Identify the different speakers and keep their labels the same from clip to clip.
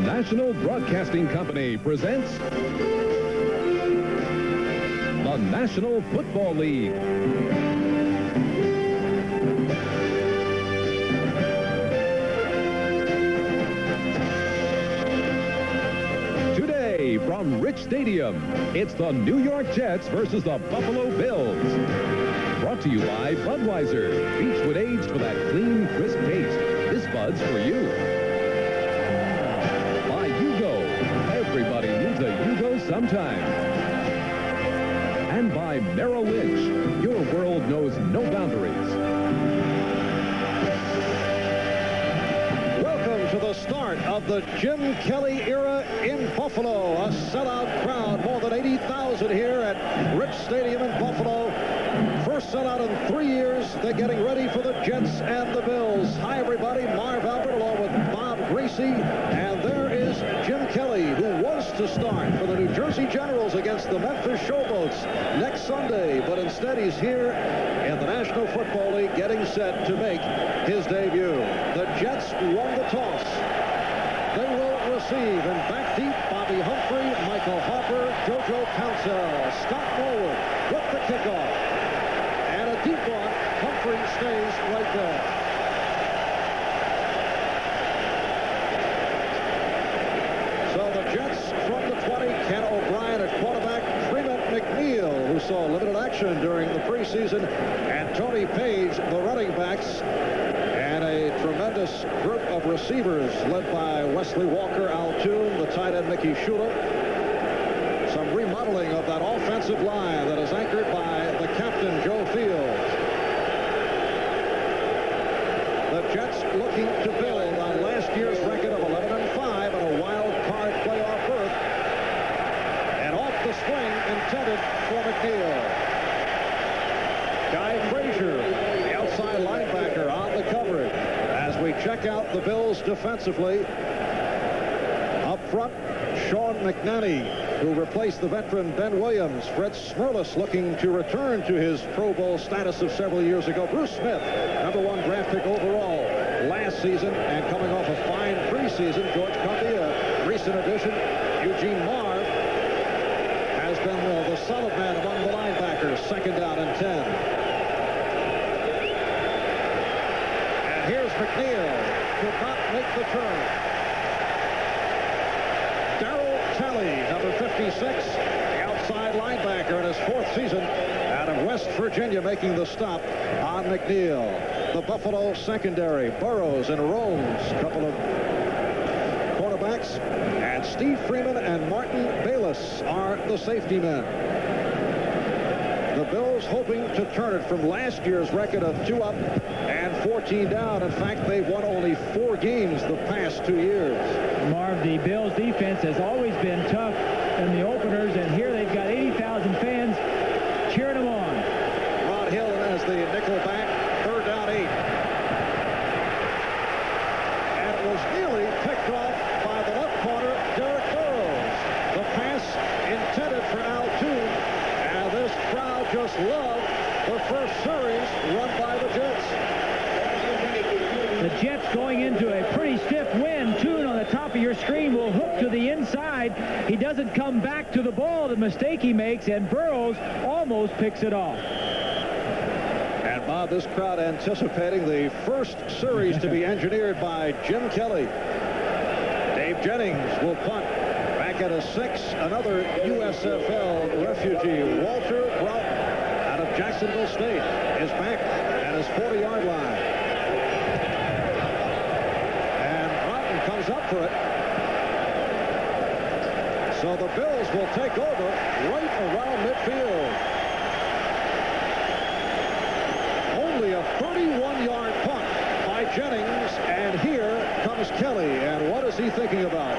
Speaker 1: National Broadcasting Company presents the National Football League. Today from Rich Stadium, it's the New York Jets versus the Buffalo Bills. Brought to you by Budweiser. Beechwood aged for that clean, crisp taste. This Bud's for you. By Yugo. Everybody needs a Yugo sometime. And by Merrill Lynch. Your world knows no boundaries.
Speaker 2: Welcome to the start of the Jim Kelly era in Buffalo. A sellout crowd, more than 80,000 here at Rich Stadium in Buffalo. First sellout in 3 years. They're getting ready for the Jets and the Bills. Hi, everybody. Marv Albert along with Bob Gracie. And there is Jim Kelly, who was to start for the New Jersey Generals against the Memphis Showboats next Sunday. But instead, he's here in the National Football League getting set to make his debut. The Jets won the toss. They will receive in back deep Bobby Humphrey, Michael Harper, JoJo Council, Scott Norwood with the kickoff. And a deep one. Humphrey stays right there. So the Jets from the 20, Ken O'Brien at quarterback, Freeman McNeil, who saw limited action during the preseason, and Tony Page, the running backs, and a tremendous group of receivers led by Wesley Walker, Al Toon, the tight end Mickey Shula. Some remodeling of that offensive line that is anchored by the captain, Joe Fields. The Jets looking to build on last year's record of 11-5 and a wild card playoff berth. And off the swing intended for McNeil. Guy Frazier, the outside linebacker, on the coverage. As we check out the Bills defensively. Up front, Sean McNanny, who replaced the veteran Ben Williams. Fred Smerlas looking to return to his Pro Bowl status of several years ago. Bruce Smith, #1 draft pick overall last season, and coming off a fine preseason. George Cumbia, recent addition. Eugene Marv has been the solid man among the linebackers. Second down and 10. And here's McNeil. Could not make the turn. Kelly, number 56, the outside linebacker in his 4th season out of West Virginia, making the stop on McNeil. The Buffalo secondary, Burrows and Romes, a couple of cornerbacks, and Steve Freeman and Martin Bayless are the safety men. The Bills hoping to turn it from last year's record of 2 up and 14 down. In fact, they've won only 4 games the past 2 years.
Speaker 3: Marv, the Bills defense has always been tough in the openers, and here they've got 80,000 fans cheering them on.
Speaker 2: Rod Hill as the nickel back, 3rd down 8. And it was nearly picked off by the left corner, Derek Burrows. The pass intended for Al Toon, and this crowd just loved the first series run by the Jets.
Speaker 3: The Jets going into a pretty stiff wind. Toon on the top of your screen will hook to the inside. He doesn't come back to the ball, the mistake he makes, and Burrows almost picks it off.
Speaker 2: And Bob, this crowd anticipating the first series to be engineered by Jim Kelly. Dave Jennings will punt. Back at a 6, another USFL refugee, Walter Broughton, out of Jacksonville State, is back at his 40-yard line. Comes up for it. So the Bills will take over right around midfield. Only a 31-yard punt by Jennings, and here comes Kelly. And what is he thinking about?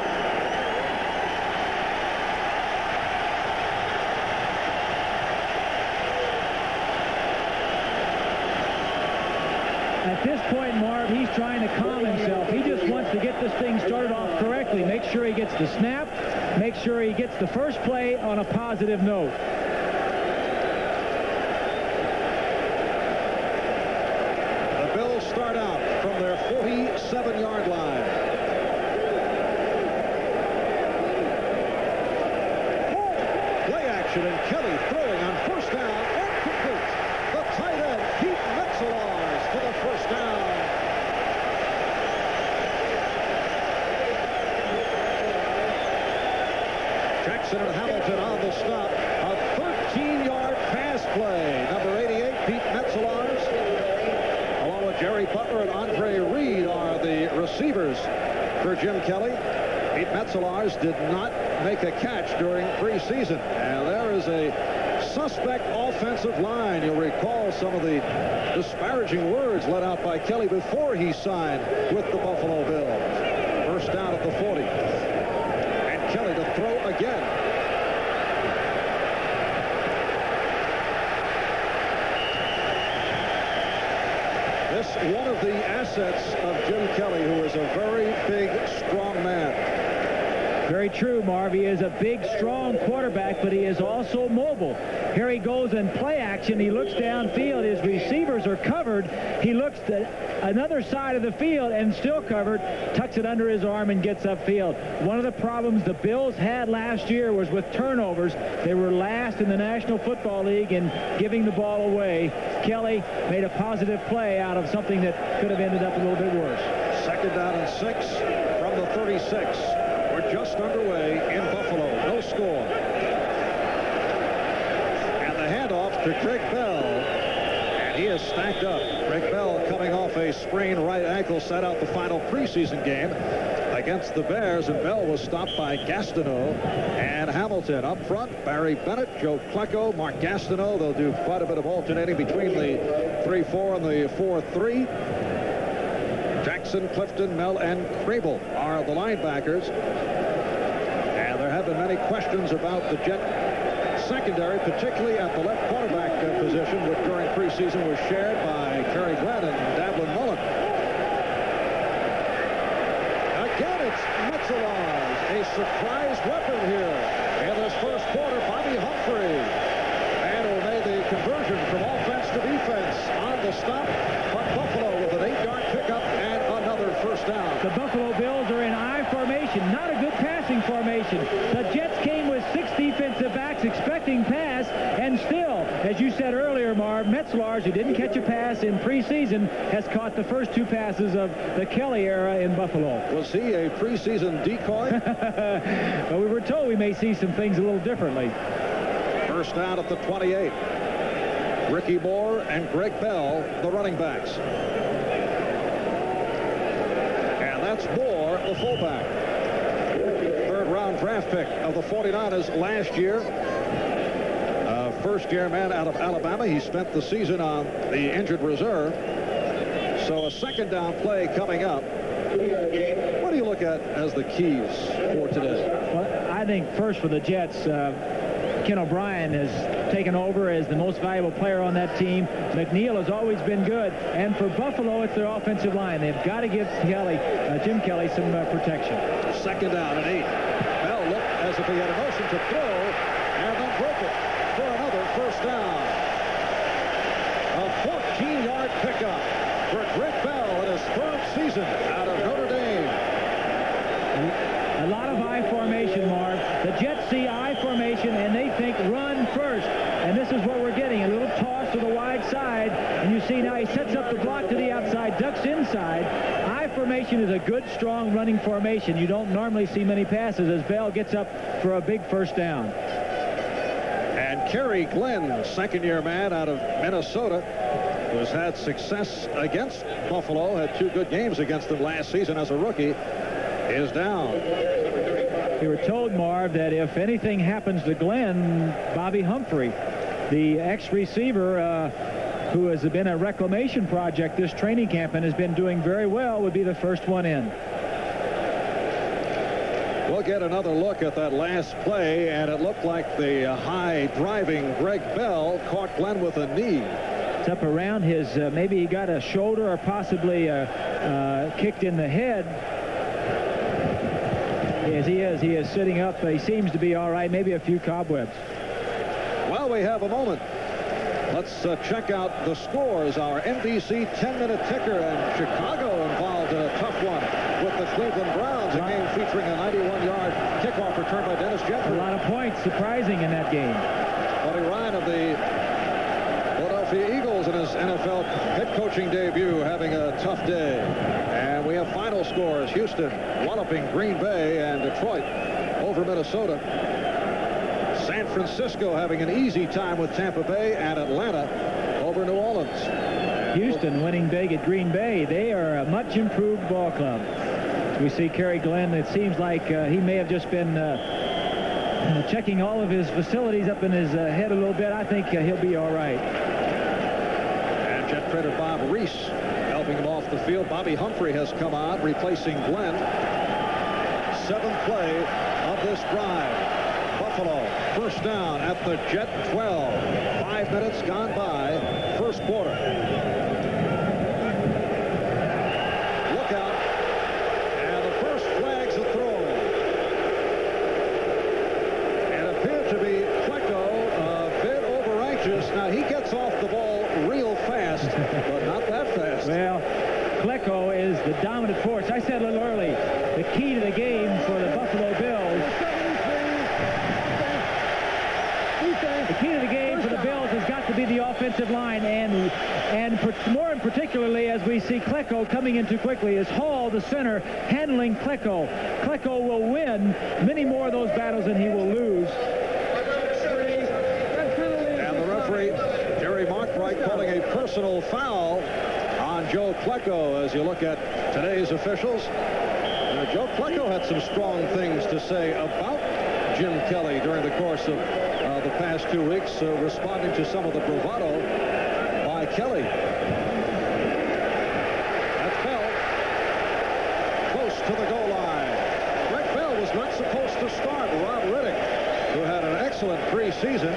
Speaker 3: At this point, Marv, he's trying to calm himself. He just wants to get this thing started off correctly. Make sure he gets the snap. Make sure he gets the first play on a positive note.
Speaker 2: The Bills start out from their 47-yard line. action, and Kelly throwing on first down and complete. The tight end, Pete Metzelaars, for the first down. Jackson and Hamilton on the stop. A 13-yard pass play. Number 88, Pete Metzelaars, along with Jerry Butler and Andre Reed, are the receivers for Jim Kelly. Pete Metzelaars did not make a catch during preseason. And there is a suspect offensive line. You'll recall some of the disparaging words let out by Kelly before he signed with the Buffalo Bills. First down at the 40. And Kelly to throw again. This one of the assets of Jim Kelly, who is a very big, strong man.
Speaker 3: Very true, Marv. He is a big, strong quarterback, but he is also mobile. Here he goes in play action. He looks downfield. His receivers are covered. He looks to another side of the field and still covered, tucks it under his arm and gets upfield. One of the problems the Bills had last year was with turnovers. They were last in the National Football League in giving the ball away. Kelly made a positive play out of something that could have ended up a little bit worse.
Speaker 2: Second down and 6 from the 36. We're just underway in Buffalo. No score. And the handoff to Greg Bell. And he is stacked up. Greg Bell coming off a sprained right ankle, sat out the final preseason game against the Bears, and Bell was stopped by Gastineau and Hamilton. Up front, Barry Bennett, Joe Klecko, Mark Gastineau. They'll do quite a bit of alternating between the 3-4 and the 4-3. Jackson, Clifton, Mel, and Crable are the linebackers. And there have been many questions about the Jet secondary, particularly at the left quarterback position, which during preseason was shared by Kerry Glenn and Davlin Mullen. Again, it's Metzelaars, a surprise weapon here in this first quarter. Bobby Humphrey. And who made the conversion from offense to defense on the stop. But Buffalo with an 8-yard pickup and another first down.
Speaker 3: The Buffalo Bills are in I formation, not a good passing formation. The Jets came with 6 defensive backs expecting pass, and still, as you said earlier, Marv, Metzelaars, who didn't catch a pass in preseason, has caught the first 2 passes of the Kelly era in Buffalo.
Speaker 2: Was he a preseason decoy?
Speaker 3: But we were told we may see some things a little differently.
Speaker 2: First down at the 28. Ricky Moore and Greg Bell, the running backs. And that's Moore, the fullback. Third-round draft pick of the 49ers last year. First-year man out of Alabama. He spent the season on the injured reserve. So a second down play coming up. What do you look at as the keys for today?
Speaker 3: Well, I think first for the Jets, Ken O'Brien has taken over as the most valuable player on that team. McNeil has always been good. And for Buffalo, it's their offensive line. They've got to give Jim Kelly some protection.
Speaker 2: Second down and 8. Bell looked as if he had a motion to throw and then broke it for another first down. A 14-yard pickup for Greg Bell in his 3rd season out of Notre Dame.
Speaker 3: A lot of I formation, Marv. The Jets see I formation and they think run first. And this is what we're getting. A little toss to the wide side. And you see now he sets up the block to the outside, ducks inside. I formation is a good, strong running formation. You don't normally see many passes as Bell gets up for a big first down.
Speaker 2: And Kerry Glenn, second-year man out of Minnesota, who's had success against Buffalo, had 2 good games against them last season as a rookie, is down.
Speaker 3: We were told, Marv, that if anything happens to Glenn, Bobby Humphrey, the ex-receiver who has been a reclamation project this training camp and has been doing very well, would be the first one in.
Speaker 2: We'll get another look at that last play, and it looked like the high-driving Greg Bell caught Glenn with a knee.
Speaker 3: It's up around his, maybe he got a shoulder or possibly kicked in the head. Yes, he is sitting up. He seems to be all right, maybe a few cobwebs.
Speaker 2: Well, we have a moment. Let's check out the scores. Our NBC 10-minute ticker, and Chicago involved in a tough one with the Cleveland Browns, a game featuring a 91-yard kickoff return by Dennis Jeffrey.
Speaker 3: A lot of points, surprising in that game.
Speaker 2: Buddy Ryan of the Philadelphia Eagles in his NFL head coaching debut having a tough day. And we have final scores. Houston walloping Green Bay and Detroit over Minnesota. San Francisco having an easy time with Tampa Bay and Atlanta over New Orleans.
Speaker 3: Houston winning big at Green Bay. They are a much improved ball club. We see Kerry Glenn. It seems like he may have just been checking all of his facilities up in his head a little bit. I think he'll be all right.
Speaker 2: And Jet trader Bob Reese helping him off the field. Bobby Humphrey has come on, replacing Glenn. 7th play of this drive. Buffalo first down at the Jet 12. 5 minutes gone by, first quarter. Look out. And the first flag's a throw. It appeared to be Klecko a bit over-anxious. Now, he gets off the ball real fast, but not that fast.
Speaker 3: Well, Klecko is the dominant force. I said a little early, the key to the game for the Buffalo Bills. The key to the game for the Bills has got to be the offensive line, and more particularly as we see Klecko coming in too quickly, is Hall, the center, handling Klecko. Klecko will win many more of those battles than he will lose.
Speaker 2: And the referee, Jerry Markwright, calling a personal foul on Joe Klecko. As you look at today's officials, Joe Klecko had some strong things to say about Jim Kelly during the course of the past 2 weeks, responding to some of the bravado by Kelly. That's Bell. Close to the goal line. Greg Bell was not supposed to start. Rob Riddick, who had an excellent preseason,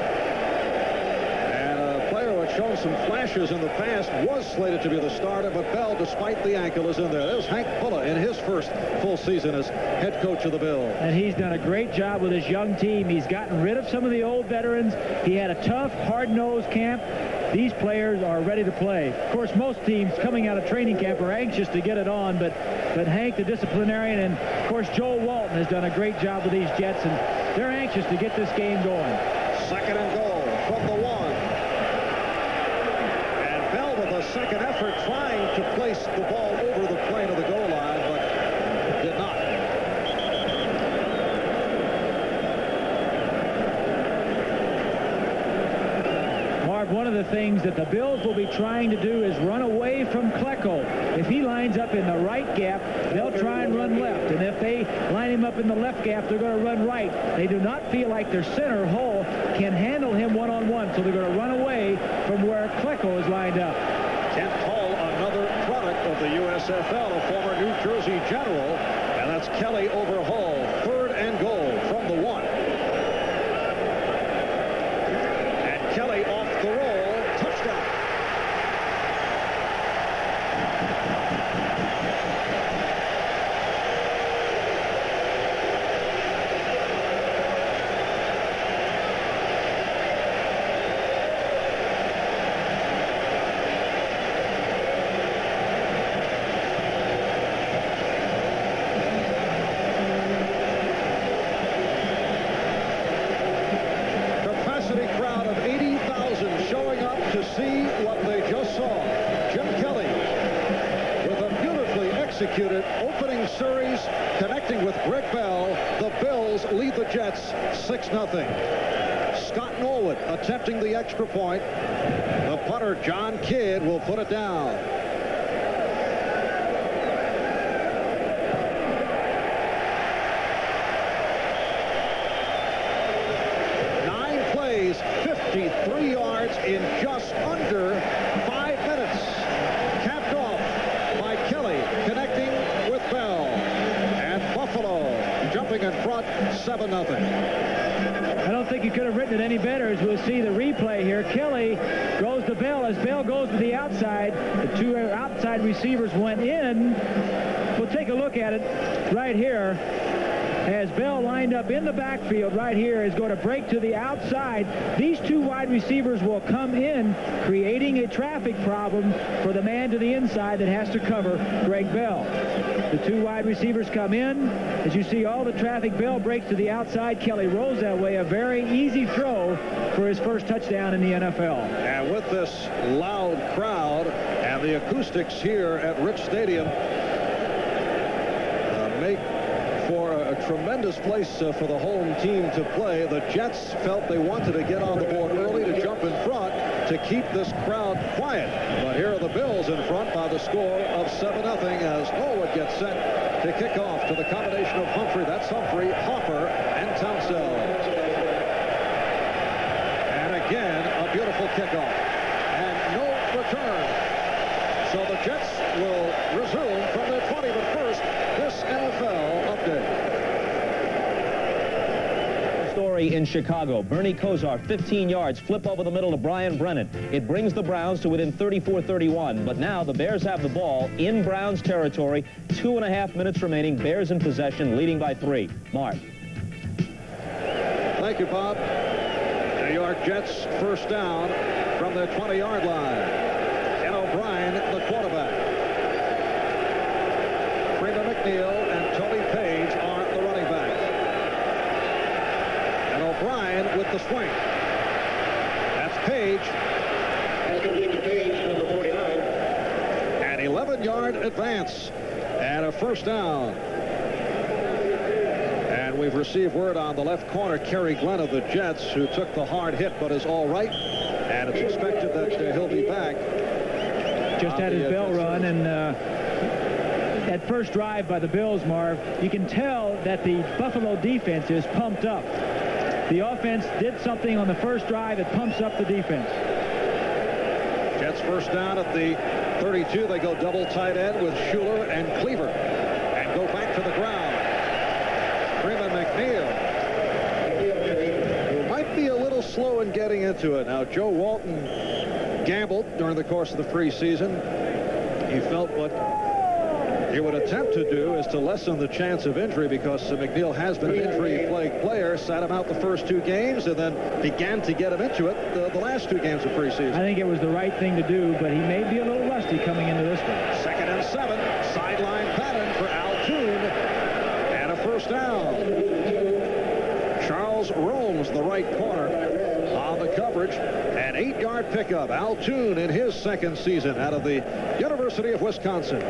Speaker 2: and a player who had shown some flashes in the past, was slated to be the starter, but Bell, despite the ankle, is in there. There's Hank Fuller in his first full season as head coach of the Bills.
Speaker 3: And he's done a great job with his young team. He's gotten rid of some of the old veterans. He had a tough, hard-nosed camp. These players are ready to play. Of course, most teams coming out of training camp are anxious to get it on, but Hank, the disciplinarian, and of course Joel Walton has done a great job with these Jets, and they're anxious to get this game going.
Speaker 2: 2nd and goal from the 1. And Bell with a second effort trying to place the ball over the plane of the goal line, but did not.
Speaker 3: One of the things that the Bills will be trying to do is run away from Klecko. If he lines up in the right gap, they'll try and run left. And if they line him up in the left gap, they're going to run right. They do not feel like their center, Hull, can handle him one-on-one. So they're going to run away from where Klecko is lined up.
Speaker 2: Kent Hull, another product of the USFL, a former New Jersey General. And that's Kelly over Hull. 3rd and goal from the 1. Kelly off the roll, touchdown. See what they just saw. Jim Kelly with a beautifully executed opening series connecting with Greg Bell. The Bills lead the Jets 6-0. Scott Norwood attempting the extra point. The punter, John Kidd, will put it down. Nine plays, 53 yards in just under 5 minutes. Capped off by Kelly, connecting with Bell. And Buffalo jumping in front 7-0.
Speaker 3: I don't think you could have written it any better, as we'll see the replay here. Kelly goes to Bell. As Bell goes to the outside, the 2 outside receivers went in. We'll take a look at it right here. As Bell lined up in the backfield right here, is going to break to the outside. These 2 wide receivers will come in, creating a traffic problem for the man to the inside that has to cover Greg Bell. The two wide receivers come in. As you see, all the traffic. Bell breaks to the outside. Kelly rolls that way. A very easy throw for his first touchdown in the NFL.
Speaker 2: And with this loud crowd and the acoustics here at Rich Stadium, make for a tremendous place for the home team to play. The Jets felt they wanted to get on the board early to jump in front to keep this crowd quiet. But here are the Bills in front by the score of 7-0 as Norwood gets set to kick off to the combination of Humphrey. That's Humphrey, Hopper, and Townsend. And again, a beautiful kickoff. And no return. So the Jets will resume from their 20, but first, this NFL update.
Speaker 4: Story in Chicago. Bernie Kosar, 15 yards, flip over the middle to Brian Brennan. It brings the Browns to within 34-31, but now the Bears have the ball in Browns territory. 2.5 minutes remaining. Bears in possession, leading by 3. Mark.
Speaker 2: Thank you, Bob. New York Jets first down from their 20-yard line. Ken O'Brien, the quarterback. Freeman McNeil and Tony Page are the running backs. And O'Brien with the swing. That's Page. That's complete to Page, number 49. An 11-yard advance and a first down. And we've received word on the left corner, Kerry Glenn of the Jets, who took the hard hit but is all right. And it's expected that he'll be back.
Speaker 3: Just had his bell run, and that first drive by the Bills, Marv, you can tell that the Buffalo defense is pumped up. The offense did something on the first drive that pumps up the defense.
Speaker 2: Jets first down at the 32. They go double tight end with Schuler and Cleaver and go back to the ground. Freeman McNeil, who might be a little slow in getting into it. Now, Joe Walton gambled during the course of the preseason. He felt what he would attempt to do is to lessen the chance of injury because McNeil has been an injury-plagued player, sat him out the first 2 games, and then began to get him into it the last 2 games of preseason.
Speaker 3: I think it was the right thing to do, but he may be a little rusty coming into this one.
Speaker 2: 2nd and 7, sideline pattern for Al Toon, and a first down. Charles Romes, the right corner, on the coverage. An 8-yard pickup. Al Toon in his 2nd season out of the University of Wisconsin.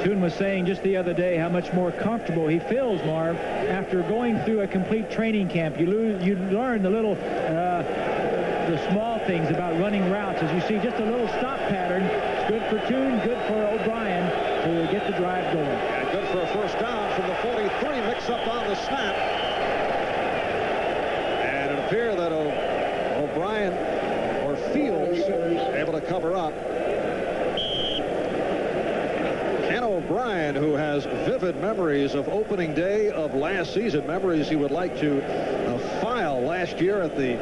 Speaker 3: Toon was saying just the other day how much more comfortable he feels, Marv, after going through a complete training camp. You learn the little, the small things about running routes. As you see, just a little stop pattern. It's good for Toon, good for O'Brien to get the drive going.
Speaker 2: And good for a first down from the 43. Mix up on the snap. And it appears that O'Brien or Fields able to cover up. Ken O'Brien, who has vivid memories of opening day of last season, memories he would like to file last year at the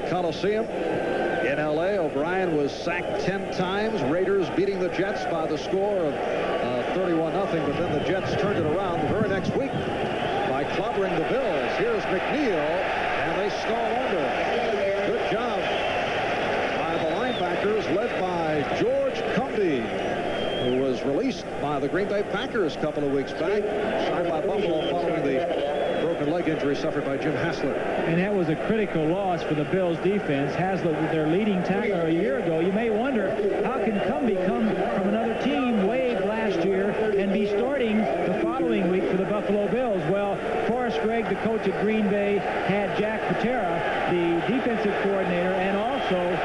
Speaker 2: Coliseum in L.A. O'Brien was sacked 10 times. Raiders beating the Jets by the score of 31-0, but then the Jets turned it around the very next week by clobbering the Bills. Here's McNeil, and they stall under it. Good job by the linebackers, led by George Cumby, who was released by the Green Bay Packers a couple of weeks back, signed by Buffalo following the broken leg injury suffered by Jim Haslett.
Speaker 3: And that was a critical loss for the Bills defense. Haslett, their leading tackler a year ago. You may wonder, how can Cumby come from another team waived last year and be starting the following week for the Buffalo Bills? Well, Forrest Gregg, the coach at Green Bay, had Jack Patera, the defensive coordinator, and also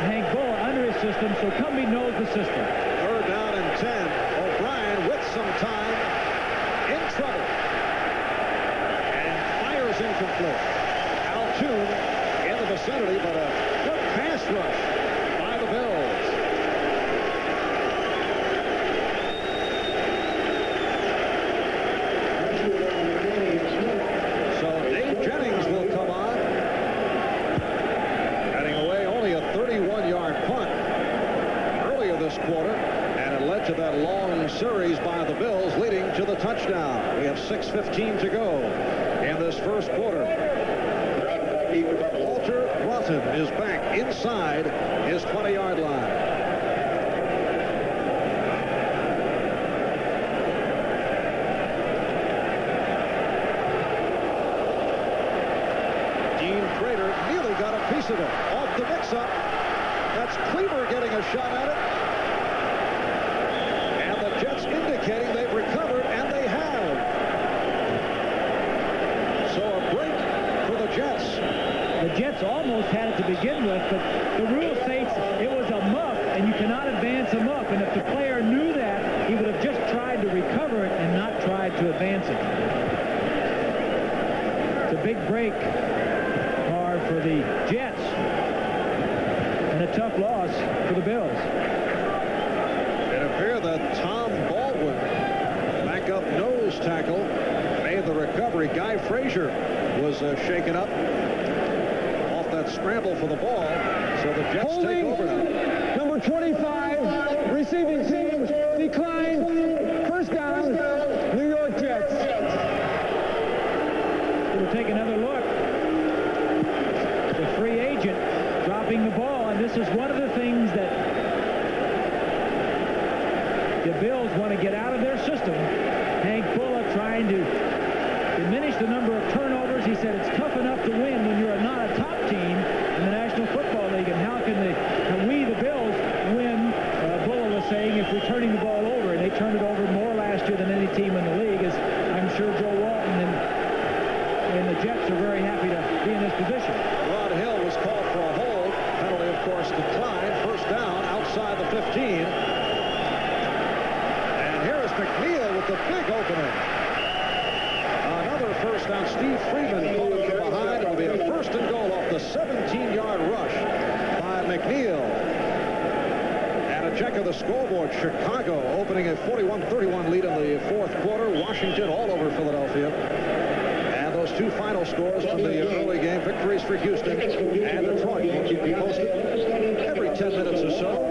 Speaker 3: Hank Bull under his system, so Cumby knows the system.
Speaker 2: 3rd down and 10. O'Brien with some time, in trouble, and fires incomplete. Al Toon in the vicinity, but a good pass rush by the Bills. So Dave Jennings will come on, heading away only a 31-yard punt earlier this quarter, and it led to that long series by the Bills leading to the touchdown. We have 6:15 to go in this first quarter. Walter Broughton is back inside his 20-yard line. ago. Off the mix-up. That's Cleaver getting a shot at it. And the Jets indicating they've recovered, and they have. So a break for the Jets.
Speaker 3: The Jets almost had it to begin with, but the rule states it was a muff, and you cannot advance a muff. And if the player knew that, he would have just tried to recover it and not tried to advance it. It's a big break for the Jets, and a tough loss for the Bills.
Speaker 2: It appeared that Tom Baldwin, backup nose tackle, made the recovery. Guy Frazier was shaken up off that scramble for the ball, so the Jets take over now.
Speaker 5: Number 25, receiving team, declined, first down, New York Jets.
Speaker 3: We'll take another look. The free agent dropping the ball, and this is one of the things that the Bills want to get out of their system. Hank Bullock trying to diminish the number of turnovers. He said it's tough enough to win when you're not a top team in the National Football League, and how can we, the Bills, win? Bullock was saying if we're turning the ball over, and they turned it over more last year than any team in the league, as I'm sure Joe Walton and the Jets are very happy to be in this position.
Speaker 2: Rod Hill was called for a hold. Penalty, of course, declined. First down outside the 15. And here is McNeil with the big opening. Another first down. Steve Freeman pulling from behind. It will be a first and goal off the 17-yard rush by McNeil. And a check of the scoreboard. Chicago opening a 41-31 lead in the fourth quarter. Washington all over Philadelphia. Those two final scores from the early game, victories for Houston and Detroit. We'll keep you posted every 10 minutes or so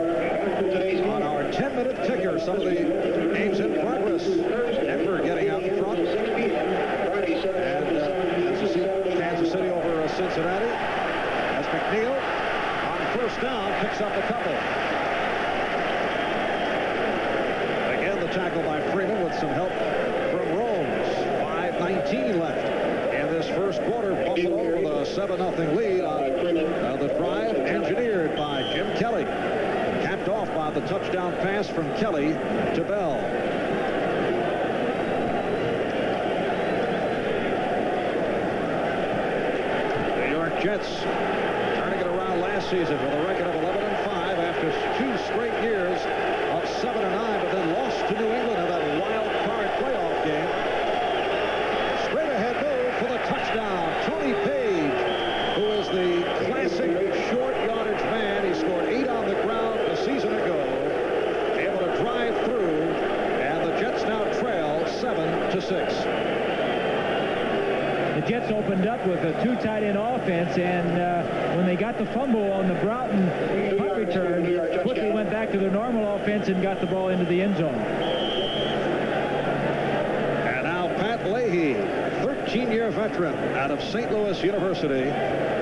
Speaker 2: on our 10-minute ticker. Some of the games in progress. Denver getting out in front. And Kansas City over Cincinnati. As McNeil on first down picks up a couple. Again, the tackle by Freeman with some help from Rhodes. 5:19 left. This first quarter, Buffalo with a 7-0 lead on the drive engineered by Jim Kelly. Capped off by the touchdown pass from Kelly to Bell. New York Jets turning it around last season with a record of 11-5 after 2 straight years of 7-9, but then lost to New England in that wild card playoff game. Touchdown, Tony Page, who is the classic short yardage man. He scored 8 on the ground a season ago, able to drive through, and the Jets now trail 7-6.
Speaker 3: The Jets opened up with a 2 tight end offense, and when they got the fumble on the Broughton punt return, quickly went back to their normal offense and got the ball into the end zone.
Speaker 2: And now Pat Leahy, 13-year veteran out of St. Louis University,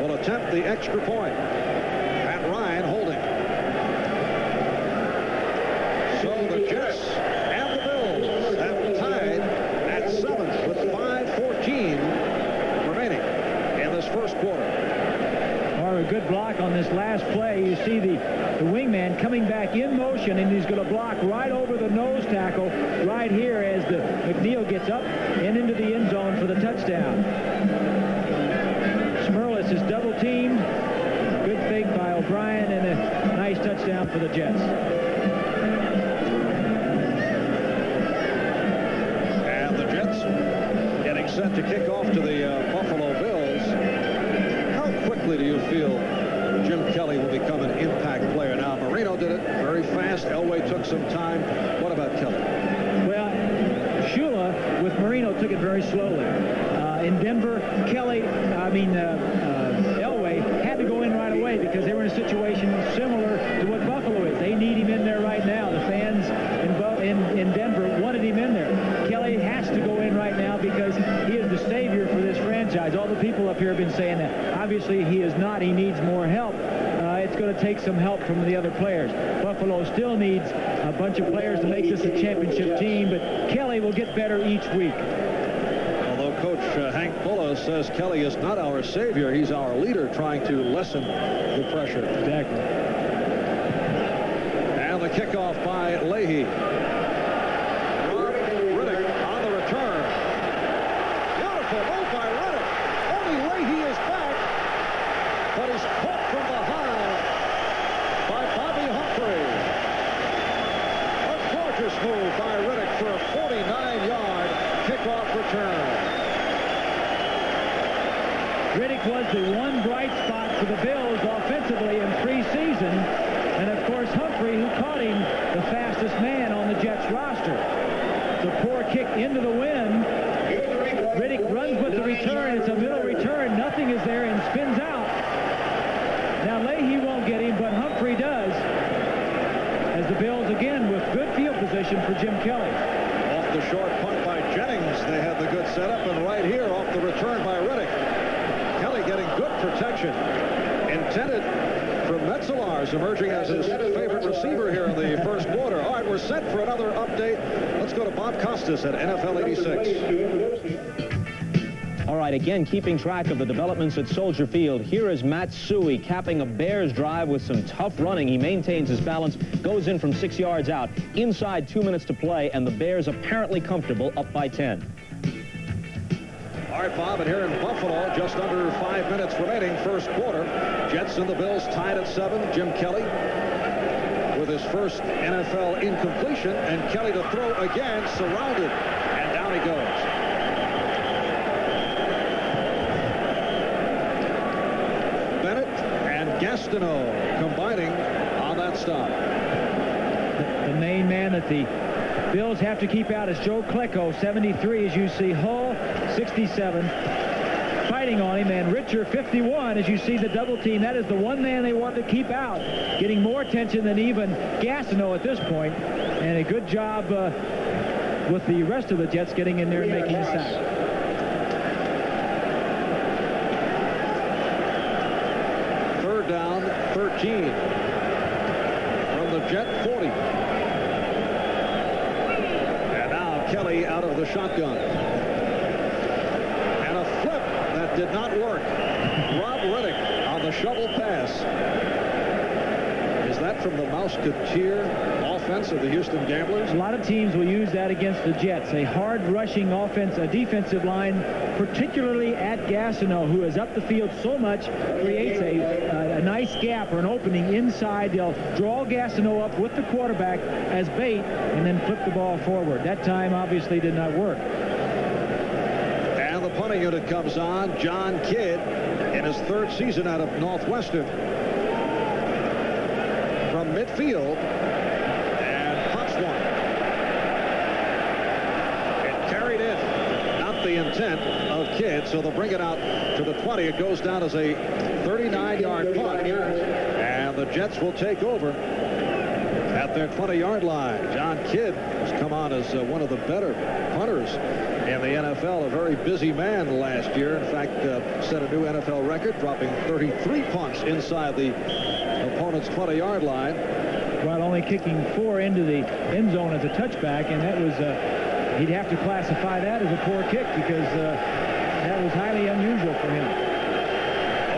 Speaker 2: will attempt the extra point. Pat Ryan holding. So the Jets and the Bills have tied at 7 with 5:14 remaining in this first quarter.
Speaker 3: Or a good block on this last play. You see the wingman coming back in motion, and he's going to block right over the nose tackle right here as the McNeil gets up and into the end zone for the touchdown. Smerlis is double teamed. Good fake by O'Brien, and a nice touchdown for the Jets.
Speaker 2: And the Jets getting set to kick off to the Buffalo Bills. How quickly do you feel Jim Kelly will become an impact player? Now, Marino did it very fast. Elway took some time. What about Kelly?
Speaker 3: Well, Shula with Marino took it very slowly. In Denver, Elway had to go in right away because they were in a situation similar to what Buffalo is. They need him in there right now. The fans in Denver wanted him in there. Kelly has to go in right now because he is the savior for this franchise. All the people up here have been saying that. Obviously, he is not. He needs more help. It's going to take some help from the other players. Buffalo still needs a bunch of players to make this a championship team, but Kelly will get better each week.
Speaker 2: Although Coach Hank Bulla says Kelly is not our savior. He's our leader, trying to lessen the pressure.
Speaker 3: Exactly.
Speaker 2: And the kickoff by Leahy. Rob Riddick on the return. Beautiful move by Riddick. Only Leahy is back, but he's caught from behind by Bobby Humphrey. A gorgeous move by Riddick for a 49-yard kickoff return.
Speaker 3: Riddick was the one bright spot for the Bills offensively in preseason. And, of course, Humphrey, who caught him, the fastest man on the Jets roster. The poor kick into the wind. Riddick runs with the return. It's a middle return. Nothing is there and spins out. Now, Leahy won't get him, but Humphrey does. As the Bills, again, with good field position for Jim Kelly.
Speaker 2: Off the short punt by Jennings, they had the good setup, and right here off the return by Riddick. Kelly getting good protection. Intended for Metzelaars, emerging as his favorite receiver here in the first quarter. All right, we're set for another update. Let's go to Bob Costas at NFL 86.
Speaker 4: All right, again, keeping track of the developments at Soldier Field. Here is Matt Suhey capping a Bears drive with some tough running. He maintains his balance, goes in from 6 yards out. Inside 2 minutes to play, and the Bears apparently comfortable, up by 10.
Speaker 2: All right, Bob, and here in Buffalo, just under 5 minutes remaining, first quarter. Jets and the Bills tied at 7. Jim Kelly with his first NFL incompletion, and Kelly to throw again, surrounded, and down he goes. Bennett and Gastineau combining on that stop.
Speaker 3: The main man that the Bills have to keep out is Joe Klecko, 73, as you see. Hull, 67, fighting on him. And Richer, 51, as you see the double team. That is the one man they want to keep out, getting more attention than even Gastineau at this point. And a good job with the rest of the Jets getting in there and making a sack.
Speaker 2: Third down, 13 from the Jet 40. Kelly out of the shotgun. And a flip that did not work. Rob Riddick on the shovel pass. Is that from the Mouseketeer offense of the Houston Gamblers?
Speaker 3: A lot of teams will use that against the Jets. A hard rushing offense, a defensive line, particularly at Gastineau, who is up the field so much, creates a nice gap or an opening inside. They'll draw Gastineau up with the quarterback as bait and then flip the ball forward. That time obviously did not work.
Speaker 2: And the punting unit comes on. John Kidd in his third season out of Northwestern. From midfield, and punts one. It carried in, not the intent of Kidd, so they'll bring it out to the 20. It goes down as a 39-yard punt, and the Jets will take over at their 20-yard line. John Kidd has come on as one of the better punters in the NFL, a very busy man last year. In fact, set a new NFL record, dropping 33 punts inside the opponent's 20-yard line.
Speaker 3: While only kicking 4 into the end zone as a touchback, and that was, he'd have to classify that as a poor kick because that was highly unusual for him.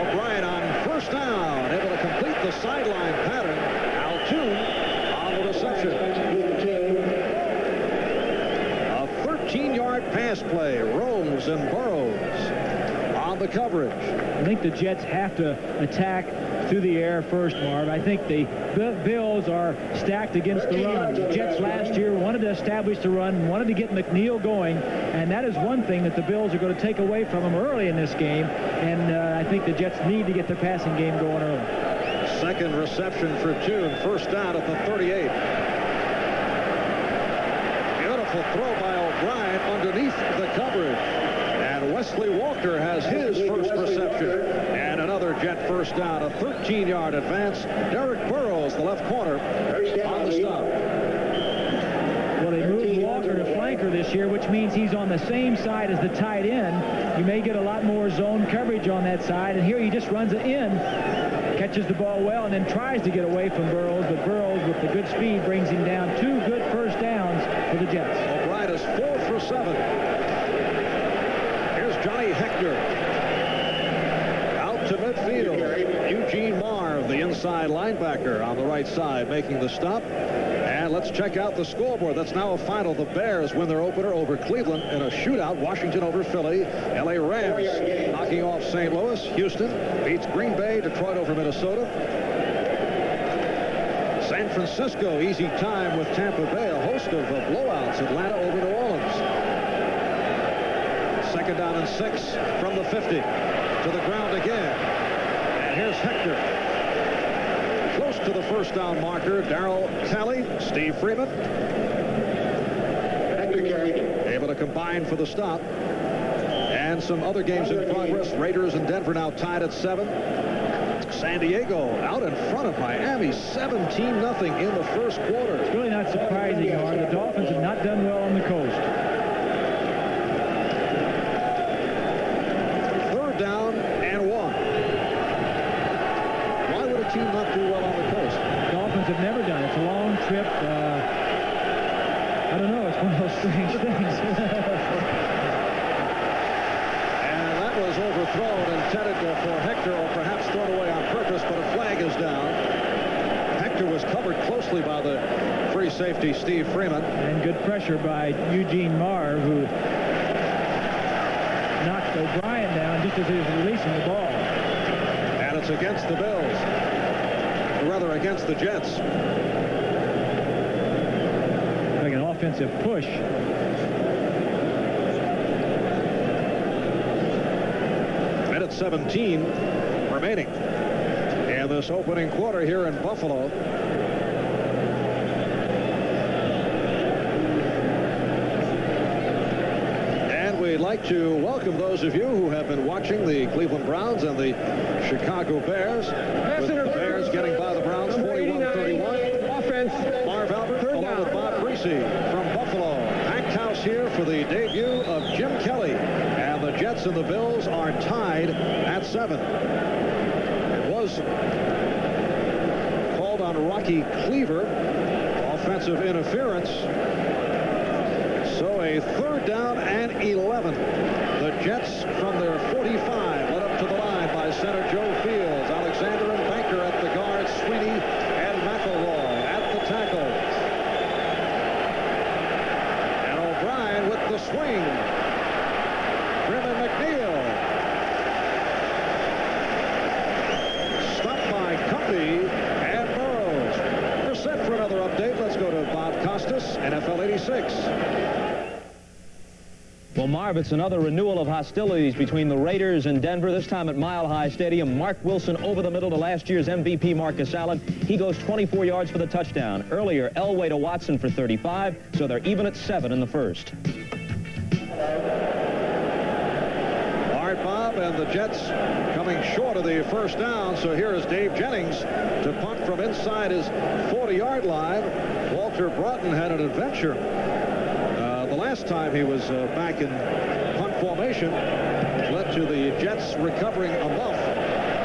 Speaker 2: O'Brien on first down, able to complete the sideline pattern. Altoon on the reception. A 13-yard pass play. Rose and Burrows on the coverage.
Speaker 3: I think the Jets have to attack through the air first, Marv. I think the Bills are stacked against the run. The Jets last year wanted to establish the run, wanted to get McNeil going, and that is one thing that the Bills are going to take away from them early in this game, and I think the Jets need to get their passing game going early.
Speaker 2: Second reception for Toon. First down at the 38. Beautiful throw by O'Brien underneath the coverage. And Wesley Walker has his first reception. And another Jet first down, a 13-yard advance. Derek Burrows, the left corner, on the stop.
Speaker 3: Well, they moved Walker to flanker this year, which means he's on the same side as the tight end. You may get a lot more zone coverage on that side. And here he just runs it in, catches the ball well, and then tries to get away from Burrows. But Burrows, with the good speed, brings him down. 2 good first downs for the Jets.
Speaker 2: O'Brien is 4 for 7. Johnny Hector. Out to midfield. Eugene Marv, the inside linebacker, on the right side, making the stop. And let's check out the scoreboard. That's now a final. The Bears win their opener over Cleveland in a shootout. Washington over Philly. L.A. Rams knocking off St. Louis. Houston beats Green Bay. Detroit over Minnesota. San Francisco, easy time with Tampa Bay. A host of blowouts. Atlanta over New Orleans. Second down and 6 from the 50. To the ground again. And here's Hector. Close to the first down marker. Darryl Talley, Steve Freeman. Able to combine for the stop. And some other games in progress. Raiders and Denver now tied at 7. San Diego out in front of Miami, 17-0 in the first quarter.
Speaker 3: It's really not surprising, Art. The Dolphins have not done well on the coast.
Speaker 2: Third down and 1. Why would a team not do well on the coast?
Speaker 3: The Dolphins have never done it. It's a long trip. I don't know. It's one of those strange things.
Speaker 2: And that was overthrown, intended for Hector, or perhaps thrown away on purpose, but a flag is down. Hector was covered closely by the free safety, Steve Freeman.
Speaker 3: And good pressure by Eugene Marv, who knocked O'Brien down just as he was releasing the ball.
Speaker 2: And it's against the Bills. Or rather, against the Jets.
Speaker 3: Like an offensive push.
Speaker 2: Minute 17 remaining in this opening quarter here in Buffalo. And we'd like to welcome those of you who have been watching the Cleveland Browns and the Chicago Bears. With the Bears getting by the Browns 41-31.
Speaker 5: Offense.
Speaker 2: Marv Albert along with Bob Greasy from Buffalo. Packed house here for the debut of Jim Kelly. And the Jets and the Bills are tied at 7. It was called on Rocky Cleaver. Offensive interference. So a third down and 11. The Jets from their 45 led up to the line by center Joe Fields. Alexander and Banker at the guard. Sweeney and McElroy at the tackles. And O'Brien with the swing. Brennan McNeil. Stopped by Cumbie and Burrows. We're set for another update. Let's go to Bob Costas, NFL 86.
Speaker 4: Well, Marv, it's another renewal of hostilities between the Raiders and Denver, this time at Mile High Stadium. Mark Wilson over the middle to last year's MVP Marcus Allen. He goes 24 yards for the touchdown. Earlier, Elway to Watson for 35, so they're even at 7 in the first.
Speaker 2: All right, Bob, and the Jets coming short of the first down, so here is Dave Jennings to punt from inside his 40-yard line. Walter Broughton had an adventure the last time he was back in punt formation, which led to the Jets recovering a muff.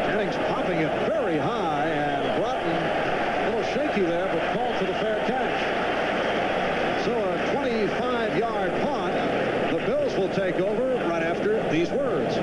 Speaker 2: Jennings popping it very high, and Broughton a little shaky there, but called for the fair catch. So a 25-yard punt. The Bills will take over right after these words.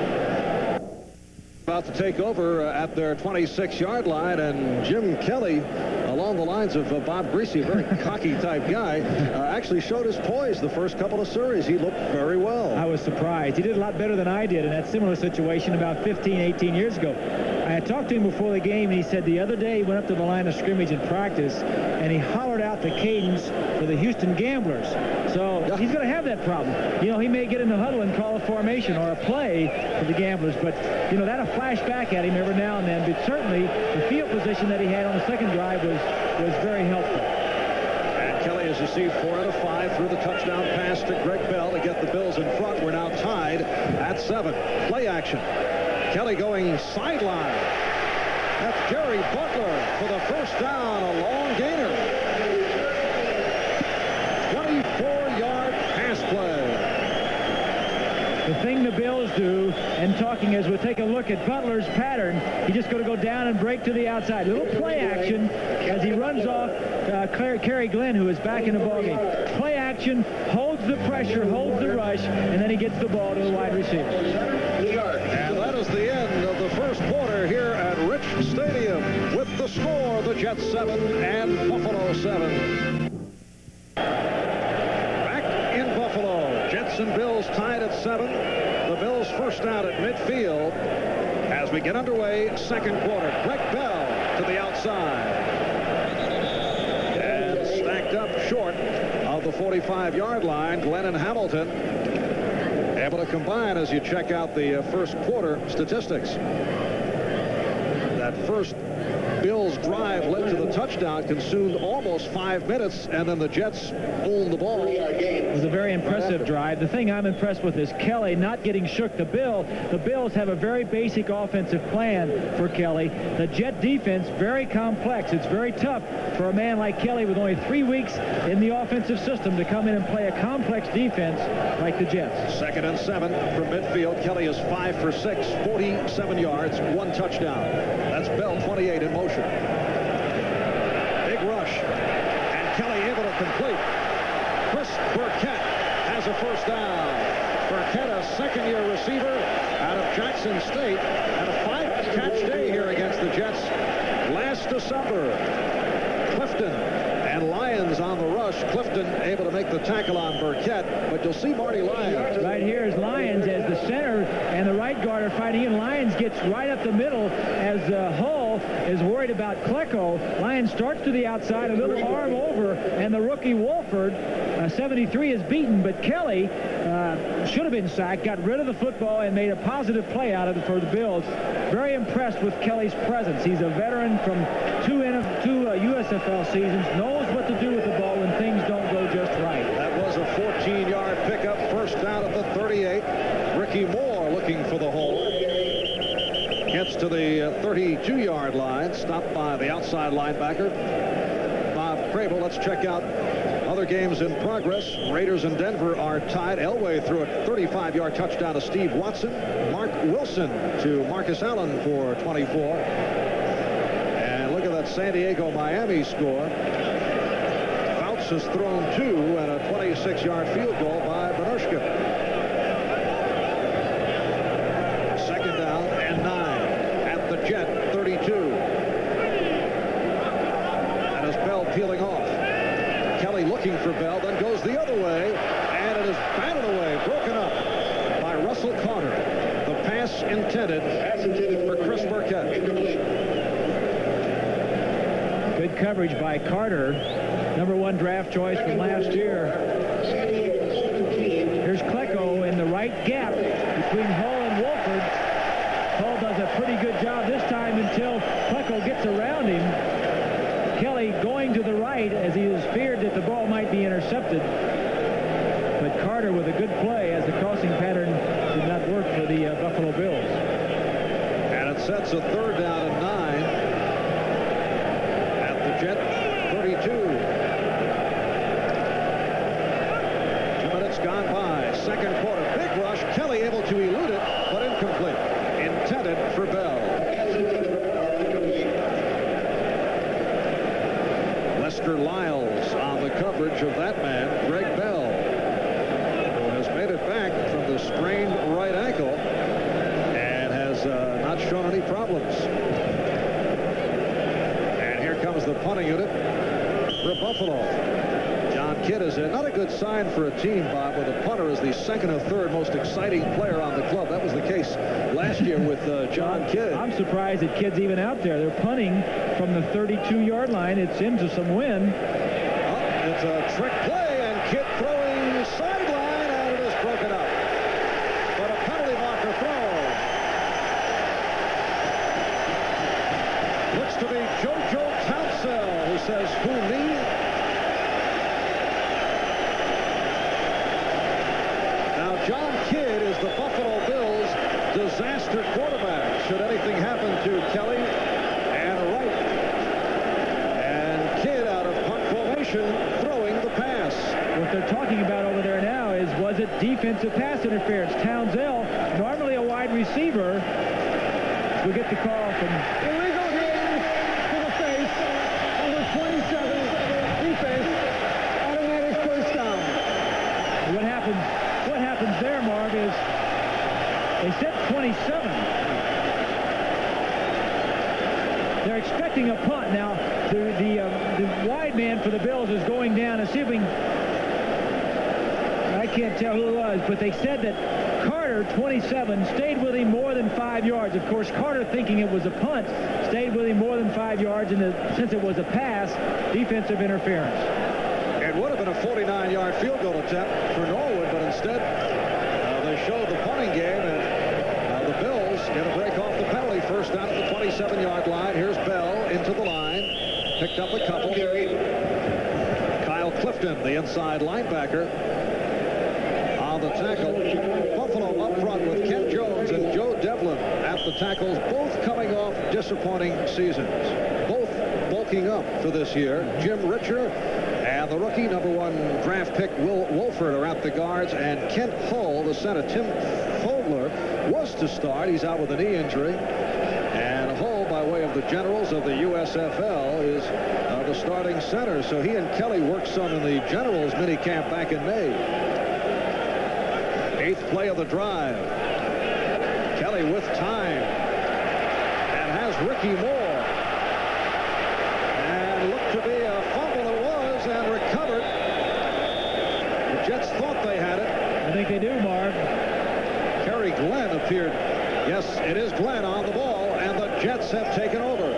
Speaker 2: About to take over at their 26-yard line, and Jim Kelly, along the lines of Bob Greasy, a very cocky type guy, actually showed his poise the first couple of series. He looked very well.
Speaker 3: I was surprised. He did a lot better than I did in that similar situation about 15, 18 years ago. I had talked to him before the game, and he said the other day he went up to the line of scrimmage in practice, and he hollered out the cadence for the Houston Gamblers. So he's going to have that problem. You know, he may get in the huddle and call a formation or a play for the Gamblers, but, you know, that'll flash back at him every now and then. But certainly the field position that he had on the second drive was very helpful.
Speaker 2: And Kelly has received 4 out of 5 through the touchdown pass to Greg Bell to get the Bills in front. We're now tied at 7. Play action. Kelly going sideline. That's Jerry Butler for the first down. A long gainer. 24-yard pass play.
Speaker 3: The thing the Bills do, and talking as we'll take a look at Butler's pattern, he's just going to go down and break to the outside. A little play action as he runs off Kerry Glenn, who is back in the ballgame. Play action, holds the pressure, holds the rush, and then he gets the ball to the wide receiver.
Speaker 2: And that is the end of the first quarter here at Rich Stadium with the score, the Jets 7 and Buffalo 7. Back in Buffalo, Jets and Bills tied at 7. The Bills first out at midfield as we get underway, second quarter. Greg Bell to the outside. And stacked up short of the 45-yard line, Glennon Hamilton able to combine as you check out the first quarter statistics. That first Bills drive led to the touchdown, consumed almost 5 minutes, and then the Jets owned the ball.
Speaker 3: It was a very impressive drive. The thing I'm impressed with is Kelly not getting shook. The Bills have a very basic offensive plan for Kelly. The Jet defense, very complex. It's very tough for a man like Kelly with only 3 weeks in the offensive system to come in and play a complex defense like the Jets.
Speaker 2: 2nd and 7 from midfield. Kelly is 5 for 6, 47 yards, 1 touchdown. That's Bell, 28 in motion. Big rush, and Kelly able to complete. Chris Burkett has a first down. Burkett, a second-year receiver out of Jackson State, had a 5-catch day here against the Jets last December. Clifton and Lyons on the rush. Clifton able to make the tackle on Burkett, but you'll see Marty Lyons.
Speaker 3: Right here is Lyons as the center and the right guard are fighting in. Lyons gets right up the middle as Hull is worried about Klecko. Lyons starts to the outside, a little arm over, and the rookie Wolford, 73, is beaten, but Kelly should have been sacked, got rid of the football, and made a positive play out of it for the Bills. Very impressed with Kelly's presence. He's a veteran from two USFL seasons, knows what to do with the ball when things don't go just right.
Speaker 2: That was a 14-yard pickup, first down at the 38. Ricky Moore looking for the hole. Gets to the 32-yard line, stopped by the outside linebacker, Bob Crable. Let's check out other games in progress. Raiders and Denver are tied. Elway threw a 35-yard touchdown to Steve Watson. Mark Wilson to Marcus Allen for 24. And look at that San Diego-Miami score. Fouts has thrown 2 and a 26-yard field goal by Benushka. Second down and 9 at the Jet 32. And as Bell peeling off. Kelly looking for Bell, then goes the other way, and it is batted away, broken up by Russell Carter. The pass intended for Chris Burkett.
Speaker 3: Good coverage by Carter, #1 draft choice from last year. Here's Klecko in the right gap between Hull and Wolford. Hull does a pretty good job this time until Klecko gets around him. Kelly going to the right as he was feared that the ball might be intercepted. But Carter with a good play as the crossing pattern did not work for the Buffalo Bills.
Speaker 2: And it sets a third down and 9 at the Jet 32. 2 minutes gone by. Second quarter. Big rush. Kelly able to elude it, but incomplete. Intended for Bell. Lester Lyles on the coverage of that man, Greg Bell, who has made it back from the sprained right ankle and has not shown any problems. And here comes the punting unit for Buffalo. John Kidd is in. Not a good sign for a team, Bob, with a punter as the second or third most exciting player on the club. That was the case last year with John Kidd.
Speaker 3: I'm surprised that Kidd's even out there. They're punting from the 32-yard line. It's into some wind.
Speaker 2: It's a trick play, and Kidd throwing sideline, and it is broken up. But a penalty marker throw. Looks to be JoJo Townsell, who says, "Who, me?" Now, John Kidd is the Buffalo Bills' disaster quarterback. Should anything happen to Kelly and Wright. And Kidd out of punt formation throwing the pass.
Speaker 3: What they're talking about over there now is, was it defensive pass interference? Townsell, normally a wide receiver, will get the call from...
Speaker 5: Illegal hand to the face, number 27, defense, automatic first down.
Speaker 3: What happens there, Marv, is they set 27. They're expecting a punt. Now, the wide man for the Bills is going down and see if we can, I can't tell who it was, but they said that Carter, 27, stayed with him more than 5 yards. Of course, Carter, thinking it was a punt, stayed with him more than 5 yards, and since it was a pass, defensive interference.
Speaker 2: It would have been a 49-yard field goal attempt for Norwood, but instead they showed the punting game, and the Bills get a break off the penalty. First down at the 27-yard line. Here's Bell into the line. Picked up a couple. Kyle Clifton, the inside linebacker, on the tackle. Buffalo up front with Kent Jones and Joe Devlin at the tackles, both coming off disappointing seasons. Both bulking up for this year. Jim Richer and the rookie #1 draft pick Will Wolford are at the guards, and Kent Hull, the center. Tim Fogler was to start. He's out with a knee injury. And Hull, by way of the Generals of the USFL, is the starting center. So he and Kelly worked some in the Generals minicamp back in May. 8th play of the drive. Kelly with time and has Ricky Moore. And looked to be a fumble. It was, and recovered. The Jets thought they had it.
Speaker 3: I think they do, Marv.
Speaker 2: Kerry Glenn appeared. Yes, it is Glenn on the ball, and the Jets have taken over.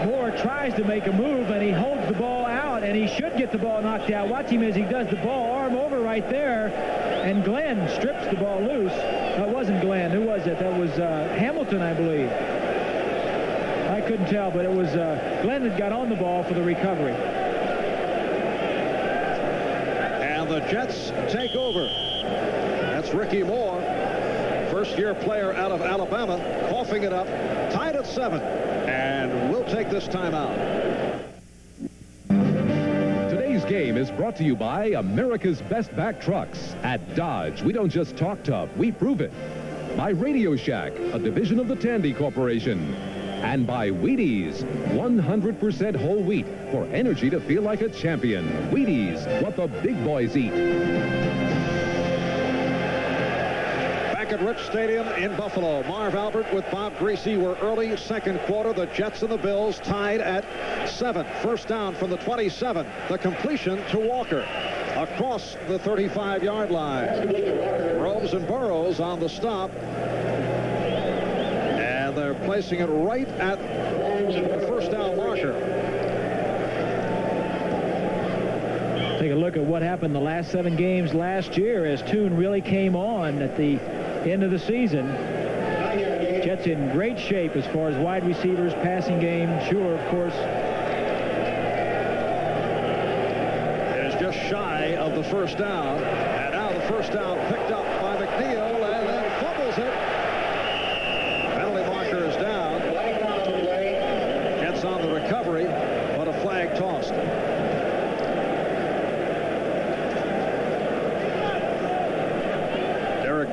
Speaker 3: Moore tries to make a move, and he holds the ball out, and he should get the ball knocked out. Watch him as he does the ball arm over right there, and Glenn strips the ball loose. That wasn't Glenn. Who was it? That was Hamilton, I believe. I couldn't tell, but it was Glenn that got on the ball for the recovery.
Speaker 2: And the Jets take over. That's Ricky Moore, first-year player out of Alabama, coughing it up, tied at 7, and we'll take this timeout.
Speaker 1: Today's game is brought to you by America's Best Back Trucks. At Dodge, we don't just talk tough, we prove it. By Radio Shack, a division of the Tandy Corporation. And by Wheaties, 100% whole wheat for energy to feel like a champion. Wheaties, what the big boys eat.
Speaker 2: Back at Rich Stadium in Buffalo, Marv Albert with Bob Greasy were early second quarter. The Jets and the Bills tied at 7. First down from the 27. The completion to Walker across the 35-yard line. Rose and Burrows on the stop. And they're placing it right at the first down marker.
Speaker 3: Take a look at what happened the last 7 games last year as Toon really came on at the end of the season. Jets in great shape as far as wide receivers, passing game. Sure, of course.
Speaker 2: It is just shy of the first down. And now the first down picked up by McNeil, and then fumbles it. Penalty marker is down. Jets on the recovery, but a flag tossed.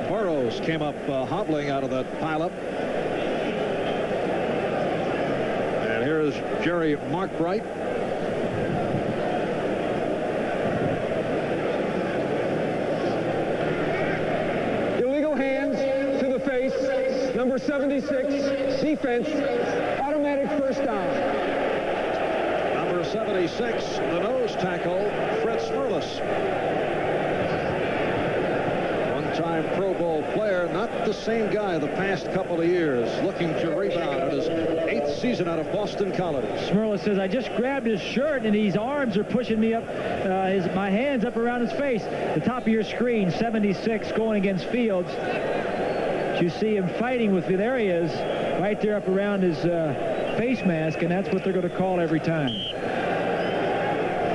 Speaker 2: Burrows came up hobbling out of that pileup. And here is Jerry Markbright.
Speaker 5: Illegal hands to the face. Number 76, defense, automatic first down.
Speaker 2: Number 76, the nose tackle, Fred Smerlas. Time Pro Bowl player, not the same guy the past couple of years, looking to rebound in his 8th season out of Boston College.
Speaker 3: Smerla says, I just grabbed his shirt and his arms are pushing me up, my hands up around his face. The top of your screen, 76 going against Fields. You see him fighting with, there he is, right there up around his face mask, and that's what they're going to call every time.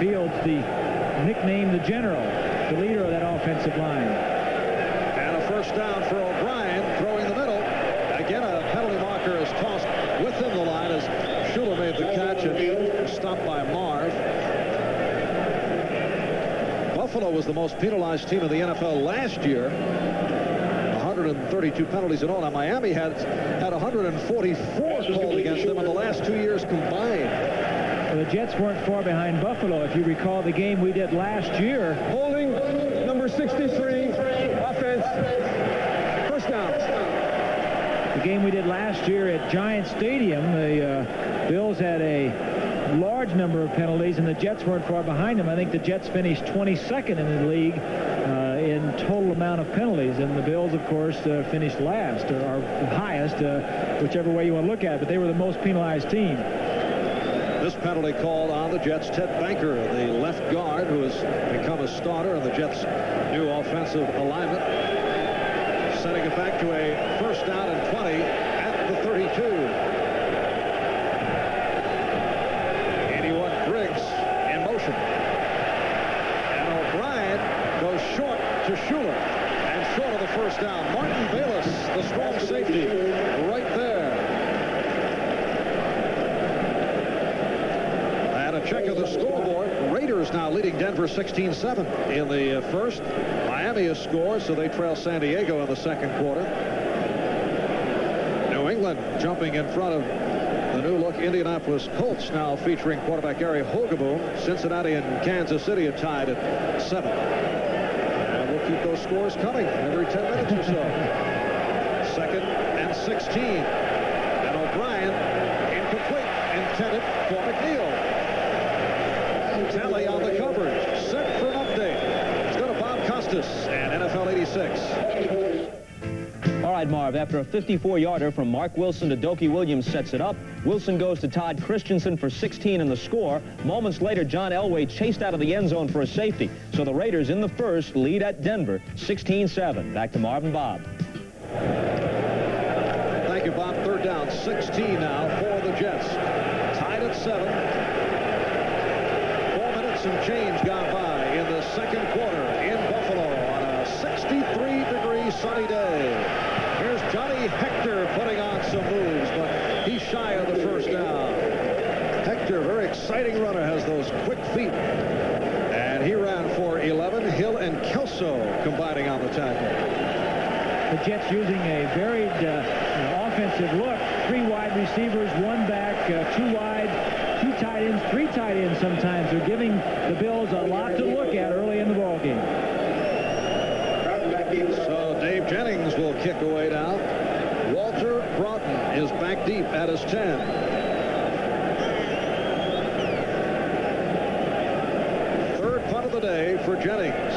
Speaker 3: Fields, the nickname the General, the leader of that offensive line.
Speaker 2: First down for O'Brien, throwing the middle. Again, a penalty marker is tossed within the line as Schuler made the catch and stopped by Marv. Buffalo was the most penalized team in the NFL last year. 132 penalties in all. Now, Miami had 144 called against them in the last 2 years combined.
Speaker 3: Well, the Jets weren't far behind Buffalo. If you recall the game we did last year.
Speaker 5: Holding
Speaker 3: game we did last year at Giant Stadium. The Bills had a large number of penalties, and the Jets weren't far behind them. I think the Jets finished 22nd in the league in total amount of penalties, and the Bills, of course, finished last, or highest, whichever way you want to look at it, but they were the most penalized team.
Speaker 2: This penalty called on the Jets. Ted Banker, the left guard, who has become a starter in the Jets' new offensive alignment, sending it back to a first down and 20 at the 32. 81 Briggs in motion. And O'Brien goes short to Schuler. And short of the first down. Martin Bayless, the strong safety, right there. Check of the scoreboard. Raiders now leading Denver 16-7 in the first. Miami has scored, so they trail San Diego in the second quarter. New England jumping in front of the new-look Indianapolis Colts, now featuring quarterback Gary Hogaboom. Cincinnati and Kansas City are tied at 7. And we'll keep those scores coming every 10 minutes or so. 2nd and 16. And O'Brien incomplete, intended for McNeil. Tally on the coverage, set for an update. Let's go to Bob Costas and NFL 86.
Speaker 4: All right, Marv, after a 54-yarder from Mark Wilson to Dokie Williams sets it up, Wilson goes to Todd Christensen for 16 in the score. Moments later, John Elway chased out of the end zone for a safety. So the Raiders in the first lead at Denver 16-7. Back to Marv and Bob.
Speaker 2: Thank you, Bob. 3rd down, 16 now for the Jets. Tied at 7. Some change gone by in the second quarter in Buffalo on a 63-degree sunny day. Here's Johnny Hector putting on some moves, but he's shy of the first down. Hector, very exciting runner, has those quick feet. And he ran for 11. Hill and Kelso combining on the tackle.
Speaker 3: The Jets using a varied offensive look. 3 wide receivers, 1 back, 2 wide. 2 tight ends, 3 tight ends sometimes. They're giving the Bills a lot to look at early in the ball game.
Speaker 2: So Dave Jennings will kick away now. Walter Broughton is back deep at his 10. Third punt of the day for Jennings.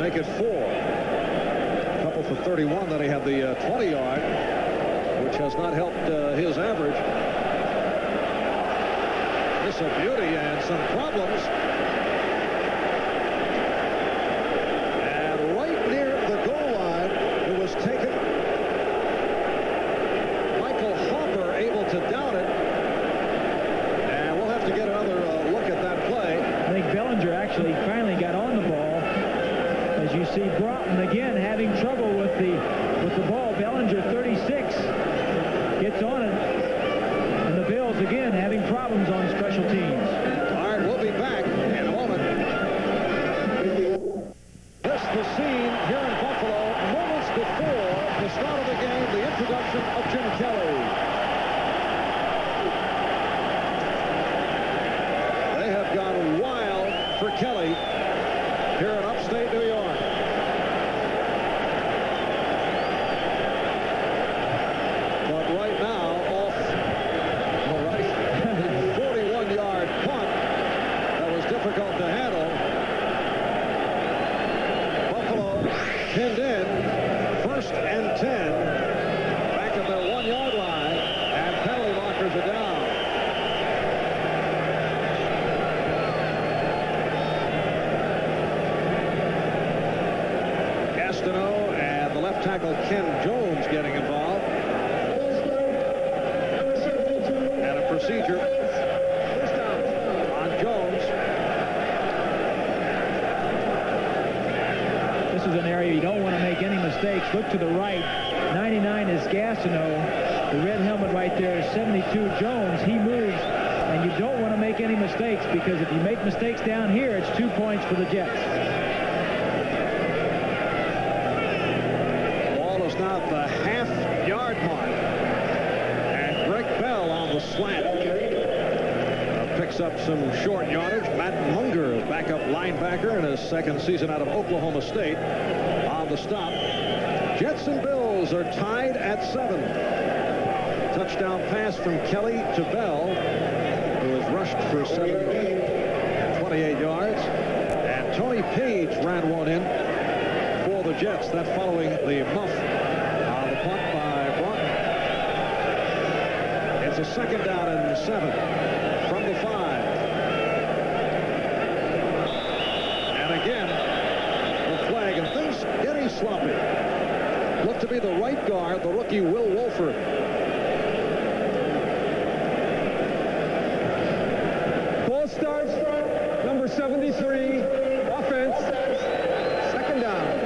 Speaker 2: Make it 4. Couple for 31. Then he had the 20-yard. Which has not helped his average. This is a beauty and some problems. And right near the goal line, it was taken. Michael Hopper able to down it. And we'll have to get another look at that play.
Speaker 3: I think Bellinger actually finally got on the ball. As you see Broughton again having trouble with the ball. Bellinger 36. Gets on it, and the Bills again having problems on special teams.
Speaker 2: All right, we'll be back in a moment. This the scene here in Buffalo moments before the start of the game, the introduction of Jim Kelly. They have gone wild for Kelly here in upstate New York. Difficult to handle. Buffalo pinned in. 1st and 10. Back at their 1-yard line. And penalty markers are down. Gastineau and the left tackle Ken Jones getting involved. And a procedure on Jones.
Speaker 3: This is an area you don't want to make any mistakes. Look to the right. 99 is Gastineau. The red helmet right there is 72 Jones. He moves, and you don't want to make any mistakes, because if you make mistakes down here, it's 2 points for the Jets.
Speaker 2: Ball is now at the half-yard mark. And Greg Bell on the slant. Picks up some short yardage. Matt Munger, backup linebacker in his 2nd season out of Oklahoma State, on the stop. Jets and Bills are tied at 7. Touchdown pass from Kelly to Bell, who was rushed for 28 yards. And Tony Page ran one in for the Jets. That following the muff on the punt by Broughton. It's a 2nd down and 7 from the 5. And again, the flag, and things getting sloppy. Looked to be the right guard, the rookie Will Wolford.
Speaker 5: Ball starts, number 73, offense, 2nd down.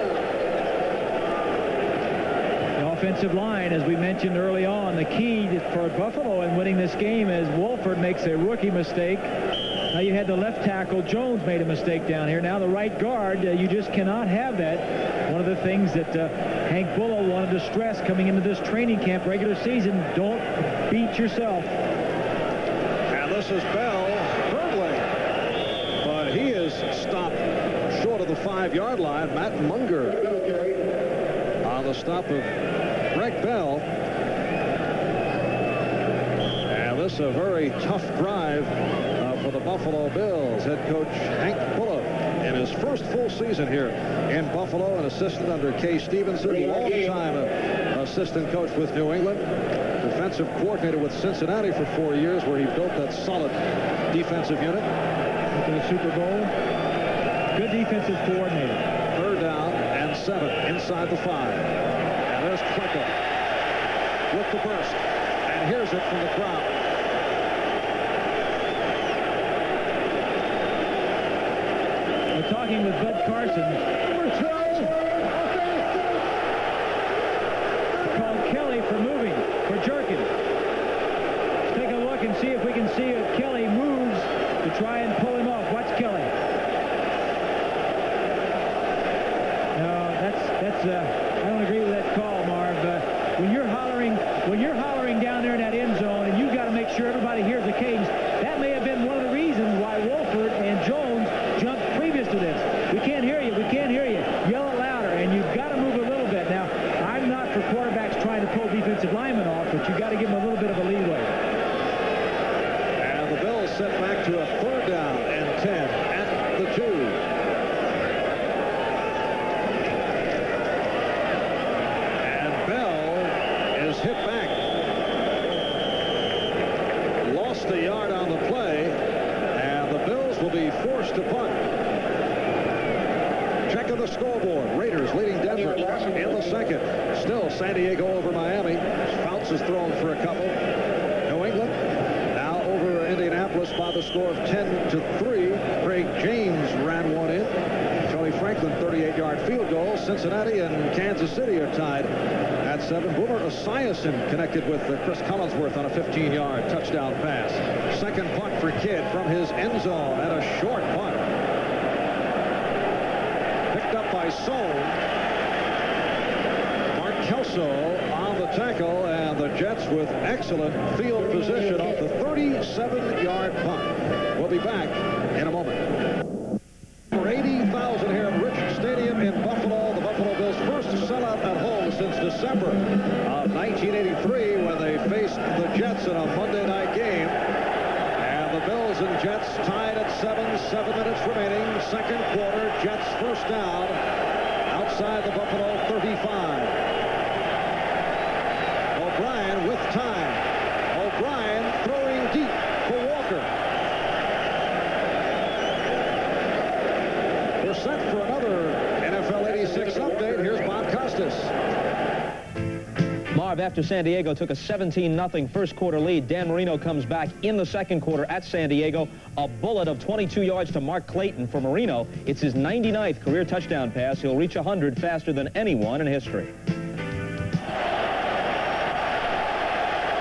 Speaker 3: The offensive line, as we mentioned early on, the key for Buffalo in winning this game is Wolford makes a rookie mistake. Now you had the left tackle, Jones, made a mistake down here. Now the right guard, you just cannot have that. One of the things that Hank Bullough wanted to stress coming into this training camp, regular season, don't beat yourself.
Speaker 2: And this is Bell hurdling, but he is stopped short of the 5-yard line. Matt Munger on the stop of Greg Bell. And this is a very tough drive for the Buffalo Bills. Head coach Hank Bullough in his first full season here in Buffalo, an assistant under Kay Stevenson, long-time assistant coach with New England, defensive coordinator with Cincinnati for 4 years, where he built that solid defensive unit.
Speaker 3: To the Super Bowl. Good defensive coordinator.
Speaker 2: 3rd down and 7 inside the 5. And there's Klecko with the burst. And here's it from the crowd.
Speaker 3: We're talking with Bud Carson. Number 12, called Kelly for moving, for jerking. Let's take a look and see if we can see if Kelly moves to try and pull him off. Watch Kelly. No, that's I don't agree with that call, Marv. When you're hollering down there in that end zone, and you've got to make sure everybody hears the cadence, that may have been one of the reasons why Wolford and Jones jumped previous to this. We can't hear you. We can't hear you. Yell it louder, and you've got to move a little bit. Now, I'm not for quarterbacks trying to pull defensive linemen off, but you've got to give them a little bit of a leeway.
Speaker 2: And the Bills set back to a 3rd down and 10 at the 2. And Bell is hit back. Lost a yard on the play, and the Bills will be forced to punt. Check of the scoreboard. Raiders leading Denver in the 2nd. Still San Diego over Miami. Fouts has thrown for a couple. New England now over Indianapolis by the score of 10-3. Craig James ran one in. Tony Franklin 38-yard field goal. Cincinnati and Kansas City are tied at 7. Boomer Esiason connected with Chris Collinsworth on a 15-yard touchdown pass. 2nd punt for Kidd from his end zone, and a short punt. Picked up by Sohn. Mark Kelso on the tackle, and the Jets with excellent field position off the 37-yard punt. We'll be back in a moment. For 80,000 here at Richard Stadium in Buffalo. The Buffalo Bills' first sellout at home since December of 1983, when they faced the Jets in a Monday night game. And the Bills and Jets tied at 7 minutes remaining. 2nd quarter, Jets first down outside the Buffalo 35. O'Brien with time. O'Brien throwing deep for Walker. We're set for another NFL 86 update. Here's Bob Costas.
Speaker 4: Marv, after San Diego took a 17-0 first quarter lead, Dan Marino comes back in the 2nd quarter at San Diego. A bullet of 22 yards to Mark Clayton for Marino. It's his 99th career touchdown pass. He'll reach 100 faster than anyone in history.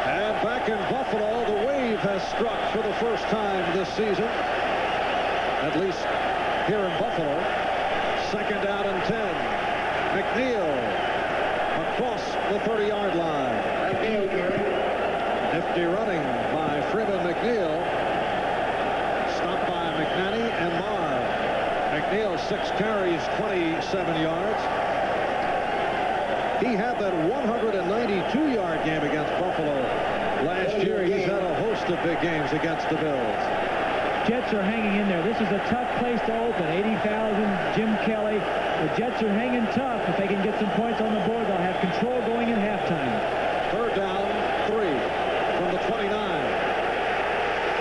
Speaker 2: And back in Buffalo, the wave has struck for the first time this season, at least here in Buffalo. 2nd down and 10. McNeil across the 30-yard line. Nifty running by Freeman McNeil. Stopped by McNanny and Marr. McNeil 6 carries, 27 yards. He had that 192-yard game against Buffalo last year. He's had a host of big games against the Bills.
Speaker 3: Jets are hanging in there. This is a tough place to open. 80,000, Jim Kelly. The Jets are hanging tough. If they can get some points on the board, they'll have control going in halftime.
Speaker 2: Third down, 3 from the 29.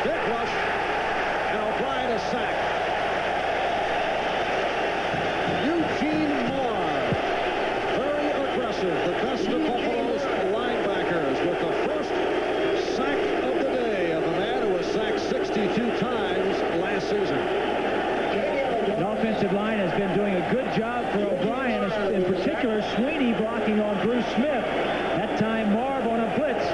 Speaker 2: Big rush, and O'Brien is sacked. Eugene Moore, very aggressive. The best of Buffalo's linebackers with the first sack of the day of a man who was sacked 62 times last season.
Speaker 3: The offensive line has been doing a good job for O'Brien, in particular Sweeney blocking on Bruce Smith. That time Marv on a blitz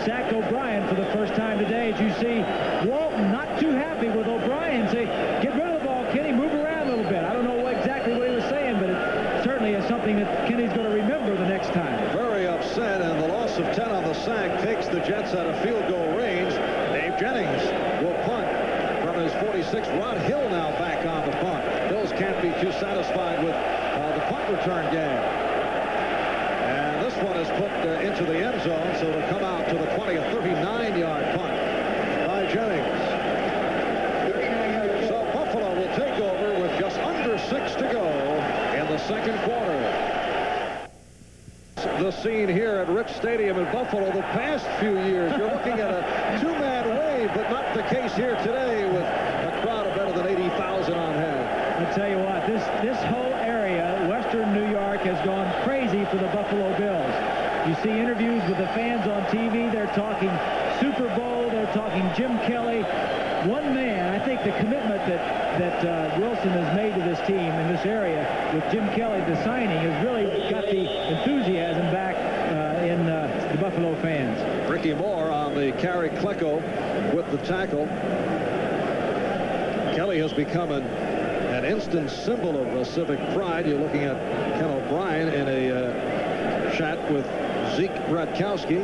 Speaker 3: sacked O'Brien for the first time today. As you see, Walton not too happy with O'Brien. Say, get rid of the ball, Kenny, move around a little bit. I don't know exactly what he was saying, but it certainly is something that Kenny's going to remember the next time.
Speaker 2: Very upset, and the loss of 10 on the sack takes the Jets out of field goal range. Dave Jennings will punt from his 46. Rod Hill now back on the punt. Bills can't be too satisfied with the punt return game. And this one is put into the end zone, so it'll come out to the 20, a 39-yard punt by Jennings. So Buffalo will take over with just under 6 to go in the second quarter. The scene here at Rich Stadium in Buffalo the past few years. You're looking at a two-man wave, but not the case here today with a crowd of better than 80,000 on hand.
Speaker 3: I'll tell you what, this whole area, Western New York, has gone crazy for the Buffalo Bills. You see interviews with the fans on TV. They're talking Super Bowl. They're talking Jim Kelly. One man, I think the commitment that Wilson has made to this team in this area with Jim Kelly, the signing, has really got the enthusiasm back in the Buffalo fans.
Speaker 2: Ricky Moore on the carry. Klecko with the tackle. Kelly has become an instant symbol of civic pride. You're looking at Ken O'Brien in a chat with Zeke Bratkowski.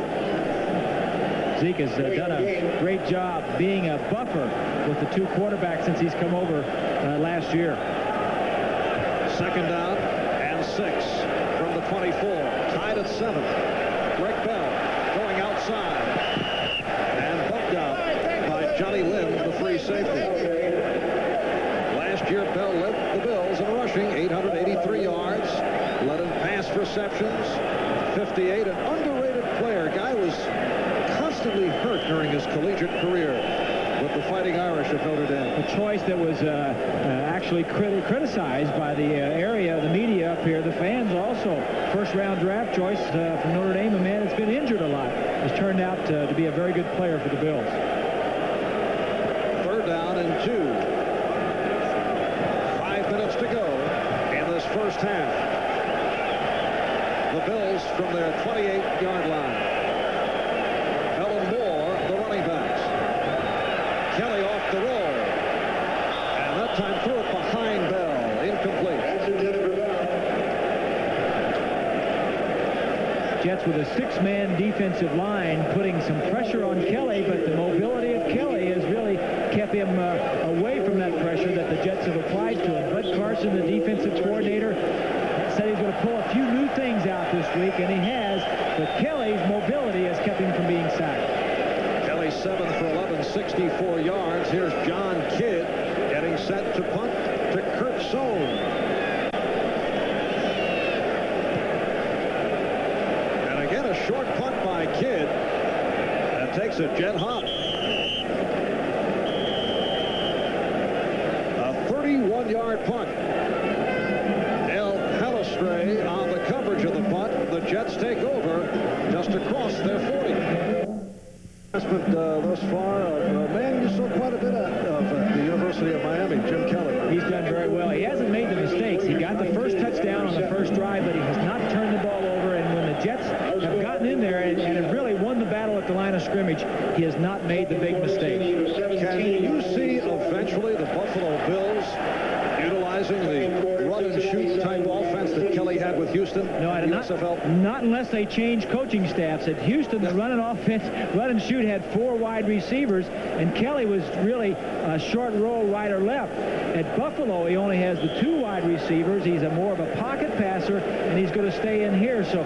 Speaker 3: Zeke has done a great job being a buffer with the two quarterbacks since he's come over last year.
Speaker 2: Second down and 6 from the 24. Tied at 7. Greg Bell going outside and bumped out by Johnny Lynn, the free safety. Last year, Bell led the Bills in rushing, 883 yards, led in pass receptions, 58. An underrated player. Guy was constantly hurt during his collegiate career with the Fighting Irish of Notre Dame.
Speaker 3: A choice that was actually criticized by the area, the media up here. The fans also. First-round draft choice from Notre Dame, a man that's been injured a lot, has turned out to be a very good player for the Bills.
Speaker 2: Third down and 2. 5 minutes to go in this first half. The Bills from their 28-yard line. Bell and Moore, the running backs. Kelly off the roll. And that time threw it behind Bell. Incomplete.
Speaker 3: Jets with a 6-man defensive line putting some pressure on Kelly, but the mobility of Kelly has really kept him away from that pressure that the Jets have applied to him. Bud Carson, the defensive coordinator, said he's going to pull a few new things out this week, and he has, but Kelly's mobility has kept him from being sacked.
Speaker 2: Kelly 7 for 11, 64 yards. Here's John Kidd getting set to punt to Kurt Sohn. And again, a short punt by Kidd. That takes a jet hop. A 31-yard punt. On the coverage of the punt, the Jets take over just across their 40. Thus far, a man you saw quite a bit of at the University of Miami, Jim Kelly.
Speaker 3: He's done very well. He hasn't made the mistakes. He got the first touchdown on the first drive, but he has not turned the ball over. And when the Jets have gotten in there and have really won the battle at the line of scrimmage, he has not made the big mistake.
Speaker 2: Can you see eventually the Buffalo Bills utilizing the run-and-shoot type offense that Kelly had with Houston?
Speaker 3: No, I did not. Not unless they change coaching staffs. At Houston, the running offense, run and shoot had 4 wide receivers, and Kelly was really a short roll right or left. At Buffalo, he only has the 2 wide receivers. He's more of a pocket passer, and he's going to stay in here. So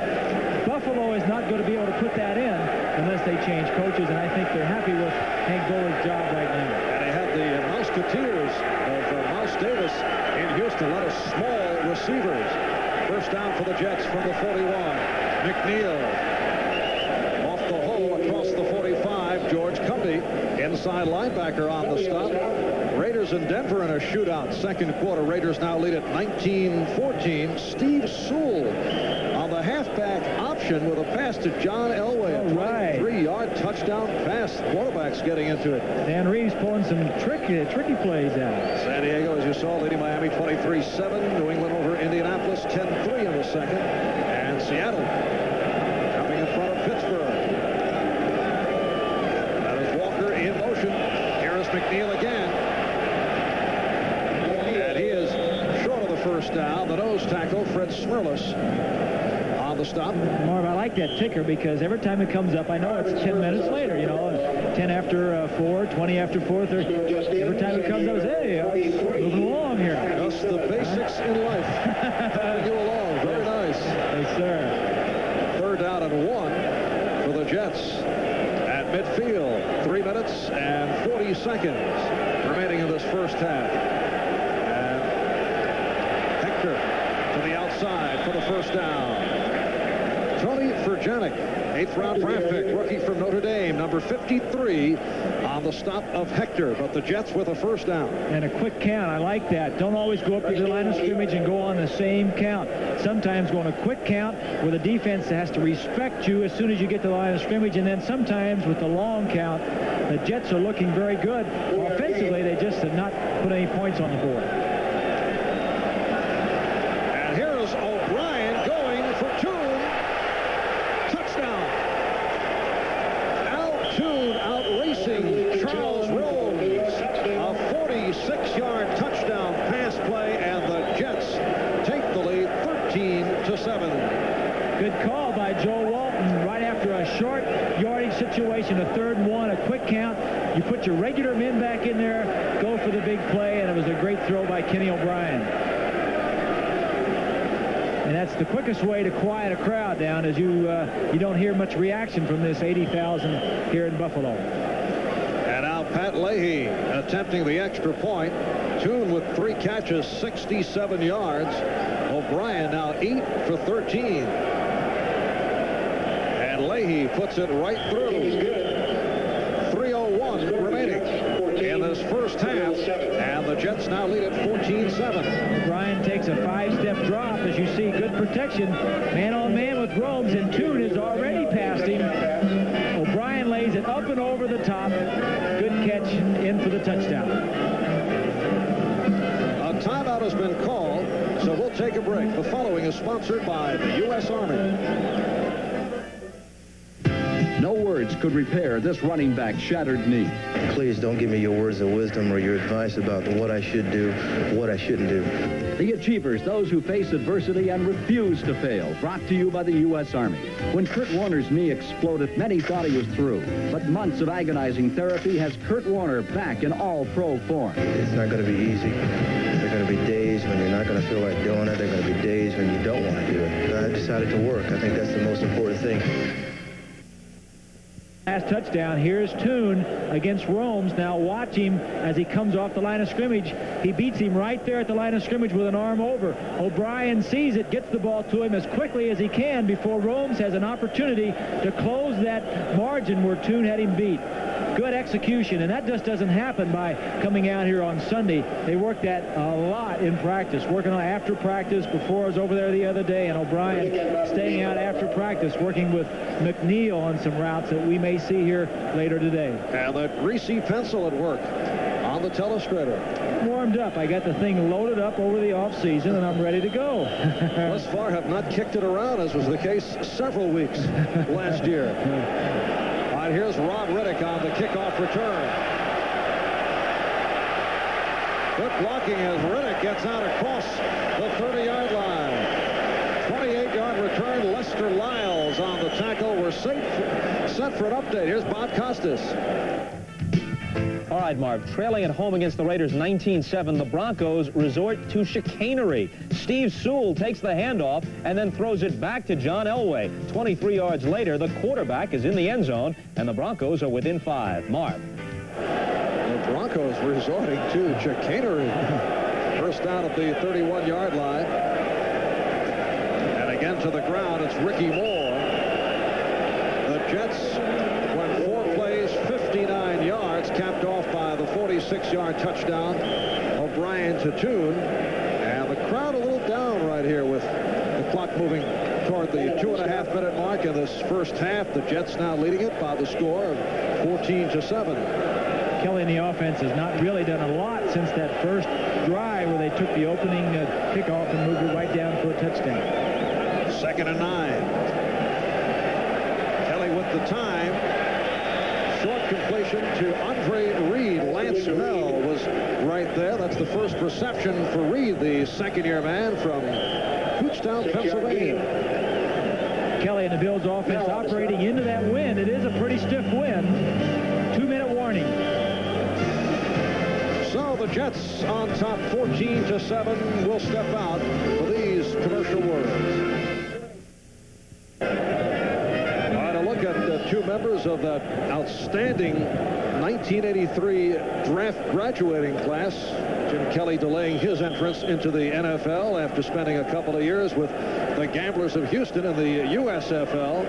Speaker 3: Buffalo is not going to be able to put that in unless they change coaches, and I think they're happy with Hank Bowler's job right now.
Speaker 2: And they had the Mouseketeers of Mouse Davis in Houston. A lot of small receivers. First down for the Jets from the 41. McNeil off the hole across the 45. George Cumby, inside linebacker on the stop. Raiders in Denver in a shootout. Second quarter, Raiders now lead at 19-14. Steve Sewell on the halfback option with a pass to John Elway. A 23-yard touchdown pass. Quarterback's getting into it.
Speaker 3: Dan Reeves pulling some tricky plays out.
Speaker 2: San Diego, as you saw, leading Miami 23-7. New England over Indianapolis 10-3 in the second. And Seattle coming in front of Pittsburgh. That is Walker in motion. Here is McNeil again. And he is short of the first down. The nose tackle, Fred Smirlis, on the stop.
Speaker 3: Marv, I like that ticker because every time it comes up, I know it's 10 minutes later, you know, 10 after 4, 20 after 4, 30. Every time it comes up, hey, moving along here.
Speaker 2: Just the basics in life. Helping you along. Very nice.
Speaker 3: Yes, sir.
Speaker 2: Third down and 1 for the Jets at midfield. 3 minutes and 40 seconds remaining in this first half. And Hector to the outside for the first down. Tony Furjanic, 8th-round draft pick, rookie from Notre Dame, number 53, on the stop of Hector. But the Jets with a first down.
Speaker 3: And a quick count. I like that. Don't always go up to the line of scrimmage and go on the same count. Sometimes go on a quick count where the defense has to respect you as soon as you get to the line of scrimmage. And then sometimes with the long count, the Jets are looking very good. Offensively, they just have not put any points on the board.
Speaker 2: And here's O'Brien going for Toon. Touchdown. Al Toon out-racing Charles Rose. A 46-yard touchdown pass play, and the Jets take the lead 13-7.
Speaker 3: Good call by Joe Walton right after a short yardage situation, a 3rd and 1, a quick count. You put your regular men back in there, go for the big play, and it was a great throw by Kenny O'Brien. And that's the quickest way to quiet a crowd down, as you don't hear much reaction from this 80,000 here in Buffalo.
Speaker 2: And now Pat Leahy attempting the extra point. Toon with 3 catches, 67 yards. O'Brien now 8 for 13. And Leahy puts it right through. 3:01 remaining in this first half. And the Jets now lead at 14-7.
Speaker 3: O'Brien takes a 5-step drop. As you see, good protection. Man-on-man with Romes, and Toon has already passed him. O'Brien lays it up and over the top. Good catch in for the touchdown.
Speaker 2: A timeout has been called, so we'll take a break. The following is sponsored by the U.S. Army.
Speaker 6: No words could repair this running back's shattered knee.
Speaker 7: Please don't give me your words of wisdom or your advice about what I should do, what I shouldn't do.
Speaker 6: The Achievers, those who face adversity and refuse to fail. Brought to you by the U.S. Army. When Kurt Warner's knee exploded, many thought he was through. But months of agonizing therapy has Kurt Warner back in all-pro form.
Speaker 7: It's not going to be easy. There are going to be days when you're not going to feel like doing it. There are going to be days when you don't want to do it. I decided to work. I think that's the most important thing.
Speaker 3: Last touchdown. Here's Toon against Romes. Now watch him as he comes off the line of scrimmage. He beats him right there at the line of scrimmage with an arm over. O'Brien sees it, gets the ball to him as quickly as he can before Romes has an opportunity to close that margin where Toon had him beat. Good execution, and that just doesn't happen by coming out here on Sunday. They work that a lot in practice, working on after practice. Before I was over there the other day, and O'Brien staying out after practice, working with McNeil on some routes that we may see here later today.
Speaker 2: And the greasy pencil at work on the telestrator.
Speaker 3: Warmed up. I got the thing loaded up over the off-season, and I'm ready to go.
Speaker 2: Thus far have not kicked it around, as was the case several weeks last year. All right, here's Ron Riddick on the kickoff return. Good blocking as Riddick gets out across the 30-yard line. 28 set for an update. Here's Bob Costas.
Speaker 4: All right, Marv, trailing at home against the Raiders 19-7, the Broncos resort to chicanery. Steve Sewell takes the handoff and then throws it back to John Elway. 23 yards later, the quarterback is in the end zone, and the Broncos are within 5. Marv.
Speaker 2: The Broncos resorting to chicanery. First down at the 31-yard line. And again to the ground, it's Ricky Moore. The Jets went 4 plays, 59 yards, capped off by the 46-yard touchdown of Brian Tattoon. And the crowd a little down right here with the clock moving toward the 2.5-minute mark in this first half. The Jets now leading it by the score of 14-7.
Speaker 3: Kelly and the offense has not really done a lot since that first drive where they took the opening kickoff and moved it right down for a touchdown.
Speaker 2: 2nd and 9. Kelly with the time. Short completion to Andre Reed. Lance Mell was right there. That's the first reception for Reed, the second-year man from Kutztown, Pennsylvania.
Speaker 3: Kelly and the Bills offense operating into that win. It is a pretty stiff win. 2-minute warning.
Speaker 2: So the Jets on top 14-7 will step out for these commercial words. All right, a look at the 2 members of that outstanding 1983 draft graduating class. Jim Kelly delaying his entrance into the NFL after spending a couple of years with the Gamblers of Houston in the USFL.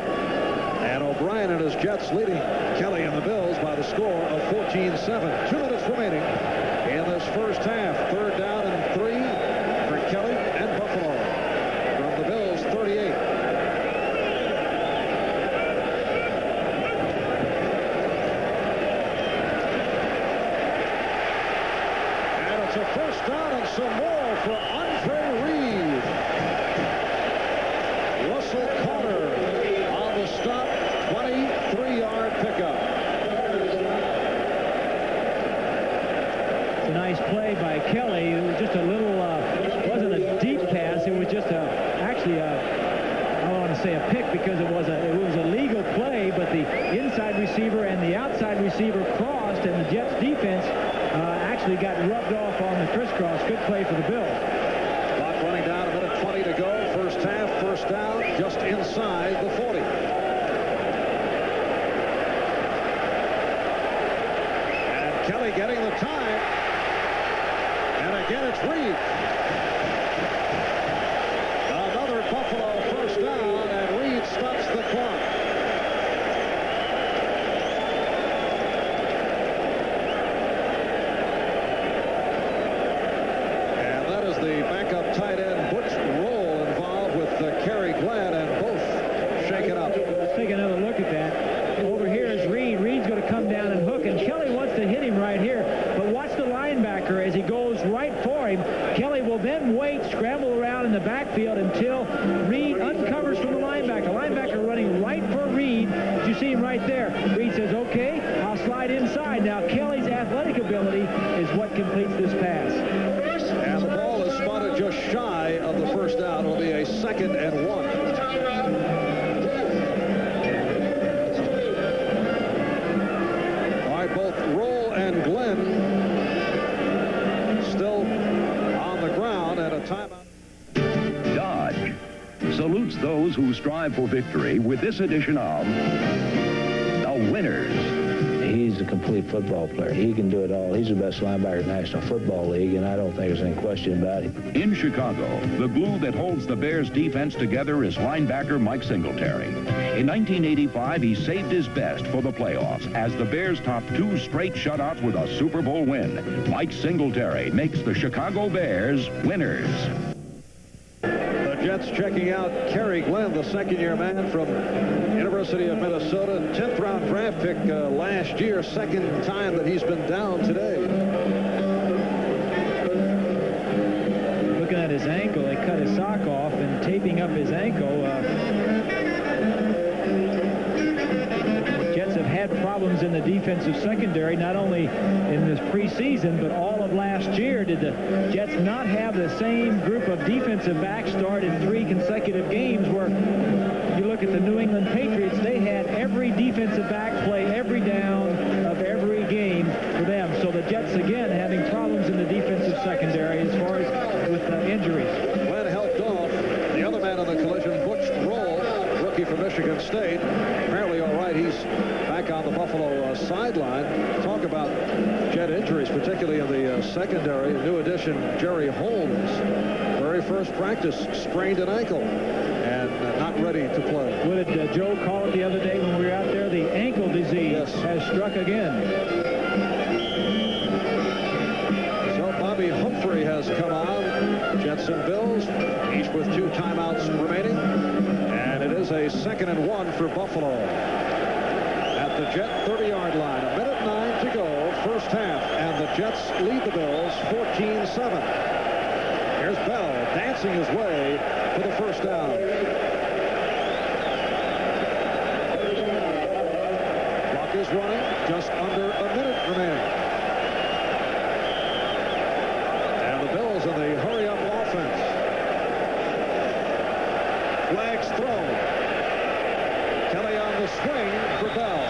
Speaker 2: And O'Brien and his Jets leading Kelly and the Bills by the score of 14-7. 2 minutes remaining in this first half. 3rd down and 3 for Kelly and Buffalo from the Bills 38. And it's a first down and some more for Andre Reed. Russell Carter on the stop. 23-yard pickup.
Speaker 3: It's a nice play by Kelly. It was just a little, wasn't a deep pass. It was just actually I don't want to say a pick because it was a legal play, but the inside receiver and the outside receiver crossed, and the Jets defense actually got rubbed off on the crisscross. Good play for the Bills.
Speaker 2: Clock running down, 1:20 to go. First half, first down, just inside the 40. Kelly getting the time. And again, it's Reed. Another Buffalo first down, and Reed stops the clock. And that is the backup tight end, Butch Roll, involved with Kerry Glad, and both shaken up.
Speaker 3: Let's take another look at that. Over here is Reed. Reed's going to come down and hook, and Kelly wants to hit him right here. But watch the linebacker as he goes right for him. Kelly will then wait, scramble around in the backfield until Reed uncovers from the linebacker. Linebacker running right for Reed. You see him right there. Reed says, okay, I'll slide inside. Now Kelly's athletic ability is what completes this pass.
Speaker 2: And the ball is spotted just shy of the first down. It'll be a 2nd and 1. Both Roll and Glenn still on the ground at a timeout.
Speaker 8: Dodge salutes those who strive for victory with this edition of The Winners.
Speaker 9: He's a complete football player. He can do it all. He's the best linebacker in the National Football League, and I don't think there's any question about it.
Speaker 8: In Chicago, the glue that holds the Bears' defense together is linebacker Mike Singletary. In 1985, he saved his best for the playoffs as the Bears topped 2 straight shutouts with a Super Bowl win. Mike Singletary makes the Chicago Bears winners.
Speaker 2: The Jets checking out Kerry Glenn, the second-year man from University of Minnesota, 10th-round draft pick last year, second time that he's been down today.
Speaker 3: Looking at his ankle, they cut his sock off and taping up his ankle. Jets have had problems in the defensive secondary, not only in this preseason, but all of last year. Did the Jets not have the same group of defensive backs start in 3 consecutive games where you look look at the New England Patriots, they had every defensive back play every down of every game for them. So the Jets, again, having problems in the defensive secondary as far as with injuries.
Speaker 2: Glenn helped off the other man in the collision, Butch Roll, rookie from Michigan State. Apparently all right. He's back on the Buffalo sideline. Talk about Jet injuries, particularly in the secondary. New addition, Jerry Holmes. Very first practice, sprained an ankle and not ready to play.
Speaker 3: What did Joe call it the other day when we were out there? The ankle disease has struck again.
Speaker 2: So Bobby Humphrey has come on. Jets and Bills, each with 2 timeouts remaining. And it is a 2nd and 1 for Buffalo. At the Jet 30-yard line, 1:09 to go, first half. And the Jets lead the Bills 14-7. Here's Bell dancing his way to the first down. Clock is running, just under a minute remaining. And the Bills in the hurry-up offense. Flags thrown. Kelly on the swing for Bell.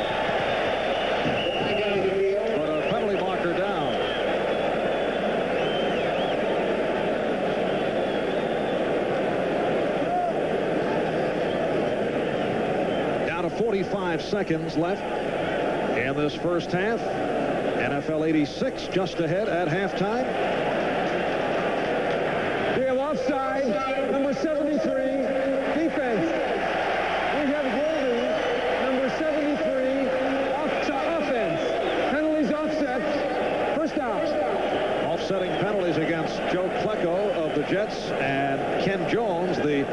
Speaker 2: But a penalty marker down. Down to 45 seconds left in this first half. NFL 86 just ahead at halftime.
Speaker 5: We have offside, number 73, defense. We have holding, number 73, offense. Penalties offset, first down.
Speaker 2: Offsetting penalties against Joe Klecko of the Jets and Ken Jones, the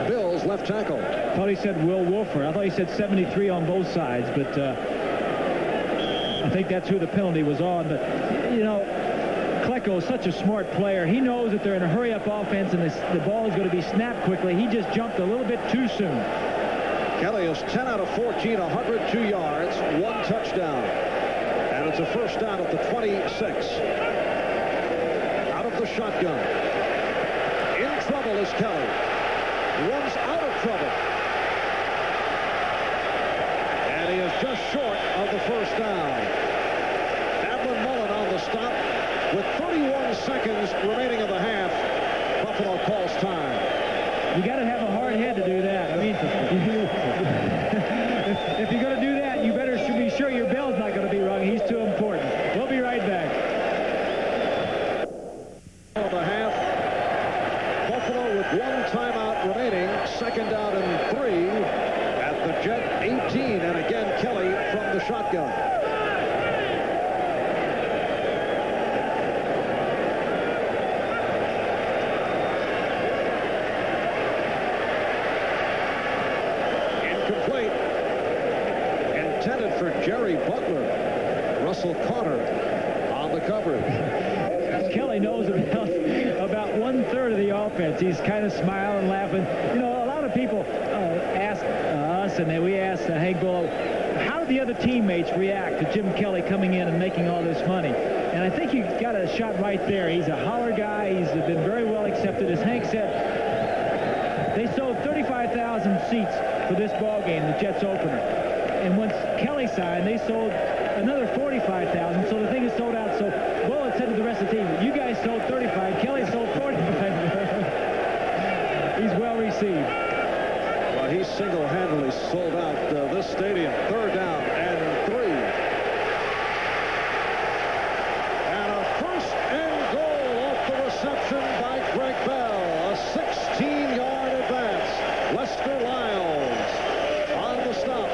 Speaker 2: Bills left tackle.
Speaker 3: I thought he said Will Wolford. I thought he said 73 on both sides, but I think that's who the penalty was on. But, you know, Klecko is such a smart player. He knows that they're in a hurry-up offense and the ball is going to be snapped quickly. He just jumped a little bit too soon.
Speaker 2: Kelly is 10 out of 14, 102 yards, 1 touchdown. And it's a first down at the 26. Out of the shotgun. In trouble is Kelly. Runs out of trouble. And he is just short of the first down. Adlin Mullen on the stop. With 31 seconds remaining in the half, Buffalo calls time.
Speaker 3: You got to have a hard head to do that. I mean, if you're going to do that, you better be sure your bell's not going to be rung. He's too important. We'll be right back.
Speaker 2: Of the half, Buffalo with 1 timeout remaining, 2nd down and 3 at the Jet 18, and again Kelly from the shotgun. Incomplete. Intended for Jerry Butler. Russell Connor on the coverage.
Speaker 3: Kelly knows about 1/3 of the offense. He's kind of smiling, laughing. You know, a lot of people ask us, and then we ask Hank Bull, how did the other teammates react to Jim Kelly coming in and making all this money? And I think you got a shot right there. He's a holler guy. He's been very well accepted. As Hank said, they sold 35,000 seats for this ball game, the Jets opener. And once Kelly signed, they sold another 45,000. So the thing is sold out. So Bull had said to the rest of the team, you guys sold 35. Kelly sold 45. He's well received.
Speaker 2: Well, he single-handedly sold out this stadium. 3rd down and 3. And a first and goal off the reception by Greg Bell. A 16-yard advance. Lester Lyles on the stop.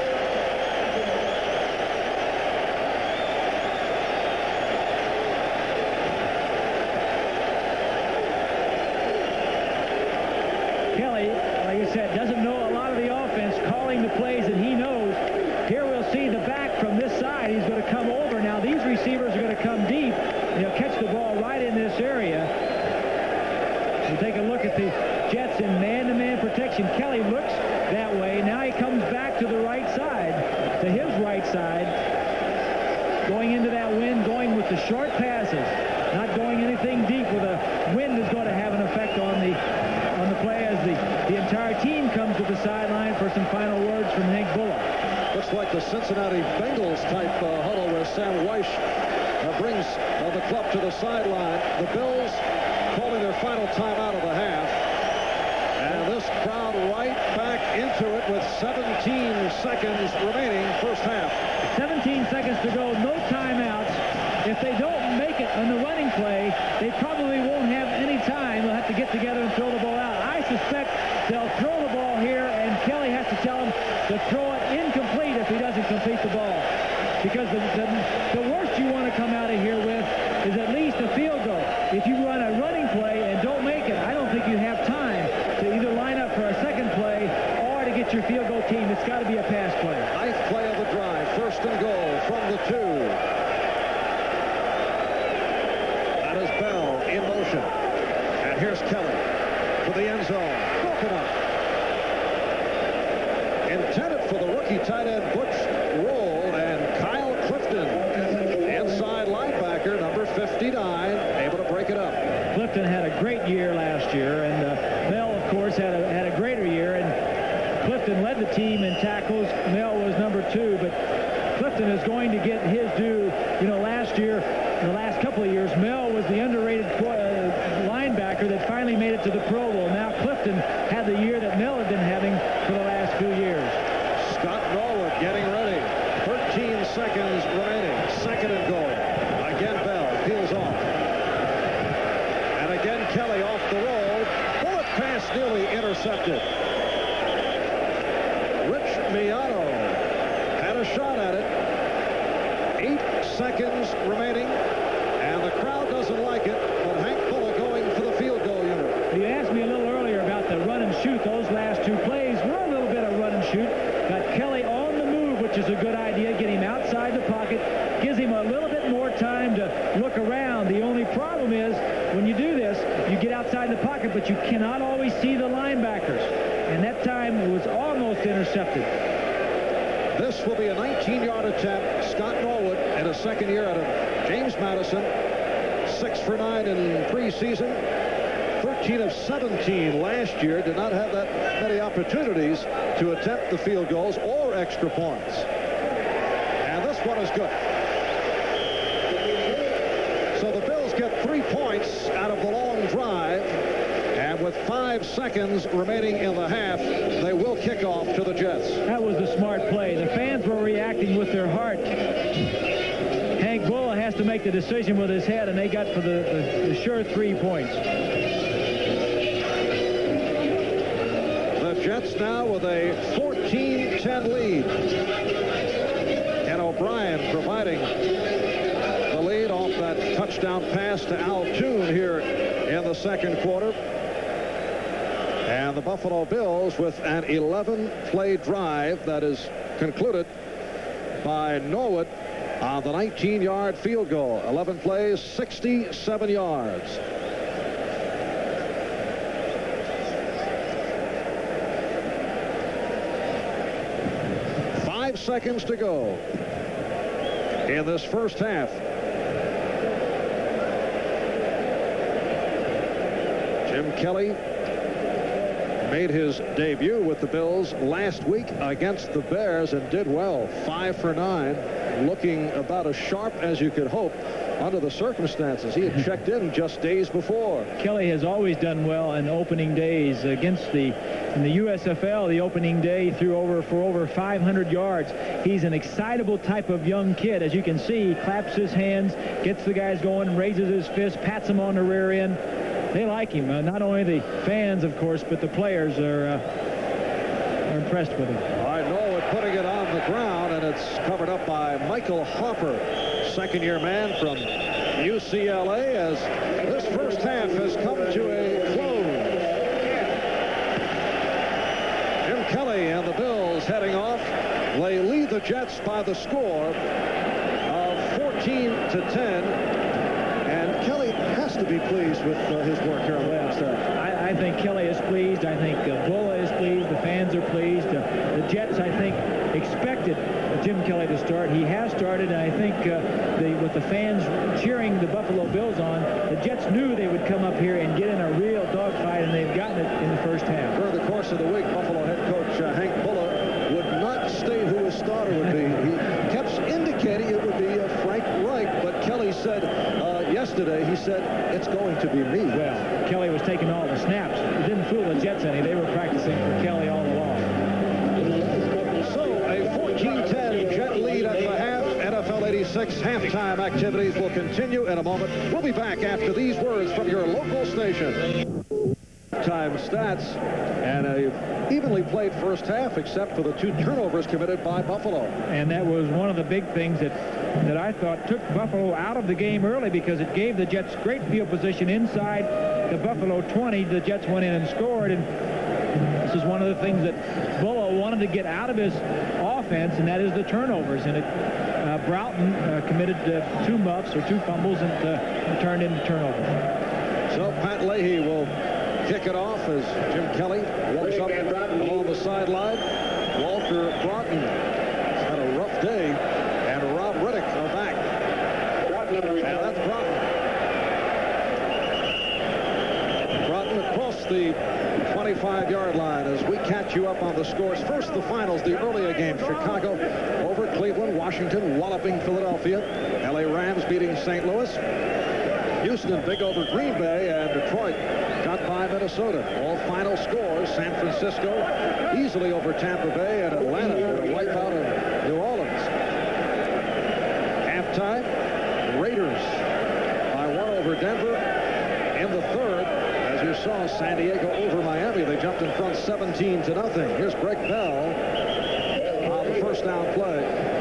Speaker 3: Kelly, like I said, doesn't know a lot of the offense, calling the plays that he knows. Here we'll see the back from this side. He's going to come over. Now these receivers are going to come deep. He'll catch the ball right in this area. We'll take a look at the Jets in man-to-man protection. Kelly looks that way. Now he comes back to the right side, to his right side. Going into that wind, going with the short passes. Not going anything deep with a wind is going to have an effect on the play as the entire team comes to the sideline for some final words from Hank Bullough.
Speaker 2: Looks like the Cincinnati Bengals type huddle where Sam Weish brings the club to the sideline. The Bills calling their final timeout of the half. And this crowd right back into it with 17 seconds remaining first half.
Speaker 3: 17 seconds to go, no timeouts. If they don't make it on the running play, they probably won't have any time. They'll have to get together and throw the ball out. I suspect they'll throw the ball here, and Kelly has to tell him to throw it incomplete if he doesn't complete the ball. Because the worst you want to come out of here with is at least a field goal. If you run a running play and don't make it, I don't think you have time to either line up for a second play or to get your field goal team. It's got to be a pass play.
Speaker 2: Ninth play of the drive, first and goal from the 2. That is Bell in motion. And here's Kelly for the end zone. Broken up. Intended for the rookie tight end Butch Roll, and Kyle Clifton, inside linebacker, number 59, able to break it up.
Speaker 3: Clifton had a great year last year, and Mel, of course, had a greater year, and Clifton led the team in tackles. Mel was number 2, but Clifton is going to get his due. You know, last year, the last couple of years, Mel was the underrated linebacker that finally made it to the Pro Bowl. Now Clifton had the year that Mel had been having for the last few years.
Speaker 2: Scott Norwood getting ready. 13 seconds remaining. Second and goal. Again, Bell peels off. And again, Kelly off the roll. Bullet pass nearly intercepted. Rich Miano had a shot at it. 8 seconds remaining. And the crowd doesn't like it, but Hank Bullough going for the field goal unit.
Speaker 3: You asked me a little earlier about the run and shoot. Those last 2 plays were a little bit of run and shoot. Got Kelly on the move, which is a good idea. Get him outside the pocket. Gives him a little bit more time to look around. The only problem is when you do this, you get outside the pocket, but you cannot always see the linebackers. And that time was almost intercepted.
Speaker 2: This will be a 19-yard attempt. Scott Norwood in his second year out of James Madison. 6 for 9 in preseason. 13 of 17 last year. Did not have that many opportunities to attempt the field goals or extra points. And this one is good. So the Bills get 3 points out of the long drive. And with 5 seconds remaining in the half, they will kick off to the Jets.
Speaker 3: That was the smart play. The fans were reacting with their heart. Hank Bullough has to make the decision with his head, and they got for the sure 3 points.
Speaker 2: The Jets now with a 14-10 lead. And O'Brien providing the lead off that touchdown pass to Al Toon here in the second quarter. And the Buffalo Bills with an 11-play drive that is concluded by Norwood on the 19-yard field goal. 11 plays, 67 yards. Seconds to go in this first half. Jim Kelly made his debut with the Bills last week against the Bears and did well. 5 for 9, looking about as sharp as you could hope under the circumstances. He had checked in just days before.
Speaker 3: Kelly has always done well in opening days against in the USFL. The opening day threw for over 500 yards. He's an excitable type of young kid. As you can see, he claps his hands, gets the guys going, raises his fist, pats them on the rear end. They like him. Not only the fans, of course, but the players are impressed with him.
Speaker 2: All right, Norwood putting it on the ground, and it's covered up by Michael Hopper, second-year man from UCLA, as this first half has come to a close. Jim Kelly and the Bills heading off. They lead the Jets by the score of 14-10. And Kelly has to be pleased with his work here on the staff.
Speaker 3: I think Kelly is pleased. I think Bullough is pleased. The fans are pleased. The Jets, I think, expected Jim Kelly to start. He has started, and I think with the fans cheering the Buffalo Bills on, the Jets knew they would come up here and get in a real dogfight, and they've gotten it in the first half.
Speaker 2: During the course of the week, Buffalo head coach Hank Bullough said, it's going to be me.
Speaker 3: Well, Kelly was taking all the snaps. It didn't fool the Jets any. They were practicing for Kelly all along.
Speaker 2: So a 14-10 Jet lead at the half. NFL 86 halftime activities will continue in a moment. We'll be back after these words from your local station. Time stats, and a evenly played first half except for the 2 turnovers committed by Buffalo.
Speaker 3: And that was one of the big things that I thought took Buffalo out of the game early, because it gave the Jets great field position inside the Buffalo 20. The Jets went in and scored, and this is one of the things that Bullough wanted to get out of his offense, and that is the turnovers. And Broughton committed 2 muffs or 2 fumbles and turned into turnovers.
Speaker 2: So Pat Leahy will kick it off as Jim Kelly walks up along the sideline. Walter Broughton has had a rough day, and Rob Riddick are back. And that's Broughton. Broughton across the 25-yard line as we catch you up on the scores. First, the finals, the earlier game. Chicago over Cleveland, Washington walloping Philadelphia, LA Rams beating St. Louis, Houston big over Green Bay, and Detroit got by Minnesota. All final scores: San Francisco easily over Tampa Bay, and Atlanta with a wipeout of New Orleans. Halftime, Raiders by 1 over Denver. In the third, as you saw, San Diego over Miami. They jumped in front 17-0. Here's Greg Bell on the first down play.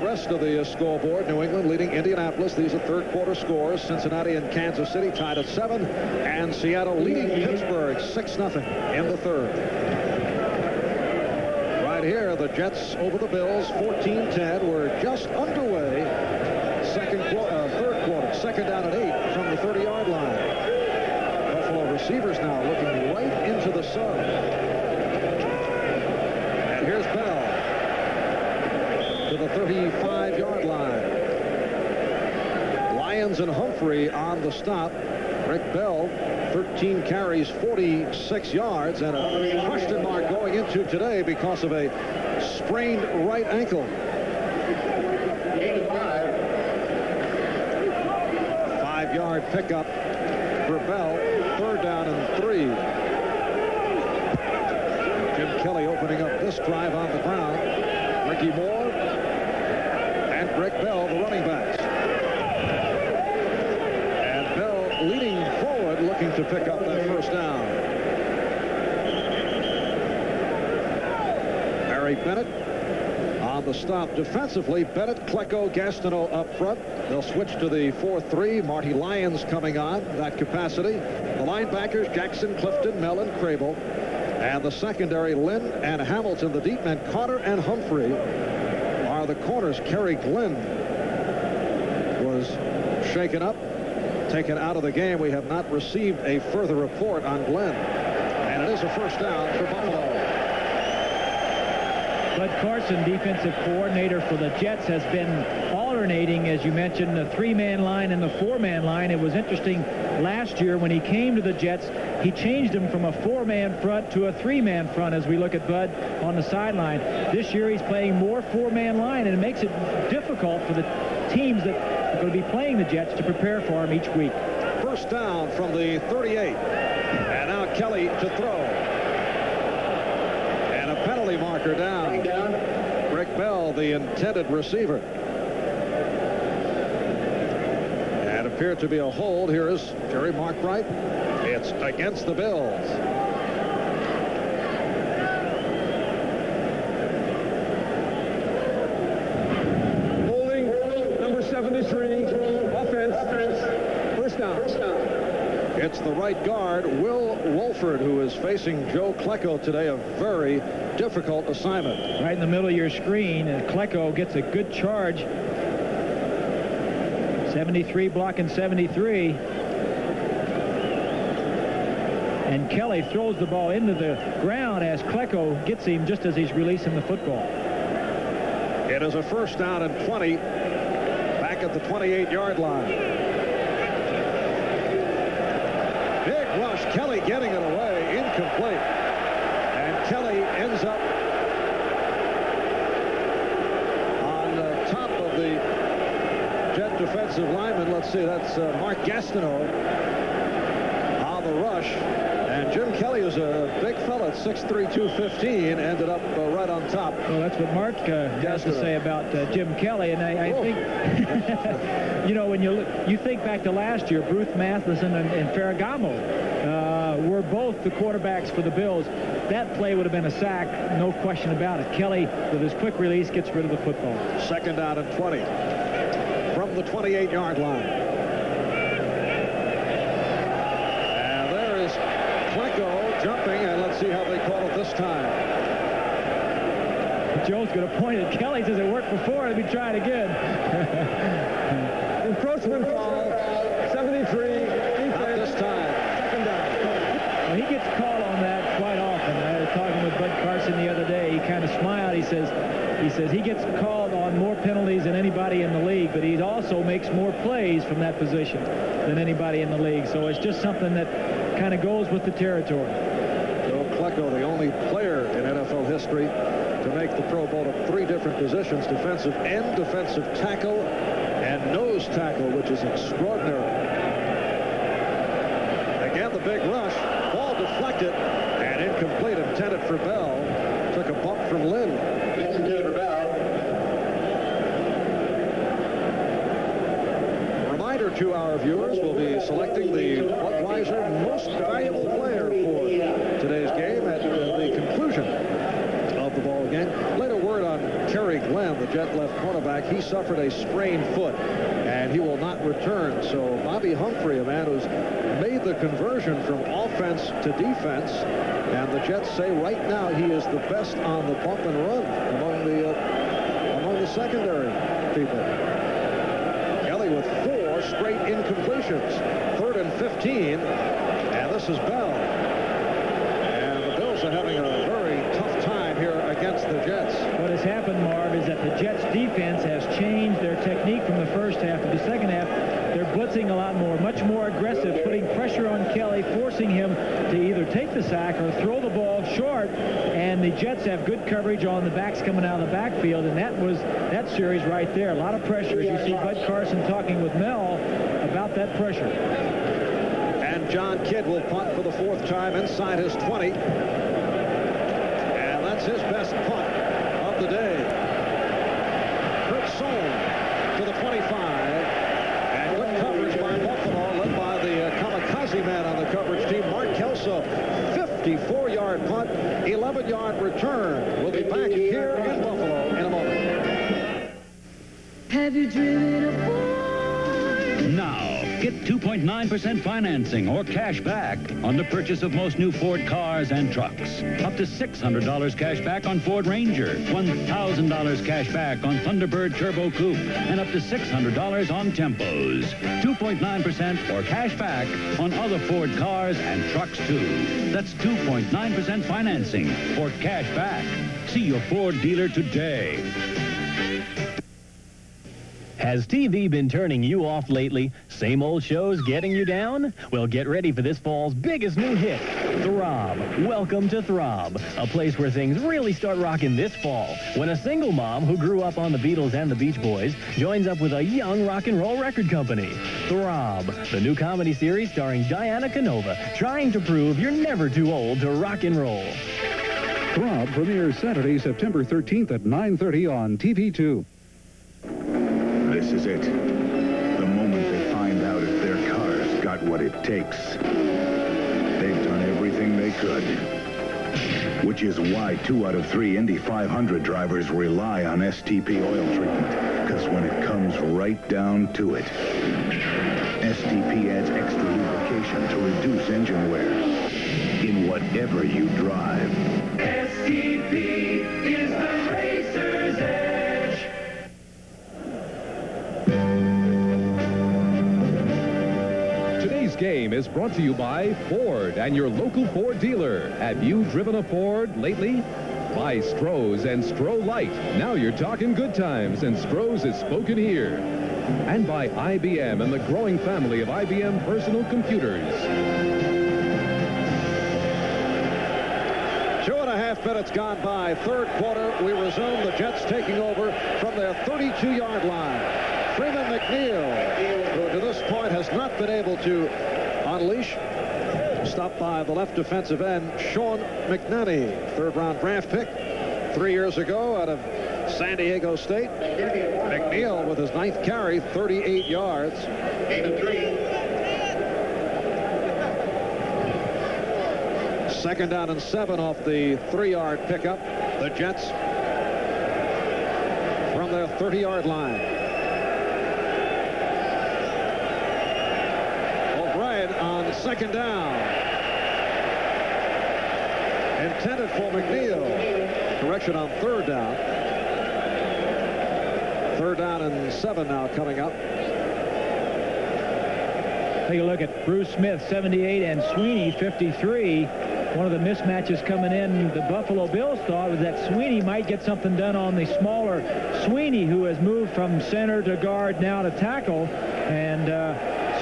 Speaker 2: Rest of the scoreboard: New England leading Indianapolis. These are third quarter scores. Cincinnati and Kansas City tied at 7, and Seattle leading Pittsburgh 6-0 in the third. Right here, the Jets over the Bills 14-10. We're just underway. Third quarter, second down at 8 from the 30-yard line. Buffalo receivers now looking right into the sun. And here's Bell to the 35-yard line. Lyons and Humphrey on the stop. Rick Bell, 13 carries, 46 yards, and a question mark going into today because of a sprained right ankle. 5-yard pickup for Bell. Third down and 3. Jim Kelly opening up this drive on the ground. Ricky Moore and Rick Bell, the running backs. And Bell leading forward, looking to pick up that first down. Barry Bennett on the stop defensively. Bennett, Klecko, Gastineau up front. They'll switch to the 4-3. Marty Lyons coming on that capacity. The linebackers: Jackson, Clifton, Mellon, Crable. And the secondary: Lynn and Hamilton. The deep men, Carter and Humphrey, are the corners. Kerry Glynn was shaken up, taken out of the game. We have not received a further report on Glenn. And it is a first down for Buffalo.
Speaker 3: Bud Carson, defensive coordinator for the Jets, has been alternating, as you mentioned, the 3-man line and the 4-man line. It was interesting last year when he came to the Jets, he changed them from a 4-man front to a 3-man front, as we look at Bud on the sideline. This year he's playing more 4-man line, and it makes it difficult for the teams that are going to be playing the Jets to prepare for him each week.
Speaker 2: First down from the 38. And now Kelly to throw. And a penalty marker down. Rick Bell, the intended receiver. And appeared to be a hold. Here is Jerry Markwright. It's against the Bills.
Speaker 5: Holding, number 73, offense, first down.
Speaker 2: It's the right guard, Will Wolford, who is facing Joe Klecko today. A very difficult assignment.
Speaker 3: Right in the middle of your screen, and Klecko gets a good charge. 73 blocking 73. And Kelly throws the ball into the ground as Klecko gets him just as he's releasing the football.
Speaker 2: It is a first down and 20 back at the 28-yard line. Big rush. Kelly getting it away. Incomplete. And Kelly ends up on the top of the Jet defensive lineman. Let's see, that's Mark Gastineau on the rush. And Jim Kelly is a big fella at 6'3", 215, ended up right on top.
Speaker 3: Well, that's what Mark has to say about Jim Kelly. And I think, you know, when you think back to last year, Bruce Matheson and Ferragamo were both the quarterbacks for the Bills. That play would have been a sack, no question about it. Kelly, with his quick release, gets rid of the football.
Speaker 2: 2nd down and 20 from the 28-yard line. And there is Klecko jumping, and let's see how they call it this time.
Speaker 3: Joe's going to point at Kelly. Says it worked before. Let me try it again.
Speaker 5: Encroachment foul, 73.
Speaker 2: Not this time. 2nd down.
Speaker 3: Well, he gets called on that quite often. I was talking with Bud Carson the other day. He kind of smiled. He says he gets called on more penalties than anybody in the league, but he also makes more plays from that position than anybody in the league. So it's just something that kind of goes with the territory.
Speaker 2: Joe Klecko, the only player in NFL history to make the Pro Bowl at 3 different positions: defensive end, defensive tackle, and nose tackle, which is extraordinary. Again, the big rush. Ball deflected and incomplete, intended for Bell. Took a bump from Lynn. Intended for Bell. Reminder to our viewers, we'll be selecting the Budweiser most valuable player for today's game at the conclusion of the ball game. Later word on Terry Glenn, the Jet left cornerback. He suffered a sprained foot, and he will not return. So Bobby Humphrey, a man who's made the conversion from offense to defense, and the Jets say right now he is the best on the bump and run among the secondary people. Kelly with 4 straight incompletions. 3rd and 15, and this is Bell. And the Bills are having a very tough time here against the Jets.
Speaker 3: What has happened, Marv, is that the Jets defense has changed their technique from the first half to the second half. They're blitzing a lot more, much more aggressive, putting pressure on Kelly, forcing him to either take the sack or throw the ball short. And the Jets have good coverage on the backs coming out of the backfield, and that was that series right there. A lot of pressure, as you see Bud Carson talking with Mel about that pressure.
Speaker 2: And John Kidd will punt for the 4th time inside his 20. And that's his best punt of the day. Kurt Sohn to the 25. And good coverage by Buffalo, led by the kamikaze man on the coverage team, Mark Kelso. 54-yard punt, 11-yard return. We'll be back here in Buffalo in a moment.
Speaker 10: Have you driven a Ford?
Speaker 11: Now, get 2.9% financing or cash back on the purchase of most new Ford cars and trucks. Up to $600 cash back on Ford Ranger, $1,000 cash back on Thunderbird Turbo Coupe, and up to $600 on Tempos. 2.9% or cash back on other Ford cars and trucks, too. That's 2.9% financing or cash back. See your Ford dealer today.
Speaker 12: Has TV been turning you off lately? Same old shows getting you down? Well, get ready for this fall's biggest new hit, Throb. Welcome to Throb, a place where things really start rocking this fall, when a single mom who grew up on the Beatles and the Beach Boys joins up with a young rock and roll record company. Throb, the new comedy series starring Diana Canova, trying to prove you're never too old to rock and roll.
Speaker 13: Throb premieres Saturday, September 13th at 9:30 on TV2.
Speaker 14: This is it. The moment they find out if their car's got what it takes. They've done everything they could. Which is why 2 out of 3 Indy 500 drivers rely on STP oil treatment. Because when it comes right down to it, STP adds extra lubrication to reduce engine wear. In whatever you drive.
Speaker 10: STP is the racer's edge.
Speaker 1: Today's game is brought to you by Ford and your local Ford dealer. Have you driven a Ford lately? Buy Stroh's and Stroh Light. Now you're talking good times, and Stroh's is spoken here. And by IBM and the growing family of IBM personal computers.
Speaker 2: 2.5 minutes gone by. 3rd quarter, we resume. The Jets taking over from their 32-yard line. Freeman McNeil, who to this point has not been able to unleash. Stopped by the left defensive end, Sean McNanny, third-round draft pick 3 years ago out of San Diego State. McNeil with his 9th carry, 38 yards. Second down and 7 off the 3-yard pickup. The Jets from their 30-yard line. O'Brien on second down. Intended for McNeil. Correction on third down. Third down and 7 now coming up.
Speaker 3: Take a look at Bruce Smith, 78, and Sweeney, 53. One of the mismatches coming in, the Buffalo Bills thought was that Sweeney might get something done on the smaller Sweeney, who has moved from center to guard now to tackle. And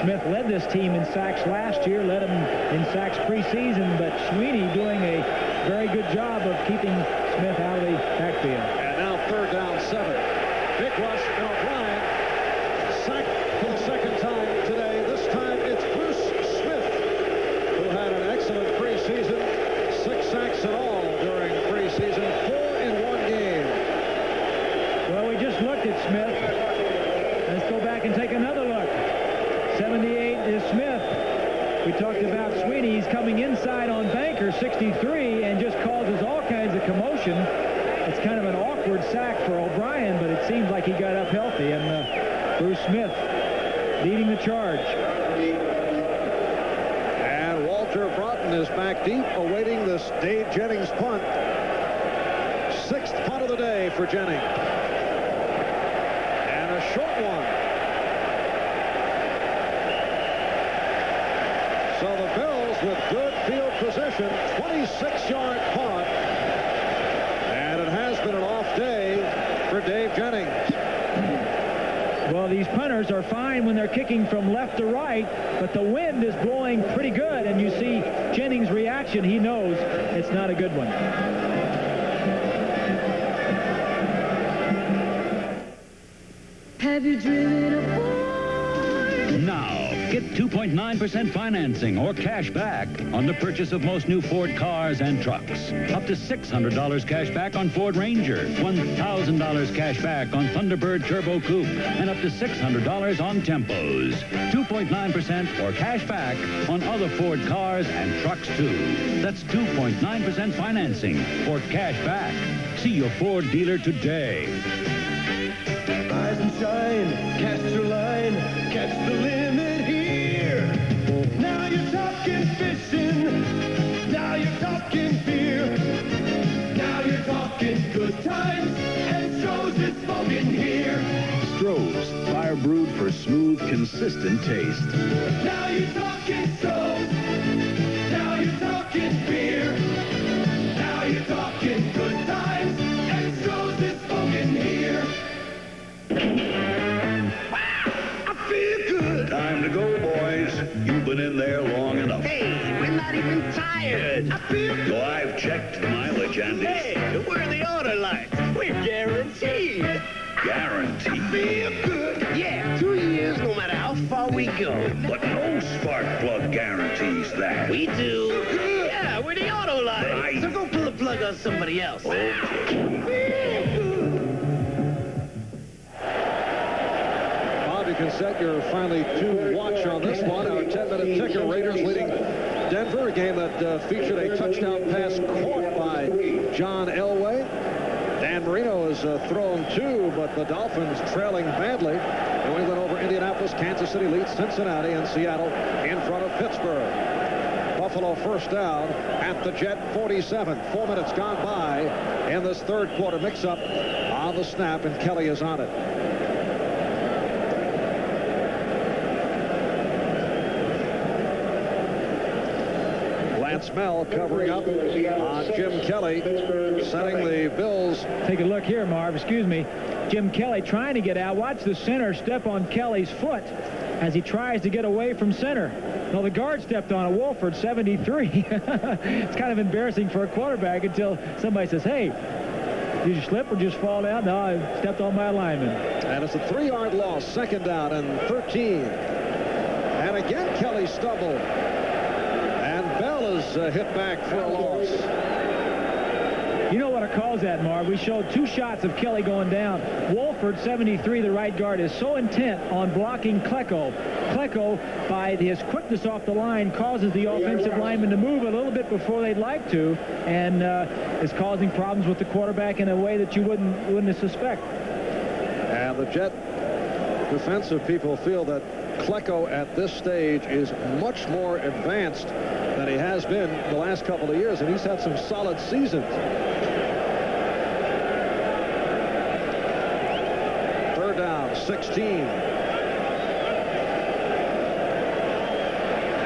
Speaker 3: Smith led this team in sacks last year, led him in sacks preseason, but Sweeney doing a very good job of keeping Smith out of the backfield.
Speaker 2: And now third down, 7. Big rush, and O'Brien sacked for the second time today. This time it's Bruce Smith, who had an excellent preseason. 6 sacks in all during preseason, 4 in 1 game.
Speaker 3: Well, we just looked at Smith. Let's go back and take another look. 78 is Smith. We talked about Sweeney. He's coming inside on Banker, 63, and just causes all kinds of commotion. It's kind of an awkward sack for O'Brien, but it seems like he got up healthy, and Bruce Smith leading the charge.
Speaker 2: And Walter Broughton is back deep, awaiting this Dave Jennings punt. 6th punt of the day for Jennings. And a short one. So the Bills with good field position, 26-yard punt. And it has been an off day for Dave Jennings.
Speaker 3: Well, these punters are fine when they're kicking from left to right, but the wind is blowing pretty good, and you see Jennings' reaction. He knows it's not a good one.
Speaker 10: Have you driven a Ford?
Speaker 11: Now, get 2.9% financing or cash back on the purchase of most new Ford cars and trucks. Up to $600 cash back on Ford Ranger, $1,000 cash back on Thunderbird Turbo Coupe, and up to $600 on Tempos. 2.9% or cash back on other Ford cars and trucks, too. That's 2.9% financing or cash back. See your Ford dealer today.
Speaker 10: Rise and shine, catch your line, catch the limit here. Now you're talking fishing, now you're talking beer. Now you're talking good times, and Stroh's is smoking here.
Speaker 15: Stroh's, fire brewed for smooth, consistent taste.
Speaker 10: Now you're talking Stroh's, now you're talking beer. Now you're talking good times, and Stroh's is smoking here.
Speaker 14: I feel good. Time to go, boys. You've been in there long enough.
Speaker 10: Hey, we're not even tired. I feel good.
Speaker 14: So I've checked the mileage, Andy.
Speaker 10: Hey, where are the auto lights? We're guaranteed.
Speaker 14: Guaranteed.
Speaker 10: I feel good. Yeah, 2 years no matter how far we go.
Speaker 14: But no spark plug guarantees that.
Speaker 10: We do. Yeah, we're the auto lights.
Speaker 14: Right.
Speaker 10: So go pull the plug on somebody else.
Speaker 14: Okay.
Speaker 2: Bob, you can set your finally to watch on this one. Our 10-minute ticker. Raiders leading Denver, a game that featured a touchdown pass caught by John Elway. Dan Marino has thrown 2, but the Dolphins trailing badly. New England over Indianapolis. Kansas City leads Cincinnati, and Seattle in front of Pittsburgh. Buffalo first down at the Jet 47. 4 minutes gone by in this third quarter mix-up on the snap, and Kelly is on it. Lance Mel covering up on Jim Kelly, setting the Bills.
Speaker 3: Take a look here, Marv. Excuse me. Jim Kelly trying to get out. Watch the center step on Kelly's foot as he tries to get away from center. Well, the guard stepped on it. Wolford, 73. It's kind of embarrassing for a quarterback until somebody says, hey, Did you slip or just fall down? No, I stepped on my alignment.
Speaker 2: And it's a 3-yard loss, 2nd down and 13. And again, Kelly stumbled. And Bell is hit back for a loss.
Speaker 3: You know what it calls that, Marv? We showed 2 shots of Kelly going down. Wolford, 73, the right guard, is so intent on blocking Klecko. Klecko, by his quickness off the line, causes the offensive lineman to move a little bit before they'd like to, and is causing problems with the quarterback in a way that you wouldn't suspect.
Speaker 2: And the Jet defensive people feel that Klecko at this stage is much more advanced than he has been the last couple of years, and he's had some solid seasons. 3rd down, 16.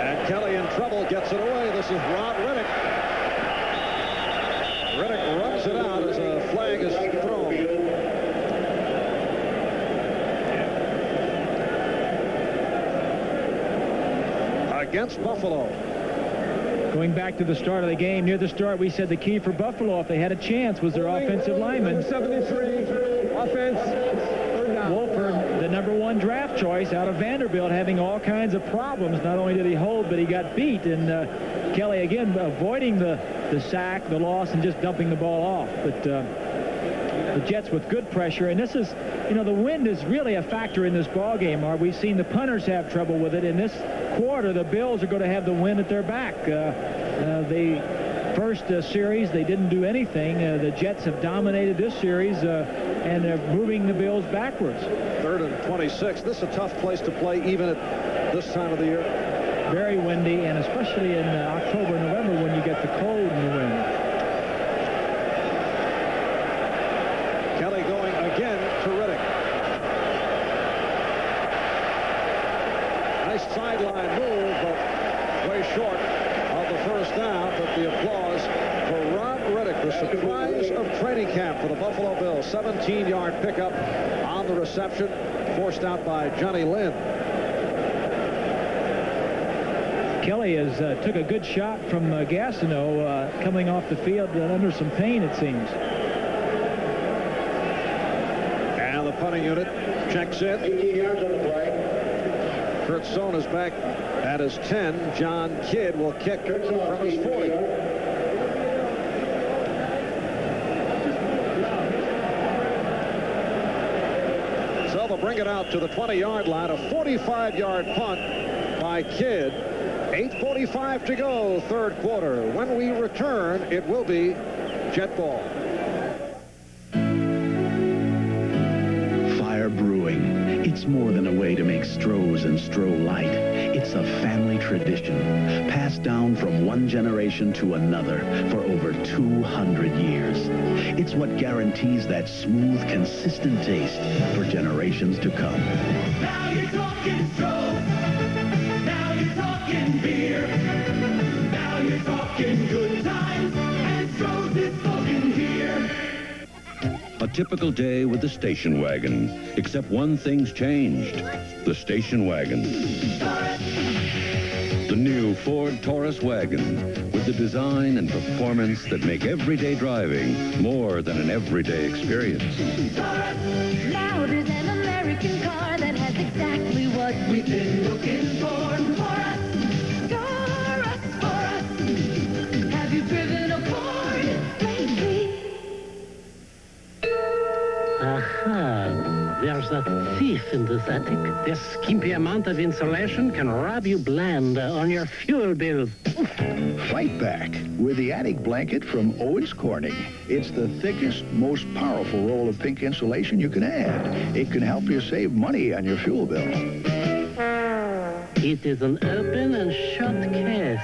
Speaker 2: And Kelly in trouble, gets it away. This is Rod Riddick. Riddick runs it out as a flag is thrown. Against Buffalo.
Speaker 3: Going back to the start of the game, near the start, we said the key for Buffalo, if they had a chance, was their offensive lineman.
Speaker 5: 73, offense, 3rd down.
Speaker 3: Wolford, the #1 draft choice out of Vanderbilt, having all kinds of problems. Not only did he hold, but he got beat. And Kelly, again, avoiding the sack, the loss, and just dumping the ball off. But the Jets with good pressure. And this is, you know, the wind is really a factor in this ball game. We've seen the punters have trouble with it. In this quarter, the Bills are going to have the wind at their back. The first series, they didn't do anything. The Jets have dominated this series, and they're moving the Bills backwards.
Speaker 2: 3rd and 26. This is a tough place to play, even at this time of the year.
Speaker 3: Very windy, and especially in October, November, when you get the cold and the wind.
Speaker 2: Kelly going again to Riddick. Nice sideline move, but way short of the 1st down. But the applause for Rod Riddick, the surprise of training camp for the Buffalo Bills. 17-yard pickup on the reception, forced out by Johnny Lynn.
Speaker 3: Kelly took a good shot from Gastineau coming off the field under some pain, it seems.
Speaker 2: And the punting unit checks in.
Speaker 10: 18 yards on the play.
Speaker 2: Kurt Sohn is back at his 10. John Kidd will kick from his 40. So they'll bring it out to the 20-yard line. A 45-yard punt by Kidd. 8:45 to go, 3rd quarter. When we return, it will be Jet ball.
Speaker 15: Fire Brewing. It's more than a way to make Stroh's and Stroh Light. It's a family tradition, passed down from one generation to another for over 200 years. It's what guarantees that smooth, consistent taste for generations to come.
Speaker 10: Now you're talking Stroh. Now you're talking beer. Now you're talking good times. And Stroh's is smoking here.
Speaker 8: A typical day with the station wagon, except one thing's changed. The station wagon. The new Ford Taurus wagon, with the design and performance that make everyday driving more than an everyday experience.
Speaker 16: Now there's an American car that has exactly what we've been looking for. For us. Have you driven a Ford lately?
Speaker 17: Aha, there's a thief in this attic. This skimpy amount of insulation can rob you blind on your fuel bill.
Speaker 18: Fight back with the attic blanket from Owens Corning. It's the thickest, most powerful roll of pink insulation you can add. It can help you save money on your fuel bill.
Speaker 17: It is an open and shut case.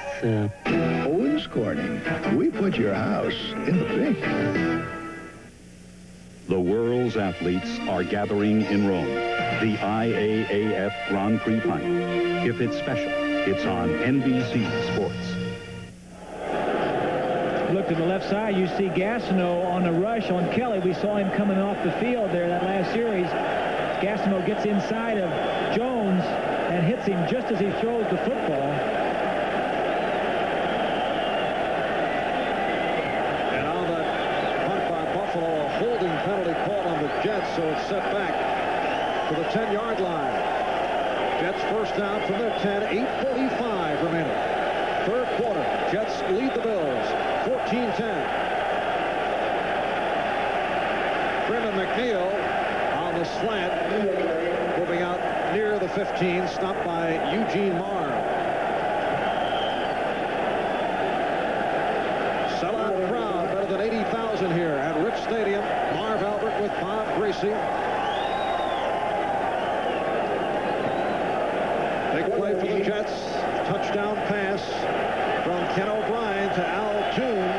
Speaker 18: Owens Corning. We put your house in the pink.
Speaker 15: The world's athletes are gathering in Rome. The IAAF Grand Prix final. If it's special, it's on NBC Sports.
Speaker 3: Look to the left side, you see Gastineau on the rush on Kelly. We saw him coming off the field there that last series. Gastineau gets inside of Jones and hits him just as he throws the football.
Speaker 2: so it's set back to the 10-yard line. Jets first down from their 10, 8:45 remaining. Third quarter, Jets lead the Bills, 14-10. Brendan McNeil on the slant, moving out near the 15, stopped by Eugene Marr. Sellout crowd, better than 80,000 here at Rich Stadium. Marv Albert with Bob Greasy. Big play for the Jets. Touchdown pass from Ken O'Brien to Al Toon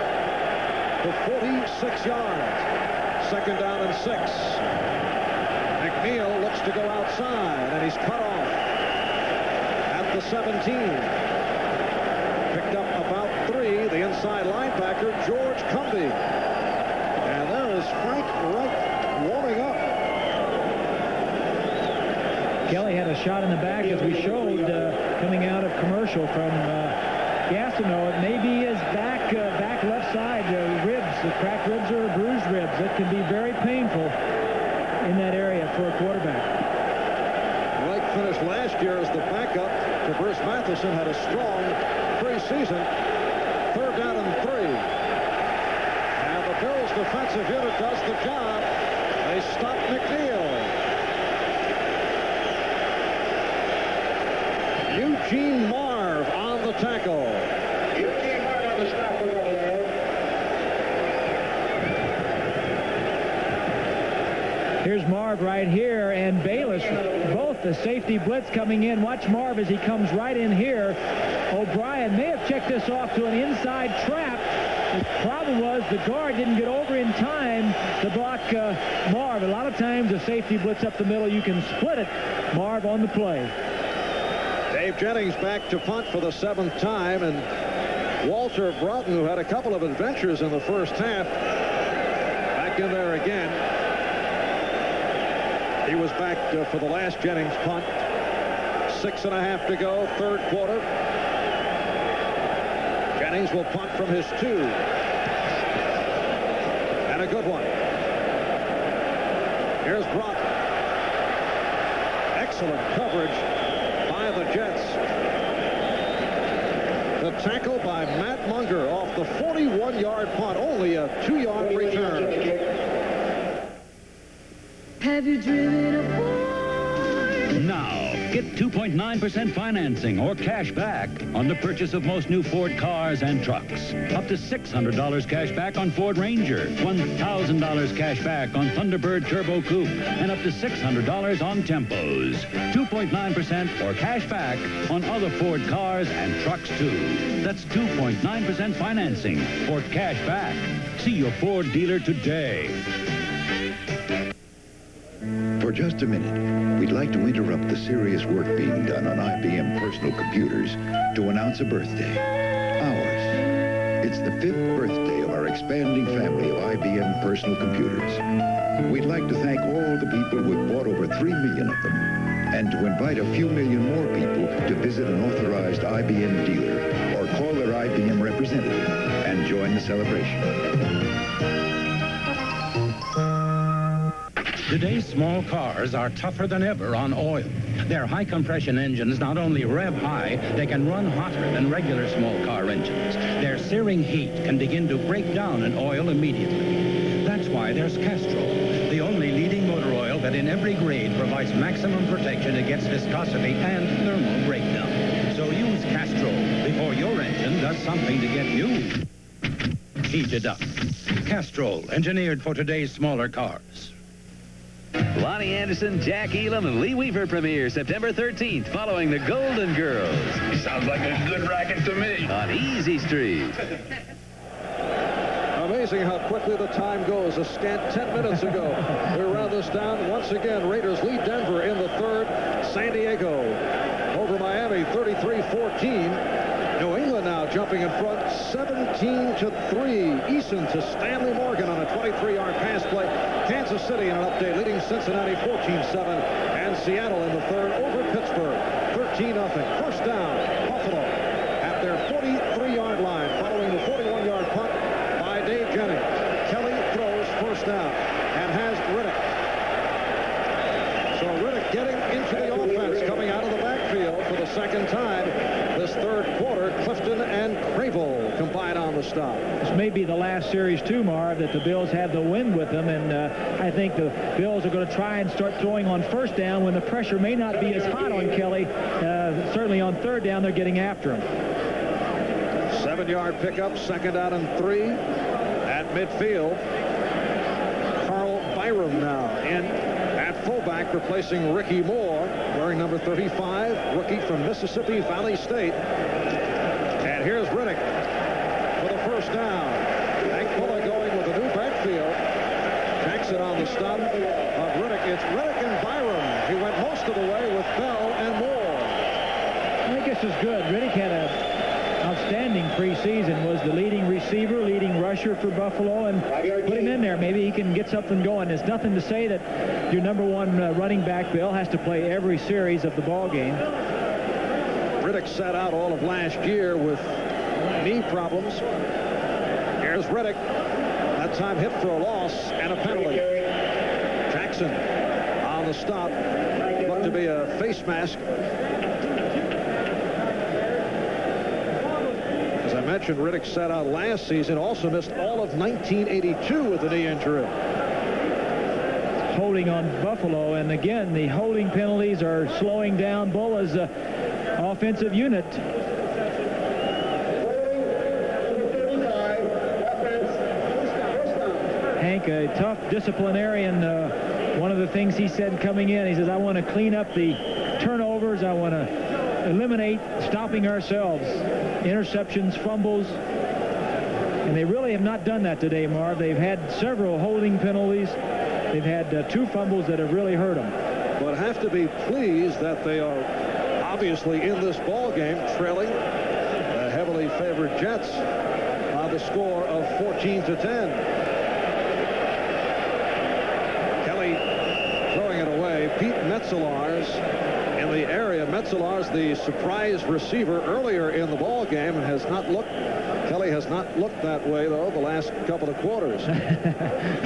Speaker 2: for 46 yards. Second down and 6. McNeil looks to go outside, and he's cut off at the 17. Picked up about 3, the inside linebacker, George Cumby. And there is Frank Wright warming up.
Speaker 3: Kelly had a shot in the back, as we showed, coming out of commercial from Gastineau. It may be his back left side, ribs, the cracked ribs or bruised ribs. It can be very painful in that area for a quarterback.
Speaker 2: Wright finished last year as the backup to Bruce Matheson, had a strong preseason. Third down and 3. And the Bills defensive unit does the job. They stop McNeil. Eugene Marv on the tackle. Eugene Marv on the stop.
Speaker 3: Here's Marv right here, and Bayless, both the safety blitz coming in. Watch Marv as he comes right in here. O'Brien may have checked this off to an inside trap. The problem was the guard didn't get over in time to block Marv. A lot of times a safety blitz up the middle, you can split it. Marv on the play.
Speaker 2: Dave Jennings back to punt for the 7th time, and Walter Broughton, who had a couple of adventures in the first half, back in there again. He was back for the last Jennings punt. 6.5 to go, third quarter. Jennings will punt from his 2. And a good one. Here's Broughton. Excellent coverage by the Jets. The tackle by Matt Munger off the 41-yard punt. Only a 2-yard return.
Speaker 16: Have you driven a Ford?
Speaker 11: Now, get 2.9% financing or cash back on the purchase of most new Ford cars and trucks. Up to $600 cash back on Ford Ranger, $1,000 cash back on Thunderbird Turbo Coupe, and up to $600 on Tempos. 2.9% or cash back on other Ford cars and trucks, too. That's 2.9% financing or cash back. See your Ford dealer today.
Speaker 18: For just a minute, we'd like to interrupt the serious work being done on IBM personal computers to announce a birthday. Ours. It's the 5th birthday of our expanding family of IBM personal computers. We'd like to thank all the people who've bought over 3 million of them, and to invite a few million more people to visit an authorized IBM dealer or call their IBM representative and join the celebration.
Speaker 19: Today's small cars are tougher than ever on oil. Their high-compression engines not only rev high, they can run hotter than regular small car engines. Their searing heat can begin to break down an oil immediately. That's why there's Castrol, the only leading motor oil that in every grade provides maximum protection against viscosity and thermal breakdown. So use Castrol before your engine does something to get you heated up. Castrol, engineered for today's smaller cars.
Speaker 20: Lonnie Anderson, Jack Elam, and Lee Weaver premiere September 13th following the Golden Girls.
Speaker 14: Sounds like a good racket to me.
Speaker 20: On Easy Street.
Speaker 2: Amazing how quickly the time goes. A scant 10 minutes ago, we round this down. Once again, Raiders lead Denver in the 3rd. San Diego over Miami, 33-14. New England now jumping in front, 17-3. Eason to Stanley Morgan on a 23-yard pass play. Kansas City in an update, leading Cincinnati 14-7. And Seattle in the 3rd over Pittsburgh, 13-0. First down, Buffalo at their 43-yard line, following the 41-yard punt by Dave Jennings. Kelly throws first down and has Riddick. the stop.
Speaker 3: This may be the last series, too, Marv, that the Bills have the wind with them, and I think the Bills are going to try and start throwing on first down when the pressure may not be as hot on Kelly. Certainly on third down, they're getting after him.
Speaker 2: 7-yard pickup, 2nd down and 3 at midfield. Carl Byram now in at fullback, replacing Ricky Moore, wearing number 35, rookie from Mississippi Valley State. And here's Riddick for the first down. Hank Bullock going with a new backfield. Jackson on the stop of Riddick. It's Riddick and Byram. He went most of the way with Bell and Moore.
Speaker 3: I think this is good. Riddick had an outstanding preseason, was the leading receiver, leading rusher for Buffalo, and put him in there. Maybe he can get something going. There's nothing to say that your number one running back, Bill, has to play every series of the ball game.
Speaker 2: Riddick sat out all of last year with knee problems. Here's Riddick. That time hit for a loss and a penalty. Jackson on the stop. Looked to be a face mask. As I mentioned, Riddick sat out last season, also missed all of 1982 with a knee injury.
Speaker 3: Holding on Buffalo, and again, the holding penalties are slowing down Bulla's offensive unit. Hank, a tough disciplinarian. One of the things he said coming in, he says, I want to clean up the turnovers. I want to eliminate stopping ourselves. Interceptions, fumbles. And they really have not done that today, Marv. They've had several holding penalties. They've had 2 fumbles that have really hurt them.
Speaker 2: But have to be pleased that they are obviously in this ball game trailing the heavily favored Jets by the score of 14-10. Kelly throwing it away. Pete Metzelaars in the area. Metzelaars, the surprise receiver earlier in the ball game, and has not looked. Kelly has not looked that way, though, the last couple of quarters.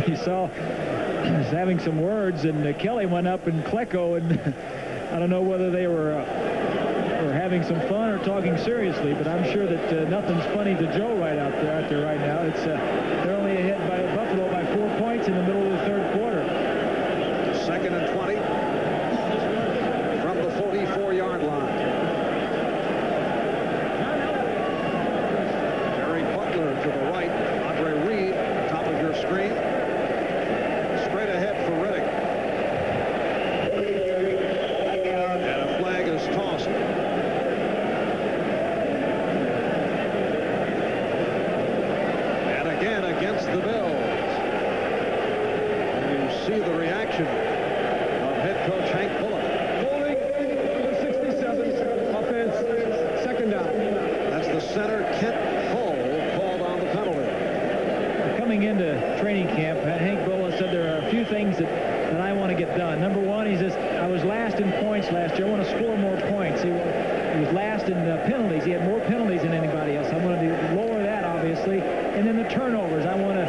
Speaker 3: You saw he was having some words, and Kelly went up and Klecko, and I don't know whether they were having some fun or talking seriously, but I'm sure that nothing's funny to Joe out there right now. It's they're only ahead by Buffalo by 4 points in the middle of the third quarter.
Speaker 2: 2nd and 20 from the 44-yard line. Jerry Butler to the right. Andre Reed, top of your screen. Straight ahead for Riddick. And a flag is tossed. And again against the Bills. And you see the reaction of head coach Hank Bullock.
Speaker 5: Holding, 67, offense, 2nd down.
Speaker 2: That's the center, Kent Hull, called on the penalty.
Speaker 3: Coming into training camp, Hank Bullock said there are a few things that I want to get done. Number one, he says, I was last in points last year. I want to score more points. He was last in penalties. He had more penalties than anybody else. I want to lower that, obviously. And then the turnovers. I want to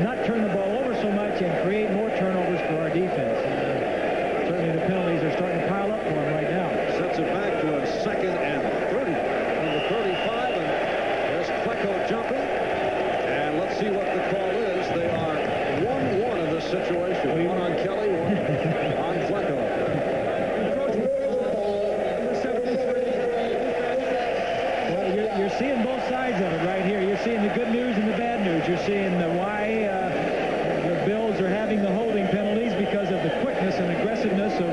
Speaker 3: not turn the ball over so much and create more turnovers for our defense. Certainly the penalties are starting to pile up for him right now.
Speaker 2: Sets it back to a 2nd and 30 from the 35. And there's Klecko jumping. And let's see what the call is. They are 1-1 in this situation. One on Kelly, one on Klecko.
Speaker 3: Well, you're seeing both sides of it right here. You're seeing the good news and the bad news. You're seeing why the Bills are having the holding penalties because of the quickness and aggressiveness of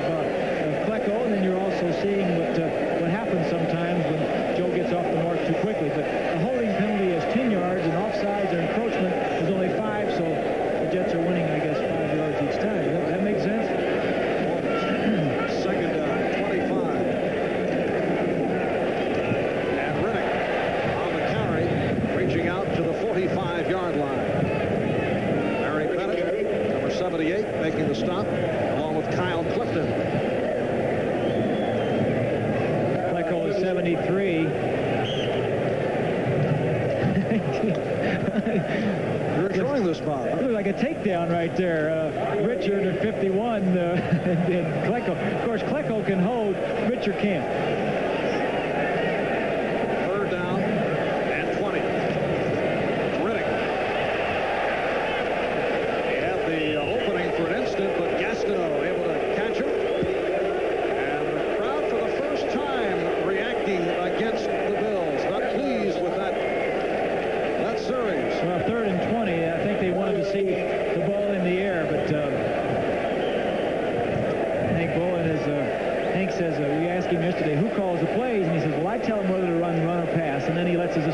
Speaker 3: Klecko, and then you're also seeing what happens sometimes when Joe gets off the mark too quickly. But the holding penalty is 10 yards, and offsides or encroachment is only 5, so the Jets are winning, I guess, 5 yards each time. That makes sense?
Speaker 2: 2nd down, 25. And Riddick on the carry, reaching out to the 45-yard line. Larry Bennett, number 78, making the stop, along with Kyle Clifton.
Speaker 3: Klecko is 73.
Speaker 2: You're enjoying this, Bob.
Speaker 3: It looked like a takedown right there. Richard at 51 and Klecko. Of course, Klecko can hold. Richard can't.
Speaker 2: 3rd down and 20.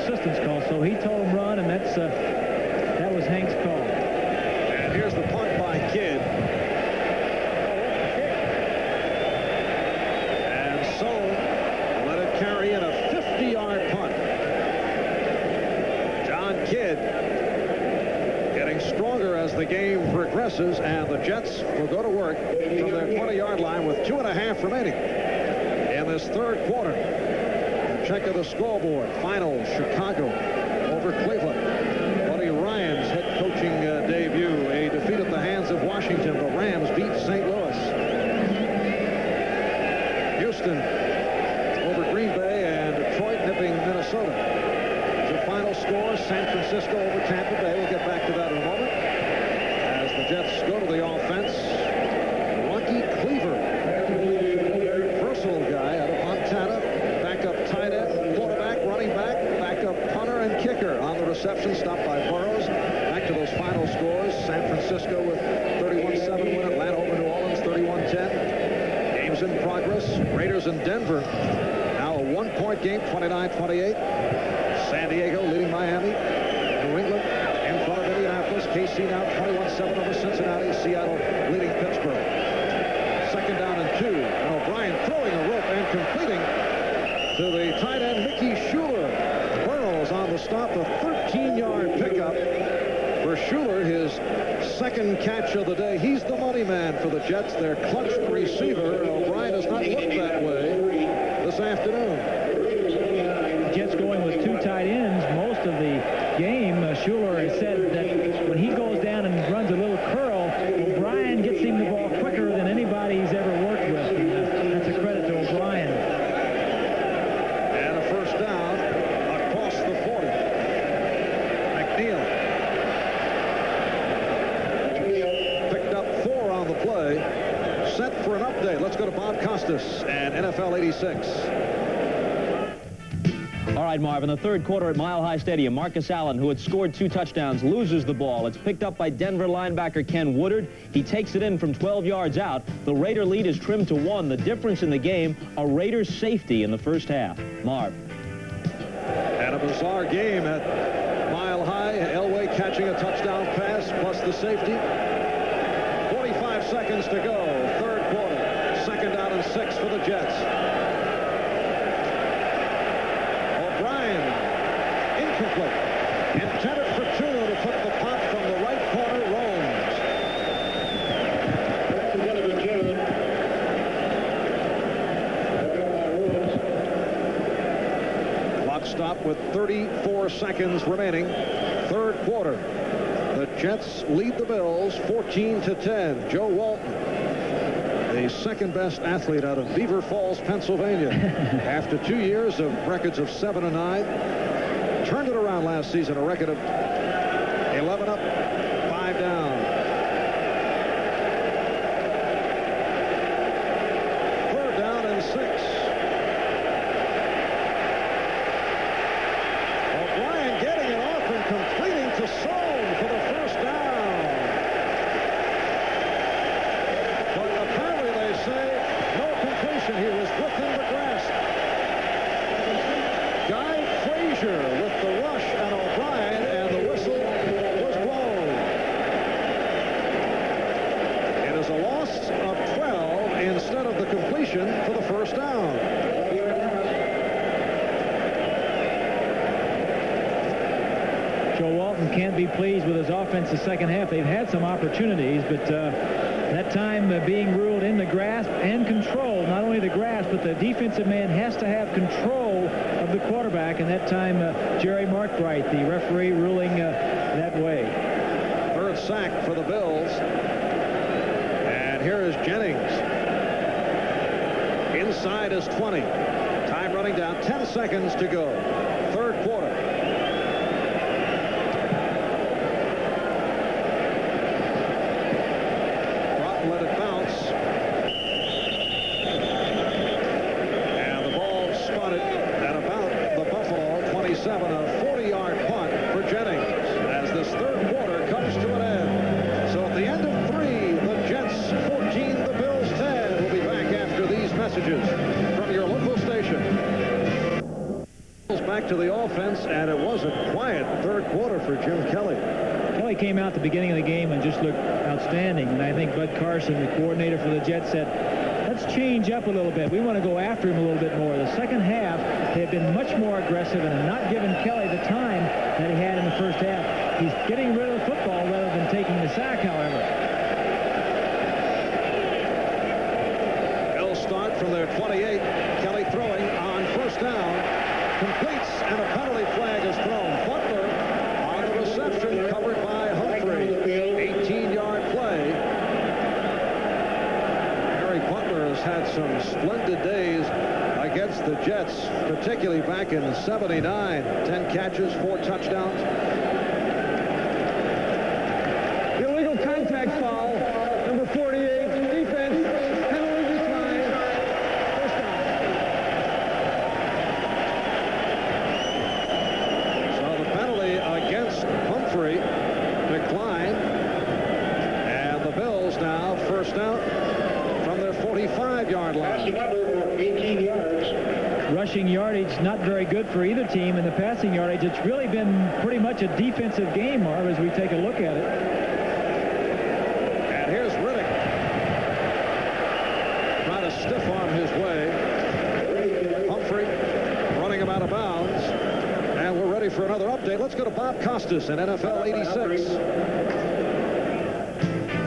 Speaker 3: assistant's call. So he told him run, and that was Hank's call.
Speaker 2: And here's the punt by Kidd. And so let it carry in a 50-yard punt. John Kidd getting stronger as the game progresses, and the Jets will go to work from their 20-yard line with 2.5 remaining in this third quarter. Check of the scoreboard. Final, Chicago over Cleveland. Buddy Ryan's head coaching debut. A defeat at the hands of Washington. The Rams beat St. Louis. Houston over Green Bay, and Detroit nipping Minnesota. The final score, San Francisco over Tampa Bay. We'll get back to that in a moment. As the Jets go to the offense, Rocky Cleaver, versatile guy out of Montana, backup tight end, quarterback, running back, backup punter, and kicker. On the reception, stopped by Burrows. Back to those final scores. San Francisco with 31-7 win. Atlanta over New Orleans, 31-10. Games in progress. Raiders in Denver. Now a one-point game, 29-28. San Diego leading Miami. New England in front of Indianapolis. KC now 21-7 over Cincinnati. Seattle leading Pittsburgh. Second down and 2. And O'Brien throwing a rope and completing to the tight end, Mickey Schuler. Burrows on the stop, a 13-yard pickup for Schuler, his second catch of the day. He's the money man for the Jets, their clutch receiver. O'Brien has not looked that way this afternoon.
Speaker 3: The Jets going with 2 tight ends most of the game. Schuler has said that when he goes down and runs a little curl, O'Brien gets him the ball quicker than anybody he's ever worked with. And that's a credit to O'Brien.
Speaker 2: And a first down across the 40. McNeil picked up 4 on the play. Set for an update. Let's go to Bob Costas and NFL 86.
Speaker 4: All right, Marv, in the third quarter at Mile High Stadium, Marcus Allen, who had scored 2 touchdowns, loses the ball. It's picked up by Denver linebacker Ken Woodard. He takes it in from 12 yards out. The Raider lead is trimmed to 1. The difference in the game, a Raiders safety in the first half. Marv.
Speaker 2: And a bizarre game at Mile High. Elway catching a touchdown pass plus the safety. 45 seconds to go. Third quarter. Second down and 6 for the Jets. Incomplete. Intended for Tuno to put the pop from the right corner. Rollins. Clock stop with 34 seconds remaining. Third quarter. The Jets lead the Bills 14-10. Joe Walton, the second best athlete out of Beaver Falls, Pennsylvania. After 2 years of records of 7-9. Turned it around last season, a record of 11 up, 5 down. Third down and 6. O'Brien getting it off and completing to Soane for the first down. But apparently they say no completion. He was within the grasp. Guy Frazier with the rush and O'Brien, and the whistle was blown. It is a loss of 12 instead of the completion for the first down.
Speaker 3: Joe Walton can't be pleased with his offense the second half. They've had some opportunities, but that time being ruled in the grasp and control. Not only the grasp, but the defensive man has to have control of the quarterback, and that time Jerry Markwright, the referee, ruling that way.
Speaker 2: Third sack for the Bills. And here is Jennings. Inside is 20. Time running down. 10 seconds to go. Third quarter. Broughton let it bounce. And the ball spotted at about the Buffalo 27. A 40-yard punt for Jennings as this third quarter comes to an end. So at the end of 3, the Jets 14, the Bills 10. We'll be back after these messages from your local station. Back to the offense, and it was a quiet third quarter for Jim Kelly.
Speaker 3: Kelly came out at the beginning of the game and just looked outstanding, and I think Bud Carson, the coordinator for the Jets, said, let's change up a little bit. We want to go after him a little bit more. The second half, they've been much more aggressive and have not given Kelly the time that he had in the first half. He's getting rid of the football rather than taking the sack, however.
Speaker 2: They'll start from their 28. Kelly throwing on first down. Completes, and a penalty flag is thrown. Butler on the reception, covered by Humphrey. 18-yard play. Harry Butler has had some splendid days against the Jets, particularly back in '79. 10 catches, 4 touchdowns.
Speaker 5: Illegal contact foul, number 48, defense, penalty decline, first down.
Speaker 2: So the penalty against Humphrey declined, and the Bills now first out from their 45-yard line.
Speaker 3: 18 yards. Rushing yardage not very good for either team, and the passing yardage, it's really been pretty much a defensive game, Marv, as we take a look at it.
Speaker 2: And here's Riddick trying to stiff arm his way. Humphrey running him out of bounds, and we're ready for another update. Let's go to Bob Costas in NFL 86.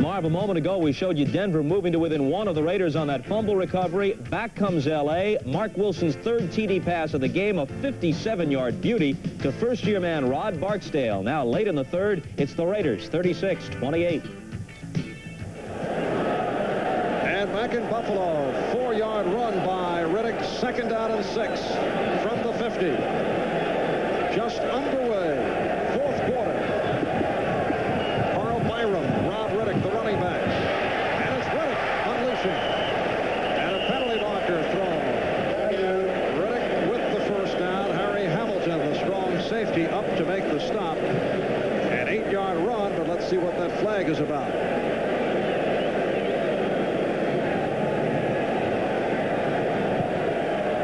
Speaker 4: Marv, a moment ago, we showed you Denver moving to within 1 of the Raiders on that fumble recovery. Back comes L.A. Mark Wilson's third TD pass of the game, a 57-yard beauty to first-year man Rod Barksdale. Now, late in the third, it's the Raiders, 36-28.
Speaker 2: And back in Buffalo, 4-yard run by Riddick, second down and 6 from the 50. Just underway, fourth quarter. Carl Byram, Rob Riddick, the running back. And it's Riddick unleashing. And a penalty marker thrown. Riddick with the first down. Harry Hamilton, the strong safety, up to make the stop. An 8-yard run, but let's see what that flag is about.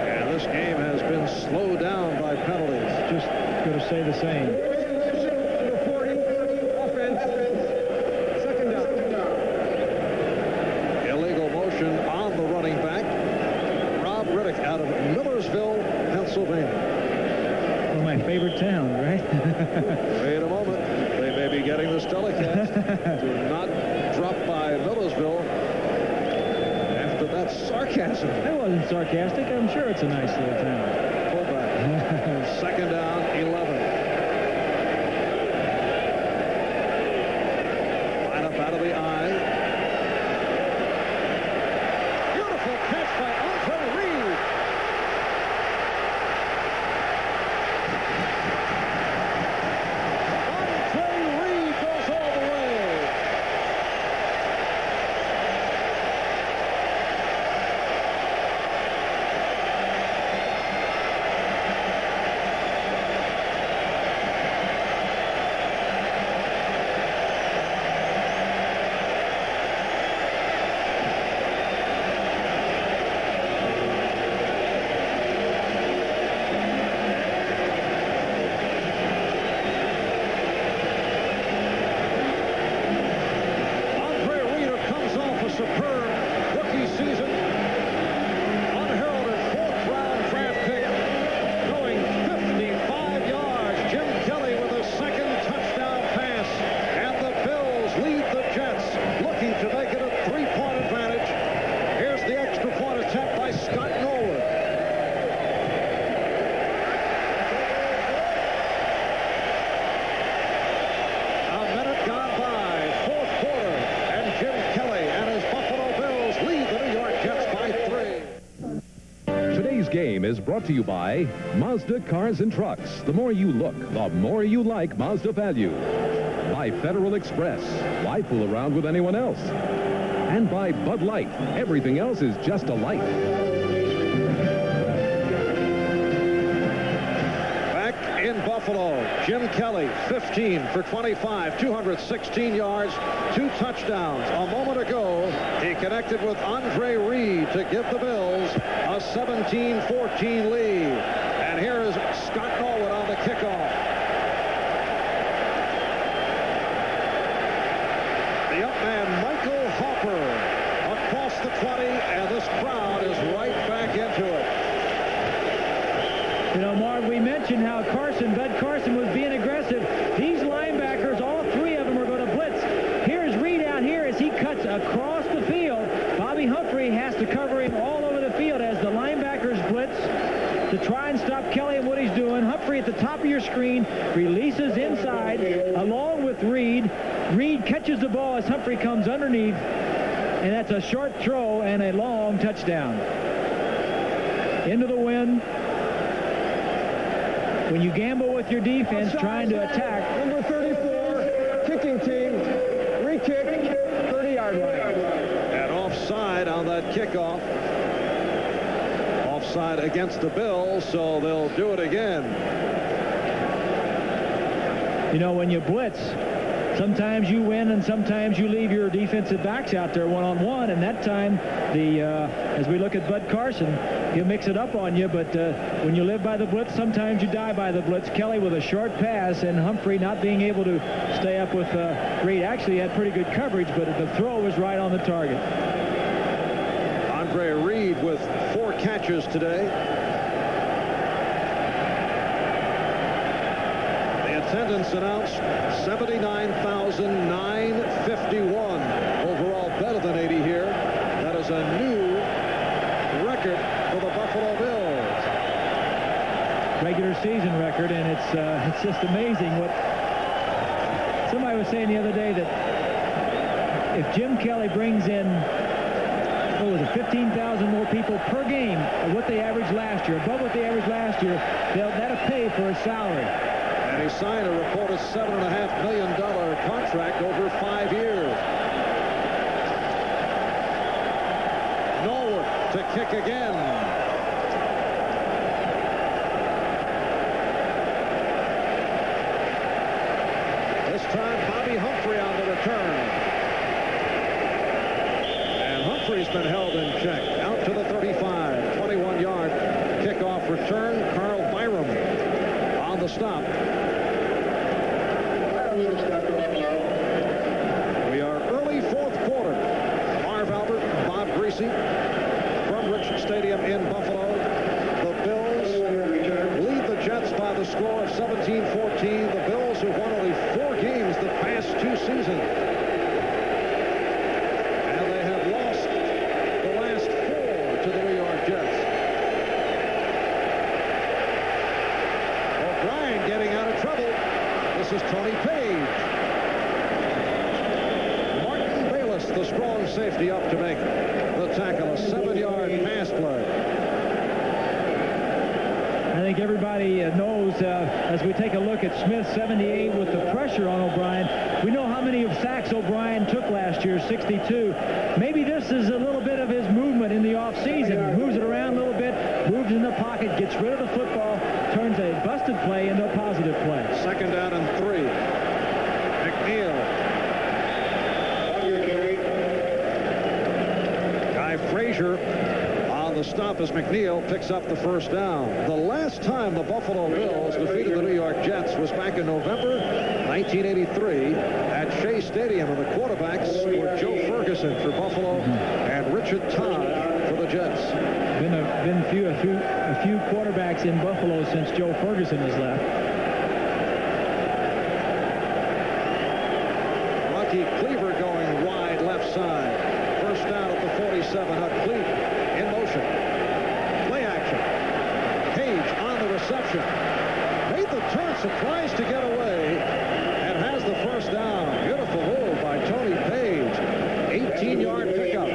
Speaker 2: And this game has been slowed down by penalties.
Speaker 3: Just going to say the same.
Speaker 2: Pennsylvania.
Speaker 3: Well, my favorite town, right?
Speaker 2: Wait a moment. They may be getting this telecast. Do not drop by Millersville after that sarcasm.
Speaker 3: That wasn't sarcastic. I'm sure it's a nice little town.
Speaker 2: Fullback. Second down, 11. Line up out of the eye. Beautiful catch by Andre Reed.
Speaker 1: Game is brought to you by Mazda Cars and Trucks. The more you look, the more you like Mazda value. By Federal Express. Why fool around with anyone else? And by Bud Light. Everything else is just a light.
Speaker 2: Back in Buffalo, Jim Kelly, 15 for 25, 216 yards, 2 touchdowns. A moment ago, he connected with Andre Reed to give the Bills a 17-14 lead. And here is Scott Norwood on the kickoff. The up man, Michael Hopper, across the 20, and this crowd is right back into it.
Speaker 3: You know, Marv, we mentioned how Bud Carson was being aggressive. These linebackers, all three of them are going to blitz. Here's Reed out here as he cuts across the field. Bobby Humphrey has to cover him all over the field as the linebackers blitz to try and stop Kelly and what he's doing. Humphrey at the top of your screen, releases inside along with Reed. Reed catches the ball as Humphrey comes underneath, and that's a short throw and a long touchdown. Into the wind. When you gamble with your defense trying to attack.
Speaker 5: Number 34, kicking team, re-kick, 30-yard line.
Speaker 2: And offside on that kickoff. Offside against the Bills, so they'll do it again.
Speaker 3: You know, when you blitz, sometimes you win and sometimes you leave your defensive backs out there one-on-one, and that time, as we look at Bud Carson, he'll mix it up on you, but when you live by the blitz, sometimes you die by the blitz. Kelly with a short pass, and Humphrey not being able to stay up with Reed. Actually had pretty good coverage, but the throw was right on the target.
Speaker 2: Andre Reed with 4 catches today. The attendance announced 79,951. Overall better than 80 here. That is a new record for the Buffalo Bills.
Speaker 3: Regular season record, and it's just amazing what somebody was saying the other day, that if Jim Kelly brings in, what was it, 15,000 more people per game of what they averaged last year, above what they averaged last year, that'll pay for his salary.
Speaker 2: And he signed a reported $7.5 million contract over 5 years. Norwood to kick again. This time Bobby Humphrey on the return. And Humphrey's been held in check. Out to the 35. 21-yard kickoff return. Carl Byram on the stop. We are early 4th quarter. Marv Albert, Bob Greasy from Richard Stadium in Buffalo. The Bills lead the Jets by the score of 17-14. The Bills have won only 4 games the past 2 seasons. And they have lost the last 4 to the New York Jets. O'Brien getting out of trouble. This is Tony Page. Martin Bayless, the strong safety, up to make the tackle. A 7-yard pass play.
Speaker 3: I think everybody knows as we take a look at Smith, 78 with the pressure on O'Brien. We know how many sacks O'Brien took last year, 62. Maybe this is a little bit of his movement in the offseason. Moves it around a little bit, moves in the pocket, gets rid of the football, turns a busted play into a positive play.
Speaker 2: 2nd down and 3. McNeil. Guy Frazier on the stop as McNeil picks up the 1st down. The last time the Buffalo Bills defeated the New York Jets was back in November 1983 at Shea Stadium, and the quarterbacks were Joe Ferguson for Buffalo and Richard Todd for the Jets.
Speaker 3: Been a few quarterbacks in Buffalo since Joe Ferguson has left.
Speaker 2: Rocky Cleaver going wide left side. 1st down at the 47. Cleaver in motion. Play action. Page on the reception. Made the turn, surprised to get away, and has the 1st down. Beautiful move by Tony Page. 18-yard pickup.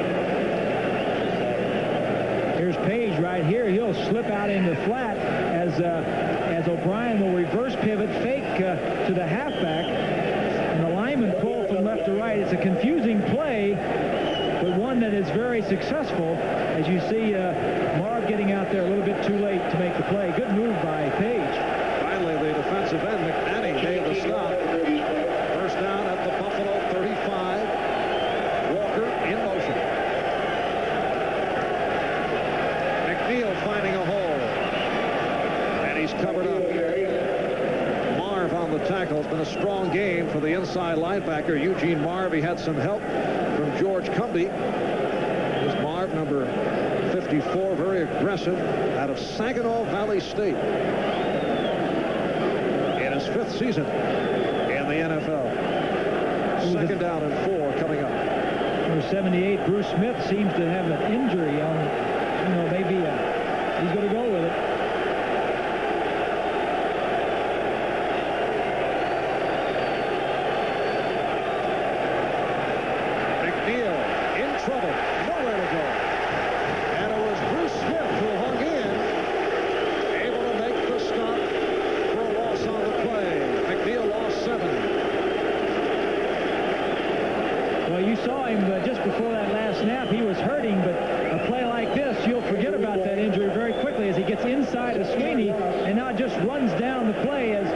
Speaker 3: Here's Page right here. He'll slip out in the flat as O'Brien will reverse pivot, fake to the halfback, and the lineman pull from left to right. It's a confusing play, but one that is very successful, as you see Marv getting out there a little bit too late to make the play. Good move by Page.
Speaker 2: Finally, the defensive end, McNanny, made the stop. 1st down at the Buffalo 35. Walker in motion. McNeil finding a hole. And he's covered up. a strong game for the inside linebacker, Eugene Marv. He had some help from George Cumby. This Marv, number 54, very aggressive, out of Saginaw Valley State. In his 5th season in the NFL. 2nd down and 4 coming up.
Speaker 3: Number 78, Bruce Smith, seems to have an injury on, maybe he's going to go with it.
Speaker 2: McNeil in trouble, nowhere to go. And it was Bruce Smith who hung in, able to make the stop for a loss on the play. McNeil lost 7.
Speaker 3: Well, you saw him just before that last snap. He was hurting, but a play like this, you'll forget about that injury very quickly as he gets inside of Sweeney and now just runs down the play as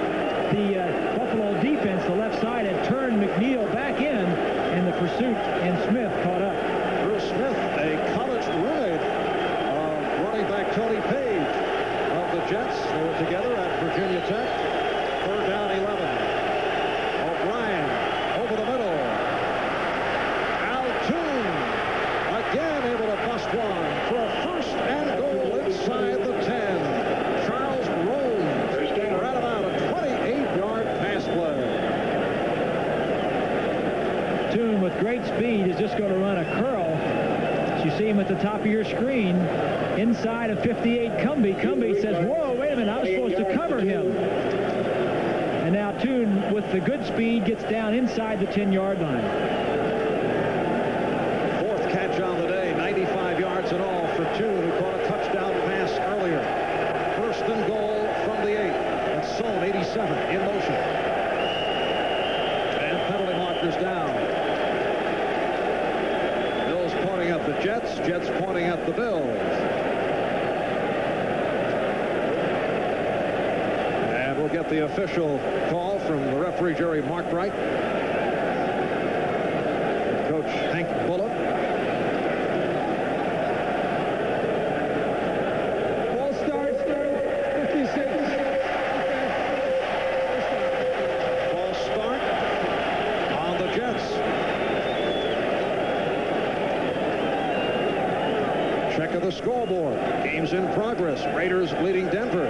Speaker 3: the Buffalo defense, the left side, had turned McNeil back in the pursuit, and Smith caught up.
Speaker 2: Bruce Smith, a college roommate of running back Tony Page of the Jets. They were together at Virginia Tech. 3rd down, 11. O'Brien over the middle. Al Toon again able to bust one for a 1st and goal inside the 10. Charles Rome ran about a 28-yard pass play.
Speaker 3: Toon, with great speed, is just going to run a curl. As you see him at the top of your screen, inside of 58 Cumby. Cumby says, whoa, wait a minute, I was supposed to cover him. And now Toon, with the good speed, gets down inside the 10-yard line.
Speaker 2: 4th catch on the day, 95 yards in all for Toon, who caught a touchdown pass earlier. 1st and goal from the 8. That's Sohn, 87, in motion. And penalty markers down. Bills pointing at the Jets, Jets pointing at the Bills. And we'll get the official call from the referee, Jerry Markwright. Coach Hank Bullock.
Speaker 5: Ball starts, 56.
Speaker 2: Ball start on the Jets. Check of the scoreboard. Game's in progress. Raiders leading Denver.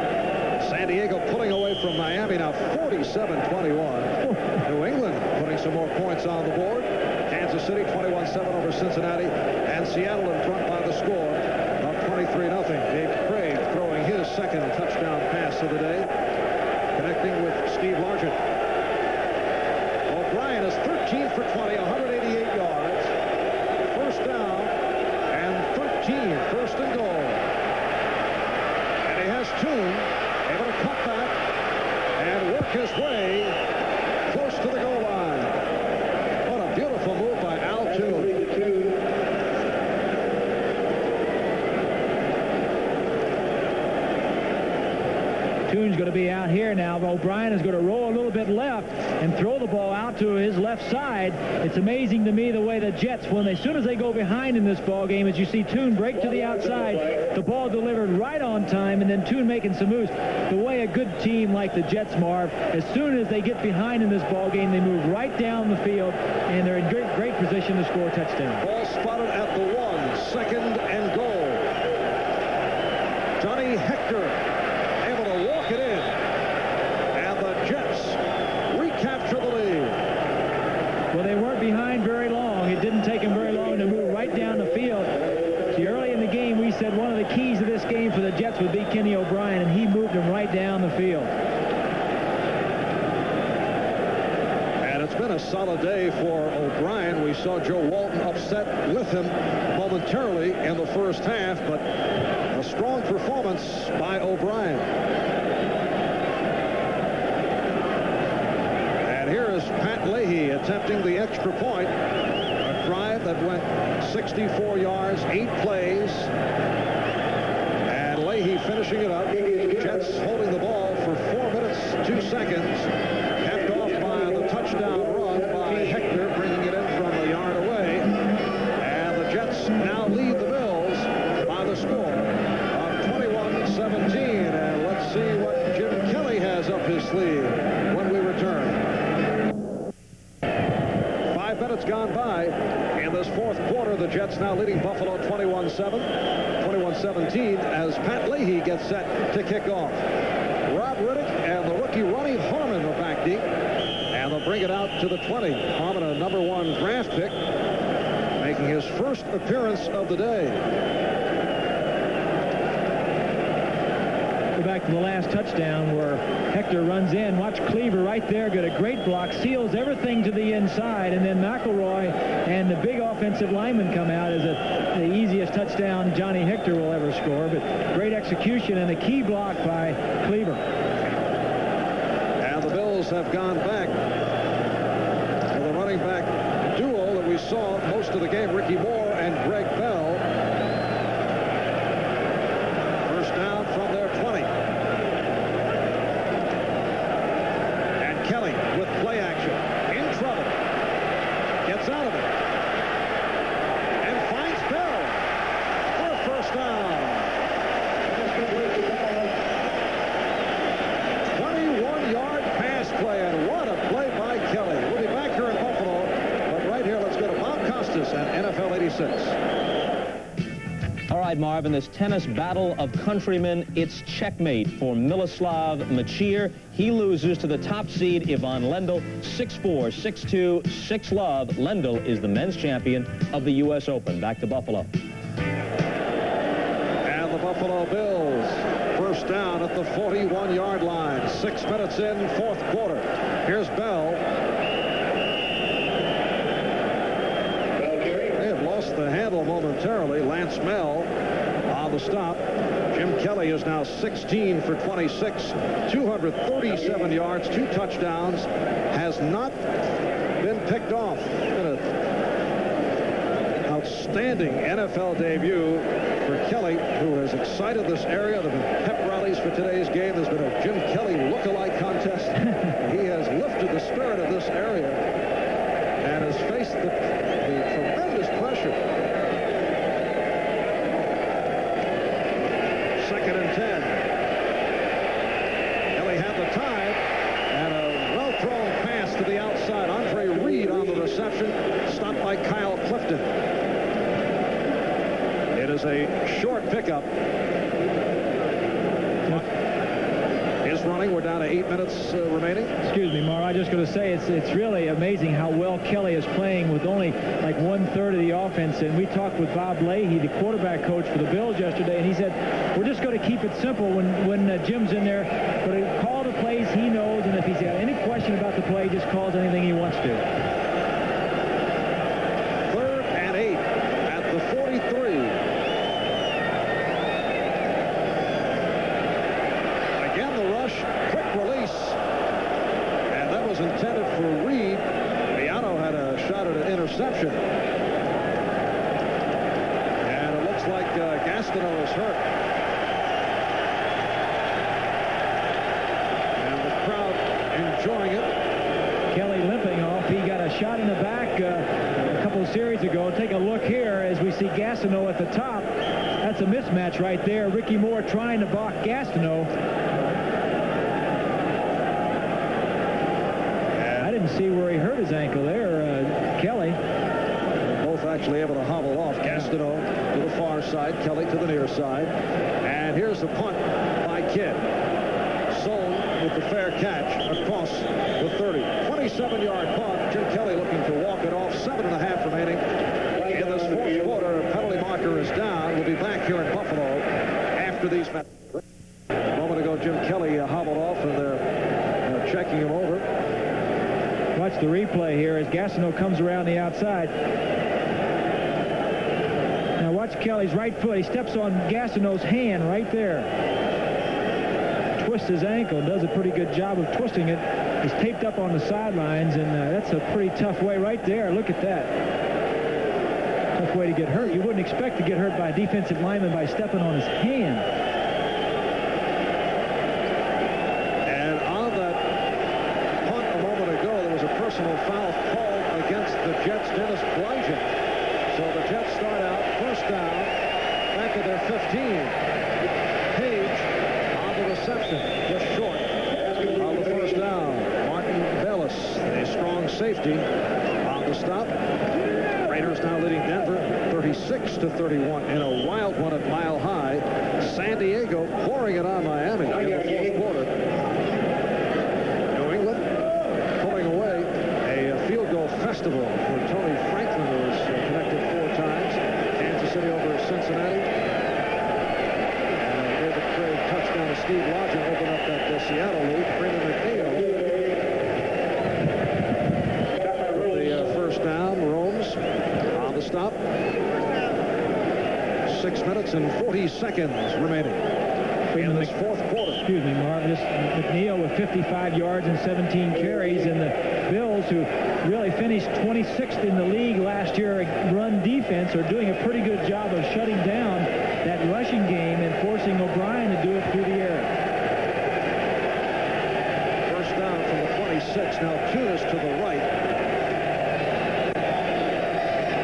Speaker 2: San Diego pulling away from Miami now 47-21. New England putting some more points on the board. Kansas City 21-7 over Cincinnati. And Seattle in front by the score of 23-0. Dave Craig throwing his 2nd touchdown pass of the day, connecting with Steve Largent. O'Brien is 13 for 20, 188 yards. 1st down and 13, 1st and goal. And he has Toon able to cut back and work his way close to the goal line. What a beautiful move by Al Toon.
Speaker 3: Toon's going to be out here now. O'Brien is going to roll a little bit left and throw the ball out to his left side. It's amazing to me the way the Jets, as soon as they go behind in this ball game, as you see Toon break to the outside, the ball delivered right on time, and then Toon making some moves. The way a good team like the Jets, Marv, as soon as they get behind in this ball game, they move right down the field, and they're in great position to score a touchdown.
Speaker 2: Ball spotted at the 1, 2nd and goal. Johnny Hector able to walk it in, and the Jets recapture the lead.
Speaker 3: Well, they weren't behind very long. It didn't take them very long to move right down the field. See, early in the game, we said one of the keys of this game for the Jets would be Kenny O'Brien, and he moved them right down the field.
Speaker 2: And it's been a solid day for O'Brien. We saw Joe Walton upset with him momentarily in the 1st half, but a strong performance by O'Brien. And here is Pat Leahy attempting the extra point. A drive that went 64 yards, 8 plays. And Leahy finishing it up. Jets holding the ball for 4 minutes, 2 seconds. Capped off by the touchdown run by Hector, bringing it in from a yard away. And the Jets now lead the Bills by the score of 21-17. And let's see what Jim Kelly has up his sleeve when we return. gone by. In this fourth quarter, the Jets now leading Buffalo 21-17 as Pat Leahy gets set to kick off. Rob Riddick and the rookie Ronnie Harmon are back deep, and they'll bring it out to the 20. Harmon, a #1 draft pick, making his first appearance of the day.
Speaker 3: Go back to the last touchdown where Hector runs in. Watch Cleaver right there get a great block, seals everything to the inside, and then McElroy and the big offensive lineman come out as the easiest touchdown Johnny Hector will ever score. But great execution and a key block by Cleaver.
Speaker 2: And the Bills have gone back to the running back duo that we saw most of the game, Ricky Moore and Greg Bell. First down from their 20. And Kelly with play action. In trouble. Gets out of it. And finds Bell for a first down. 21-yard pass play, and what a play by Kelly. We'll be back here in Buffalo, but right here, let's go to Bob Costas and NFL 86.
Speaker 4: All right, Marvin, this tennis battle of countrymen, it's checkmate for Miloslav Machir. He loses to the top seed, Ivan Lendl, 6-4, 6-2, 6-love. Lendl is the men's champion of the U.S. Open. Back to Buffalo.
Speaker 2: And the Buffalo Bills, first down at the 41-yard line. 6 minutes in, fourth quarter. Here's Bell. They have lost the handle momentarily. Lance Mel on the stop. Jim Kelly is now 16 for 26, 237 yards, 2 touchdowns, has not been picked off. Been an outstanding NFL debut for Kelly, who has excited this area. The pep rallies for today's game has been a Jim Kelly look-alike contest. He has lifted the spirit of this area and has faced the tremendous pressure. Second and 10. Kelly had the time, and a well-thrown pass to the outside. Andre Reed on the reception, stopped by Kyle Clifton. It is a short pickup. Is running. We're down to 8 minutes remaining.
Speaker 3: Excuse me, Mar. I'm just going to say it's really amazing how well Kelly is playing with only like 1/3 of the offense. And we talked with Bob Leahy, the quarterback coach for the Bills yesterday, and he said, we're just going to keep it simple when Jim's in there. But call the plays he knows, and if he's got any question about the play, just calls anything he wants to.
Speaker 2: 3rd and 8 at the 43. Quick release, and that was intended for Reed. Miano had a shot at an interception, and it looks like Gastineau is hurt, and the crowd enjoying it.
Speaker 3: Kelly limping off. He got a shot in the back a couple of series ago. Take a look here as we see Gastineau at the top. That's a mismatch right there. Ricky Moore trying to block Gastineau. See where he hurt his ankle there, Kelly.
Speaker 2: Both actually able to hobble off. Gastineau to the far side, Kelly to the near side. And here's the punt by Kidd. Sold with the fair catch across the 30. 27-yard punt. Jim Kelly looking to walk it off. 7.5 remaining in this fourth quarter. Penalty marker is down. We'll be back here in Buffalo after these matches. A moment ago, Jim Kelly hobbled off, and they're checking him over.
Speaker 3: Watch the replay here as Gastineau comes around the outside. Now watch Kelly's right foot. He steps on Gastineau's hand right there. Twists his ankle. Does a pretty good job of twisting it. He's taped up on the sidelines, and that's a pretty tough way right there. Look at that. Tough way to get hurt. You wouldn't expect to get hurt by a defensive lineman by stepping on his hand.
Speaker 2: Personal foul called against the Jets' Dennis Blygen. So the Jets start out first down back at their 15. Page on the reception, just short on the first down. Martin Bellis, a strong safety on the stop. Raiders now leading Denver 36-31 in a wild one at Mile High. San Diego pouring it on Miami in the fourth quarter. New England pulling away a field goal festival for Tony Franklin, who was connected 4 times. Kansas City over Cincinnati. And David Craig touchdown to Steve Lodgen opened up that Seattle lead. Freeman McNeil. The first down. Romes on the stop. 6 minutes and 40 seconds remaining in this fourth quarter.
Speaker 3: Excuse me, Marv. This McNeil with 55 yards and 17 carries, and the Bills, who really finished 26th in the league last year at run defense, are doing a pretty good job of shutting down that rushing game and forcing O'Brien to do it through the air.
Speaker 2: First down from the 26. Now Tunis to the right.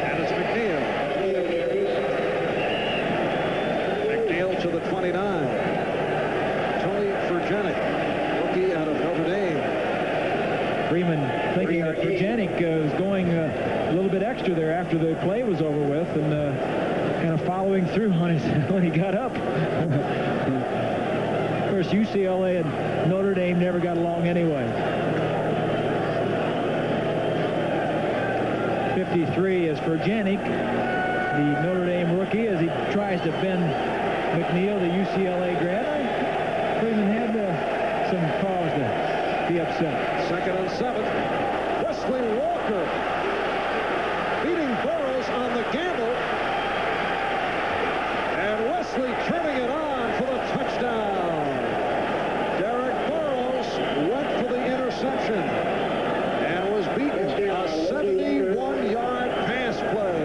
Speaker 2: And it's McNeil. McNeil to the 29. Tony Furjanic, rookie out of Notre Dame.
Speaker 3: Freeman thinking that Furjanic was going a little bit extra there after the play was over with, and kind of following through on his when he got up. Of course, UCLA and Notre Dame never got along anyway. 53 is Furjanic, the Notre Dame rookie, as he tries to bend McNeil, the UCLA grad. Freeman had some cause to be upset.
Speaker 2: 2nd and 7. Wesley Walker beating Burroughs on the gamble. And Wesley turning it on for the touchdown. Derek Burroughs went for the interception and was beaten. A 71-yard pass play.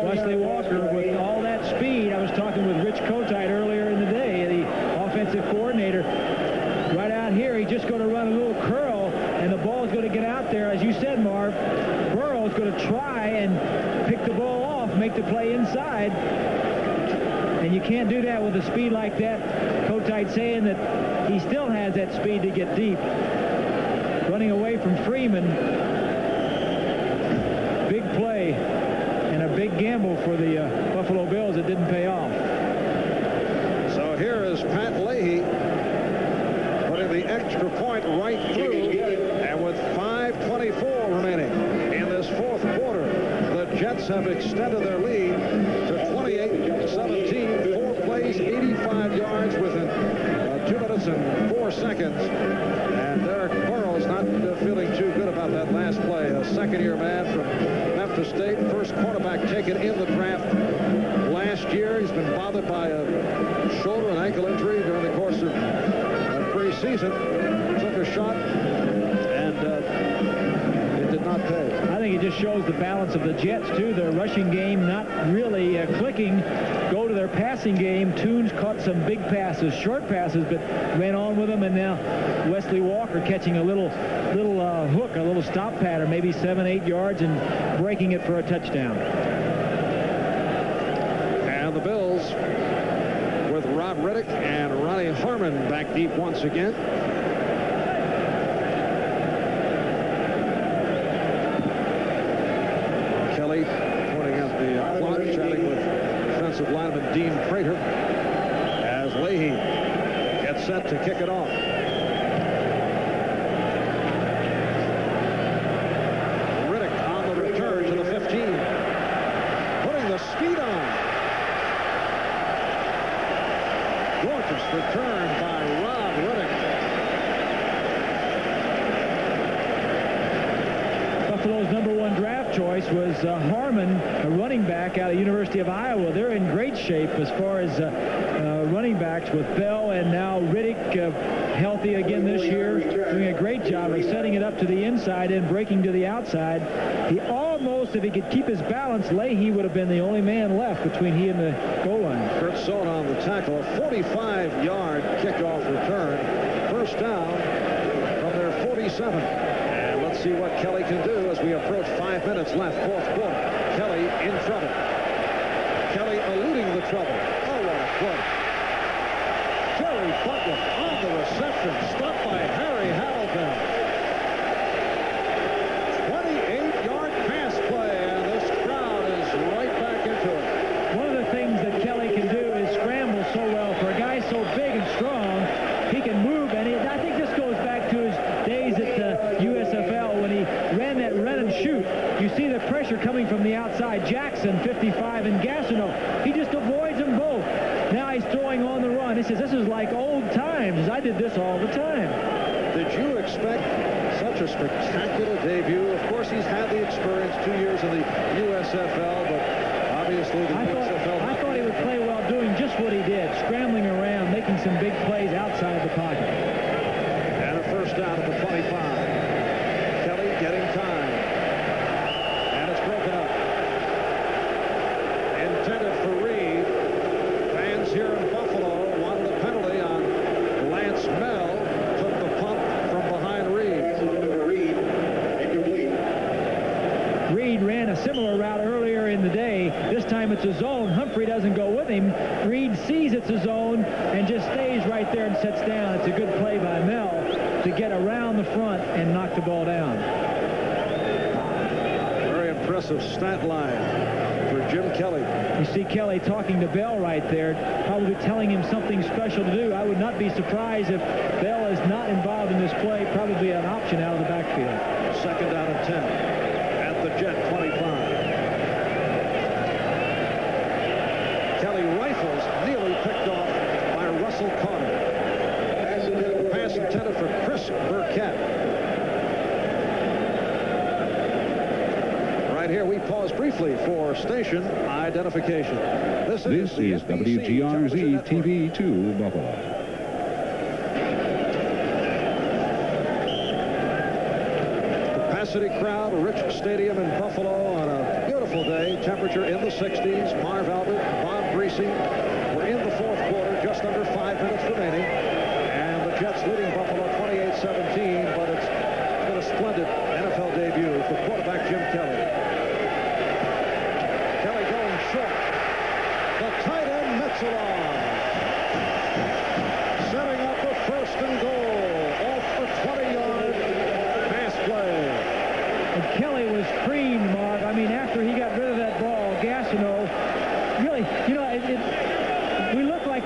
Speaker 3: Wesley Walker with all that speed. I was talking with Rich Kotite earlier in the day, the offensive coordinator. Right out here, he's just going to run a little curl, and the ball is going to get out there. As you said, Marv, Burrow is going to try and pick the ball off, make the play inside. And you can't do that with a speed like that. Kotite saying that he still has that speed to get deep. Running away from Freeman. Big play. And a big gamble for the Buffalo Bills that didn't pay off.
Speaker 2: So here is Pat Leahy putting the extra point right through, and with 5:24 remaining in this fourth quarter, the Jets have extended their lead to 28-17. 4 plays, 85 yards within 2 minutes and 4 seconds. And Derek Burroughs not feeling too good about that last play. A second-year man from Memphis State, first quarterback taken in the draft last year. He's been bothered by a shoulder and ankle injury during the course of preseason. Took a shot, and it did not pay.
Speaker 3: I think it just shows the balance of the Jets, too. Their rushing game not really clicking. Go to their passing game. Toombs caught some big passes, short passes, but ran on with them. And now Wesley Walker catching a little hook, a little stop pattern, maybe 7-8 yards, and breaking it for a touchdown.
Speaker 2: And the Bills with Rob Riddick and Ronnie Harmon back deep once again. Kelly pointing out the clock, chatting with defensive lineman Dean Prater as Leahy gets set to kick it off. Riddick on the return to the 15. Putting the speed on. Gorgeous return by Rob Riddick.
Speaker 3: Buffalo's #1 draft choice was Harmon, a running back out of the University of Iowa. They're in great shape as far as running backs with Bell, and now Riddick healthy again this year, doing a great job of setting it up to the inside and breaking to the outside. He almost, if he could keep his balance, Leahy would have been the only man left between he and the goal line.
Speaker 2: Kurt Sohn on the tackle, a 45-yard kickoff return. First down from their 47. And let's see what Kelly can do as we approach 5 minutes left, fourth quarter. Kelly in trouble. Kelly eluding the trouble. Oh, what a play. Jerry Butler on the reception, stopped by Harry Hamilton. 28-yard pass play, and this crowd is right back into it.
Speaker 3: One of the things that Kelly can do is scramble so well. For a guy so big and strong, he can move, and I think this goes back to his days at the USFL when he ran that run and shoot. You see the pressure coming from the outside. Jackson, 55, and Gastineau. He just avoids them both. Now he's throwing on the run. He says, this is like old times. I did this all the time.
Speaker 2: Did you expect such a spectacular debut? Of course, he's had the experience, 2 years in the USFL, but obviously the USFL...
Speaker 3: I thought he would play well doing just what he did, scrambling around, making some big plays outside the pocket.
Speaker 2: And a first down at the 25. Kelly getting time. And it's broken up. Intended for Reed. Fans here in Buffalo wanted a penalty on Lance Mel. Took the punt from behind Reed.
Speaker 3: Reed ran a similar route earlier in the day. This time it's a zone. Humphrey doesn't go with him. Reed sees it's a zone and just stays right there and sits down. It's a good play by Mel to get around the front and knock the ball down.
Speaker 2: Very impressive stat line for Jim Kelly.
Speaker 3: You see Kelly talking to Bell right there, probably telling him something special to do. I would not be surprised if Bell is not involved in this play, probably an option out of the backfield.
Speaker 2: Second down and 10 at the Jet 25. Kelly rifles, nearly picked off by Russell Carter. The pass intended for Chris Burkett. Right here, we pause briefly for station identification. This is
Speaker 13: WGRZ TV2 Buffalo.
Speaker 2: Capacity crowd, rich stadium in Buffalo on a beautiful day. Temperature in the 60s. Marv Albert, Bob Greasy. We're in the fourth quarter, just under 5 minutes remaining. And the Jets leading Buffalo 28-17, but it's been a splendid NFL debut for quarterback Jim Kelly. Kelly going short. The tight end Metzelon. Setting up a first and goal off the 20-yard pass play.
Speaker 3: And Kelly was creamed, Marv. I mean, after he got rid of that ball, Gastineau, really, you know, we look like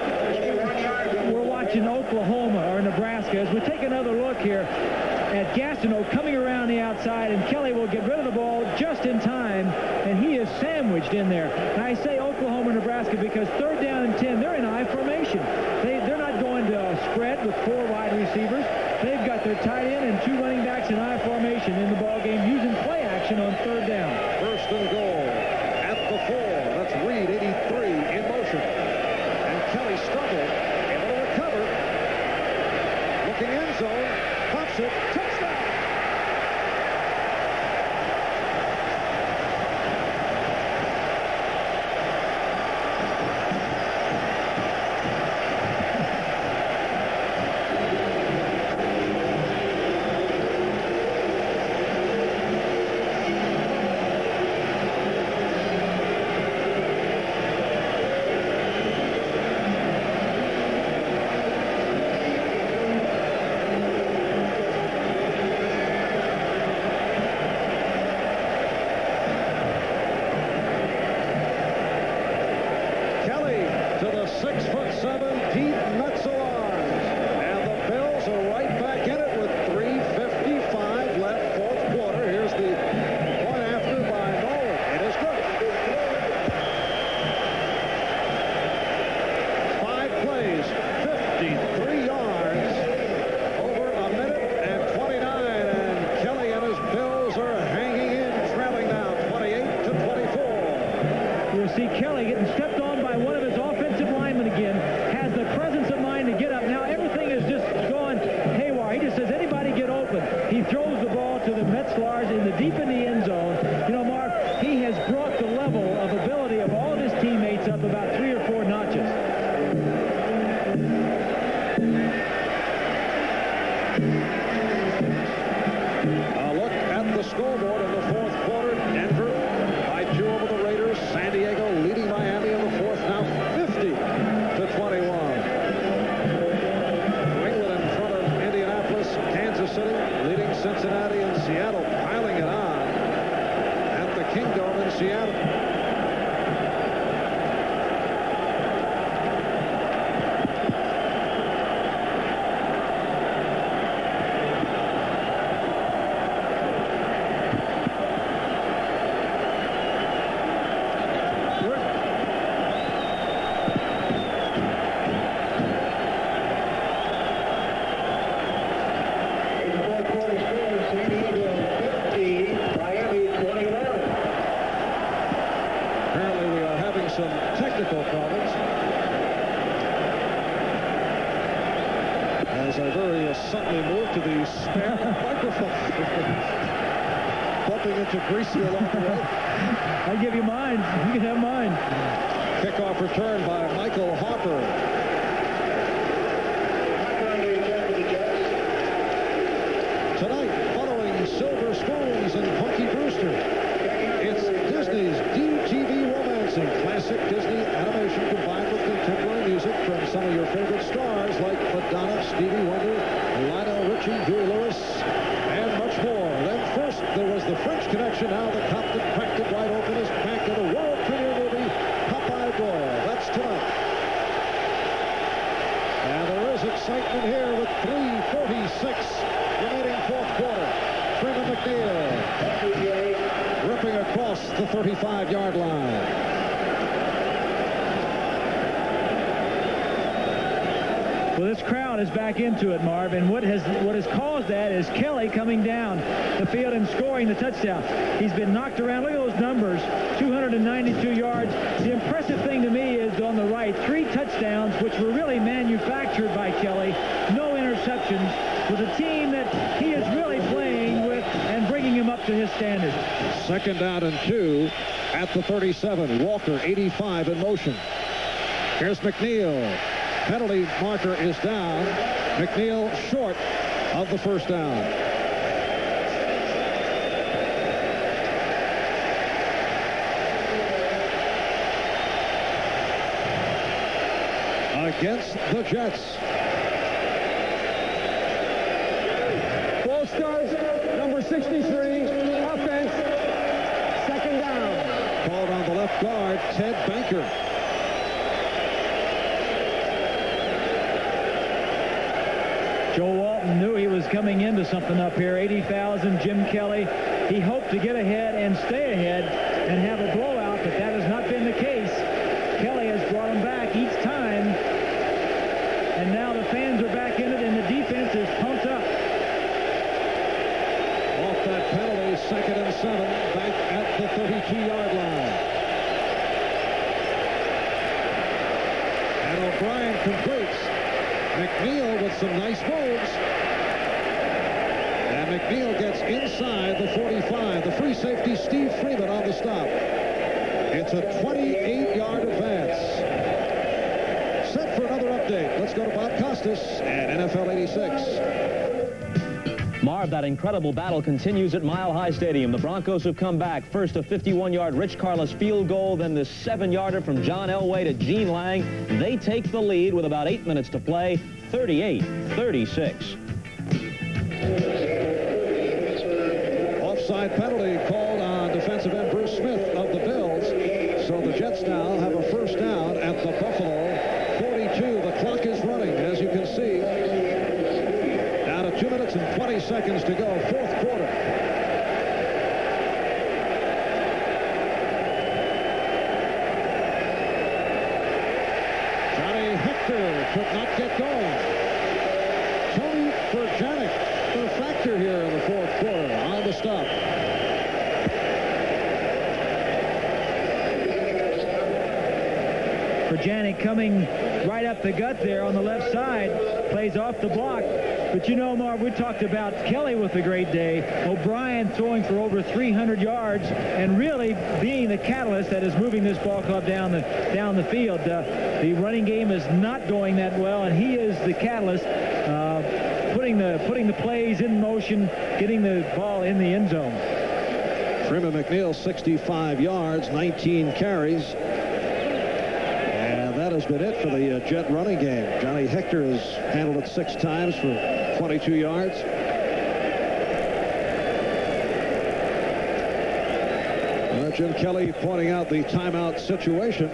Speaker 3: we're watching Oklahoma or Nebraska. As we take another look here at Gastineau coming around the outside, and Kelly will get rid of the ball just in time, and he is sandwiched in there. And I say Oklahoma, Nebraska because third down and 10, they're in I formation. They're not going to spread with 4 wide receivers. They've got their tight end and 2 running backs in I formation in the ball game using play action on third down.
Speaker 2: First and goal at the 4. That's Reed, 83, in motion. And Kelly stumbled, able to recover. Looking end zone, pops it, touchdown! technical problems. As I very suddenly moved to the spare microphone. Bumping into Greasy along the way.
Speaker 3: I'll give you mine. You can have mine.
Speaker 2: Kickoff return by Michael Harper. Tonight, following Silver Spoons and Punky Brewster, it's Disney's DTV romancing classic Disney animation combined with contemporary music from some of your favorite stars like Madonna, Stevie Wonder, Lionel Richie, Huey Lewis, and much more. Then first, there was the French Connection. Now the cop that cracked it wide open is back in the world premiere movie, Popeye Doyle. That's tonight. And there is excitement here with 3:46 remaining fourth quarter. Freeman McNeil ripping across the 35-yard line.
Speaker 3: Well, this crowd is back into it, Marv, and what has caused that is Kelly coming down the field and scoring the touchdown. He's been knocked around. Look at those numbers, 292 yards. The impressive thing to me is on the right, 3 touchdowns, which were really manufactured by Kelly. No interceptions, with a team that he is really playing with and bringing him up to his standard.
Speaker 2: 2nd down and 2 at the 37. Walker, 85 in motion. Here's McNeil. Penalty marker is down. McNeil short of the first down. Against the Jets.
Speaker 5: Ball starts, number 63, offense, 2nd down.
Speaker 2: Called on the left guard, Ted Banker.
Speaker 3: Joe Walton knew he was coming into something up here. 80,000, Jim Kelly. He hoped to get ahead and stay ahead and have a blowout, but that has not been the case. Kelly has brought him back each time, and now the fans are back in it, and the defense is pumped up.
Speaker 2: Off that penalty, 2nd and 7, back at the 32-yard line. And O'Brien completes. McNeil with some nice moves. And McNeil gets inside the 45. The free safety, Steve Freeman, on the stop. It's a 28-yard advance. Set for another update. Let's go to Bob Costas and NFL 86.
Speaker 4: Marv, that incredible battle continues at Mile High Stadium. The Broncos have come back. First a 51-yard Rich Carlos field goal, then the 7-yarder from John Elway to Gene Lang. They take the lead with about 8 minutes to play, 38-36.
Speaker 2: Offside penalty called on defensive end Bruce Smith of the Bills. So the Jets now have a first down at the Buffalo 42. The clock is running, as you can see. 2 minutes and 20 seconds to go, fourth quarter. Johnny Hector could not get going. Tony Furjanic, the factor here in the fourth quarter, on the stop.
Speaker 3: Furjanic coming right up the gut there on the left side, plays off the block. But you know, Marv, we talked about Kelly with a great day. O'Brien throwing for over 300 yards and really being the catalyst that is moving this ball club down the field. The running game is not going that well, and he is the catalyst, putting the plays in motion, getting the ball in the end zone.
Speaker 2: Freeman McNeil, 65 yards, 19 carries. That has been it for the Jet running game. Johnny Hector has handled it 6 times for 22 yards. Jim Kelly pointing out the timeout situation.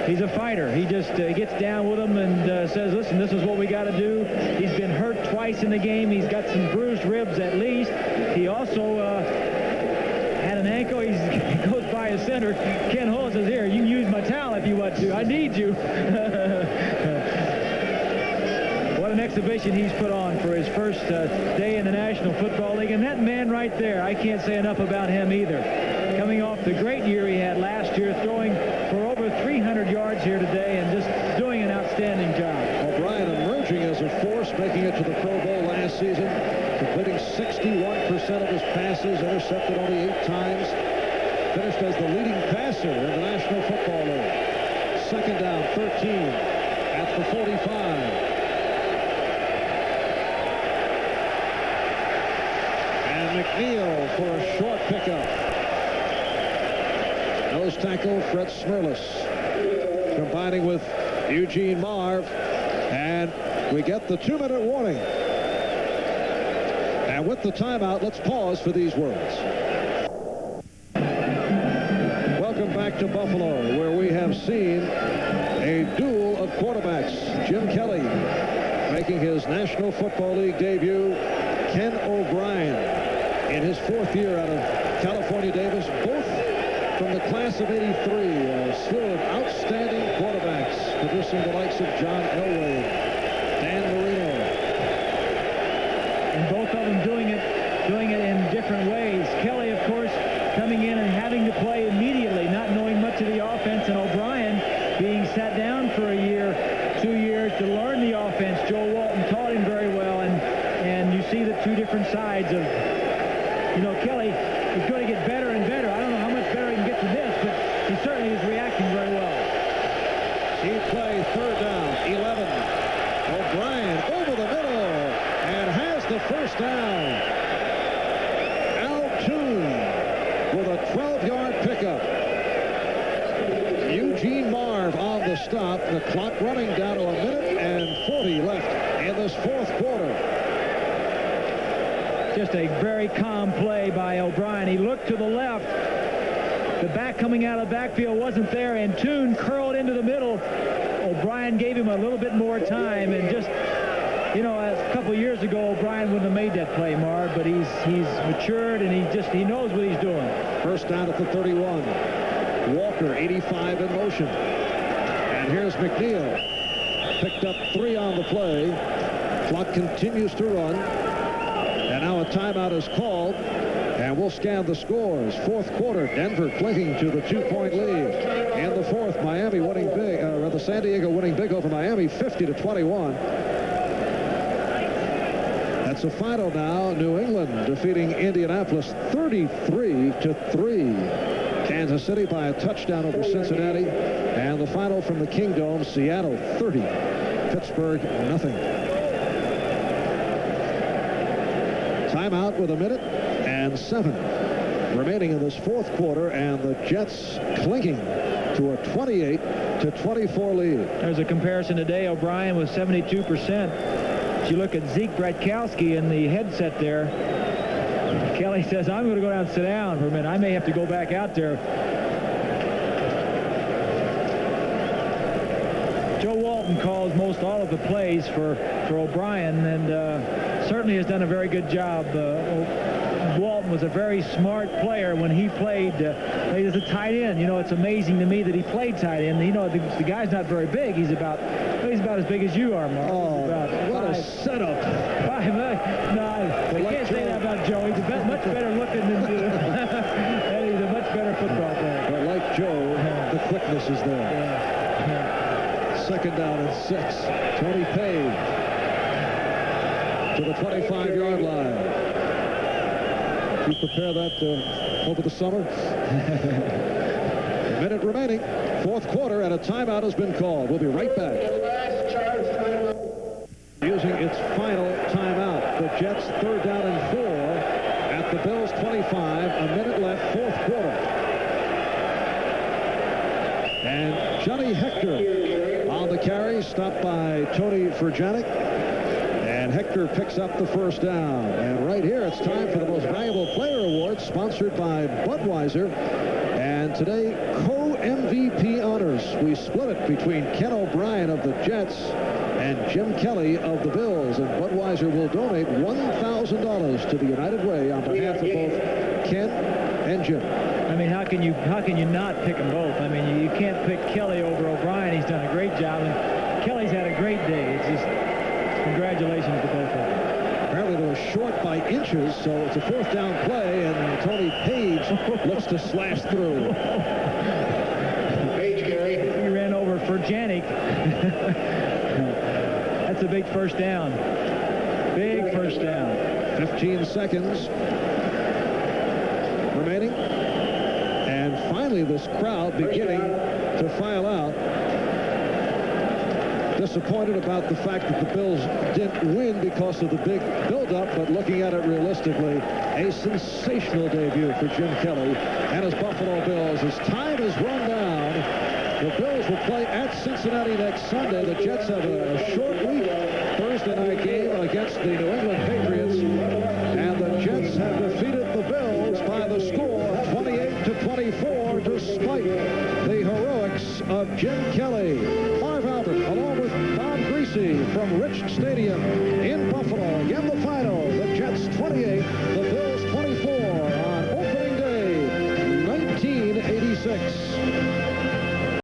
Speaker 3: He's a fighter. He just gets down with them and says, listen, this is what we got to do. He's been hurt twice in the game. He's got some bruised ribs at least. He also had an ankle. He goes by his center. Ken Hull says, here, you can use my towel if you want to. I need you. What an exhibition he's put on for his first day in the National Football League. And that man right there, I can't say enough about him either. Coming off the great year he had last year, throwing for over 300 yards yards here today and just doing an outstanding job.
Speaker 2: O'Brien emerging as a force, making it to the Pro Bowl last season, completing 61% of his passes, intercepted only 8 times, finished as the leading passer in the National Football League. Second down, 13 at the 45. And McNeil for a short pickup. Nose tackle, Fred Smerlas, combining with Eugene Marv, and we get the 2-minute warning. And with the timeout, let's pause for these words. Welcome back to Buffalo, where we have seen a duel of quarterbacks. Jim Kelly making his National Football League debut. Ken O'Brien in his 4th year out of California Davis, both from the class of '83, a slew of outstanding quarterbacks, producing the likes of John Elway, Dan Marino.
Speaker 3: And both of them doing it in different ways. Kelly, of course, coming in and having to play immediately, not knowing much of the offense, and O'Brien being sat down for a year, 2 years to learn the offense. Joe Walton taught him very well, and you see the two different sides of, Kelly is going to get better and better. I don't know how much better he can get to this, but he certainly is reacting very well.
Speaker 2: He play, third down, 11. O'Brien over the middle and has the first down. Al Toon with a 12-yard pickup. Eugene Marv on the stop. The clock running down to 1:40 left in this 4th quarter.
Speaker 3: Just a very calm play by O'Brien. He looked to the left. The back coming out of the backfield wasn't there, and Toon curled into the middle. O'Brien gave him a little bit more time, and just, a couple years ago, O'Brien wouldn't have made that play, Marv, but he's matured, and he knows what he's doing.
Speaker 2: First down at the 31. Walker, 85 in motion. And here's McNeil. Picked up 3 on the play. Clock continues to run. And now a timeout is called, and we'll scan the scores. 4th quarter, Denver clinging to the 2-point lead. In the 4th, Miami winning big, San Diego winning big over Miami, 50-21. That's a final now. New England defeating Indianapolis 33-3. Kansas City by a touchdown over Cincinnati. And the final from the Kingdome, Seattle 30, Pittsburgh nothing. Timeout with 1:07 remaining in this 4th quarter, and the Jets clinging to a 28-24 lead.
Speaker 3: There's a comparison today. O'Brien was 72%. If you look at Zeke Bratkowski in the headset there, Kelly says, I'm going to go down and sit down for a minute. I may have to go back out there. Joe Walton calls most all of the plays for O'Brien, and certainly has done a very good job. Walton was a very smart player when he played as a tight end. It's amazing to me that he played tight end. The guy's not very big. He's about as big as you are, Mark.
Speaker 2: Oh, what a setup.
Speaker 3: No, I can't say that about Joe. He's much better looking than you. And he's a much better football player.
Speaker 2: But like Joe, the quickness is there. Second down and 6. Tony Page to the 25-yard line. You prepare that over the summer. A minute remaining. 4th quarter, and a timeout has been called. We'll be right back. Using its final timeout. The Jets 3rd down and 4 at the Bills 25. A minute left, 4th quarter. And Johnny Hector on the carry, stopped by Tony Furjanic. And Hector picks up the first down. And right here, it's time for the Most Valuable Player Award, sponsored by Budweiser. And today, co-MVP honors. We split it between Ken O'Brien of the Jets and Jim Kelly of the Bills. And Budweiser will donate $1,000 to the United Way on behalf of both Ken and Jim.
Speaker 3: I mean, how can you not pick them both? I mean, you can't pick Kelly over O'Brien. He's done a great job, and Kelly's had a great day. It's just congratulations to both of them.
Speaker 2: Apparently they were short by inches, so it's a 4th down play, and Tony Page looks to slash through.
Speaker 3: Page, Gary. He ran over for Janik. That's a big first down. Big first down.
Speaker 2: 15 seconds remaining. And finally, this crowd beginning to file out. Disappointed about the fact that the Bills didn't win because of the big buildup, but looking at it realistically, a sensational debut for Jim Kelly and his Buffalo Bills. As time is run down, the Bills will play at Cincinnati next Sunday. The Jets have a short week. Thursday night game against the New England Patriots. And the Jets have defeated the Bills by the score 28-24, despite the heroics of Jim Kelly. Marv Albert, along with Bob Greasy from Rich Stadium in Buffalo. Again, the final, the Jets 28, the Bills 24 on opening day 1986.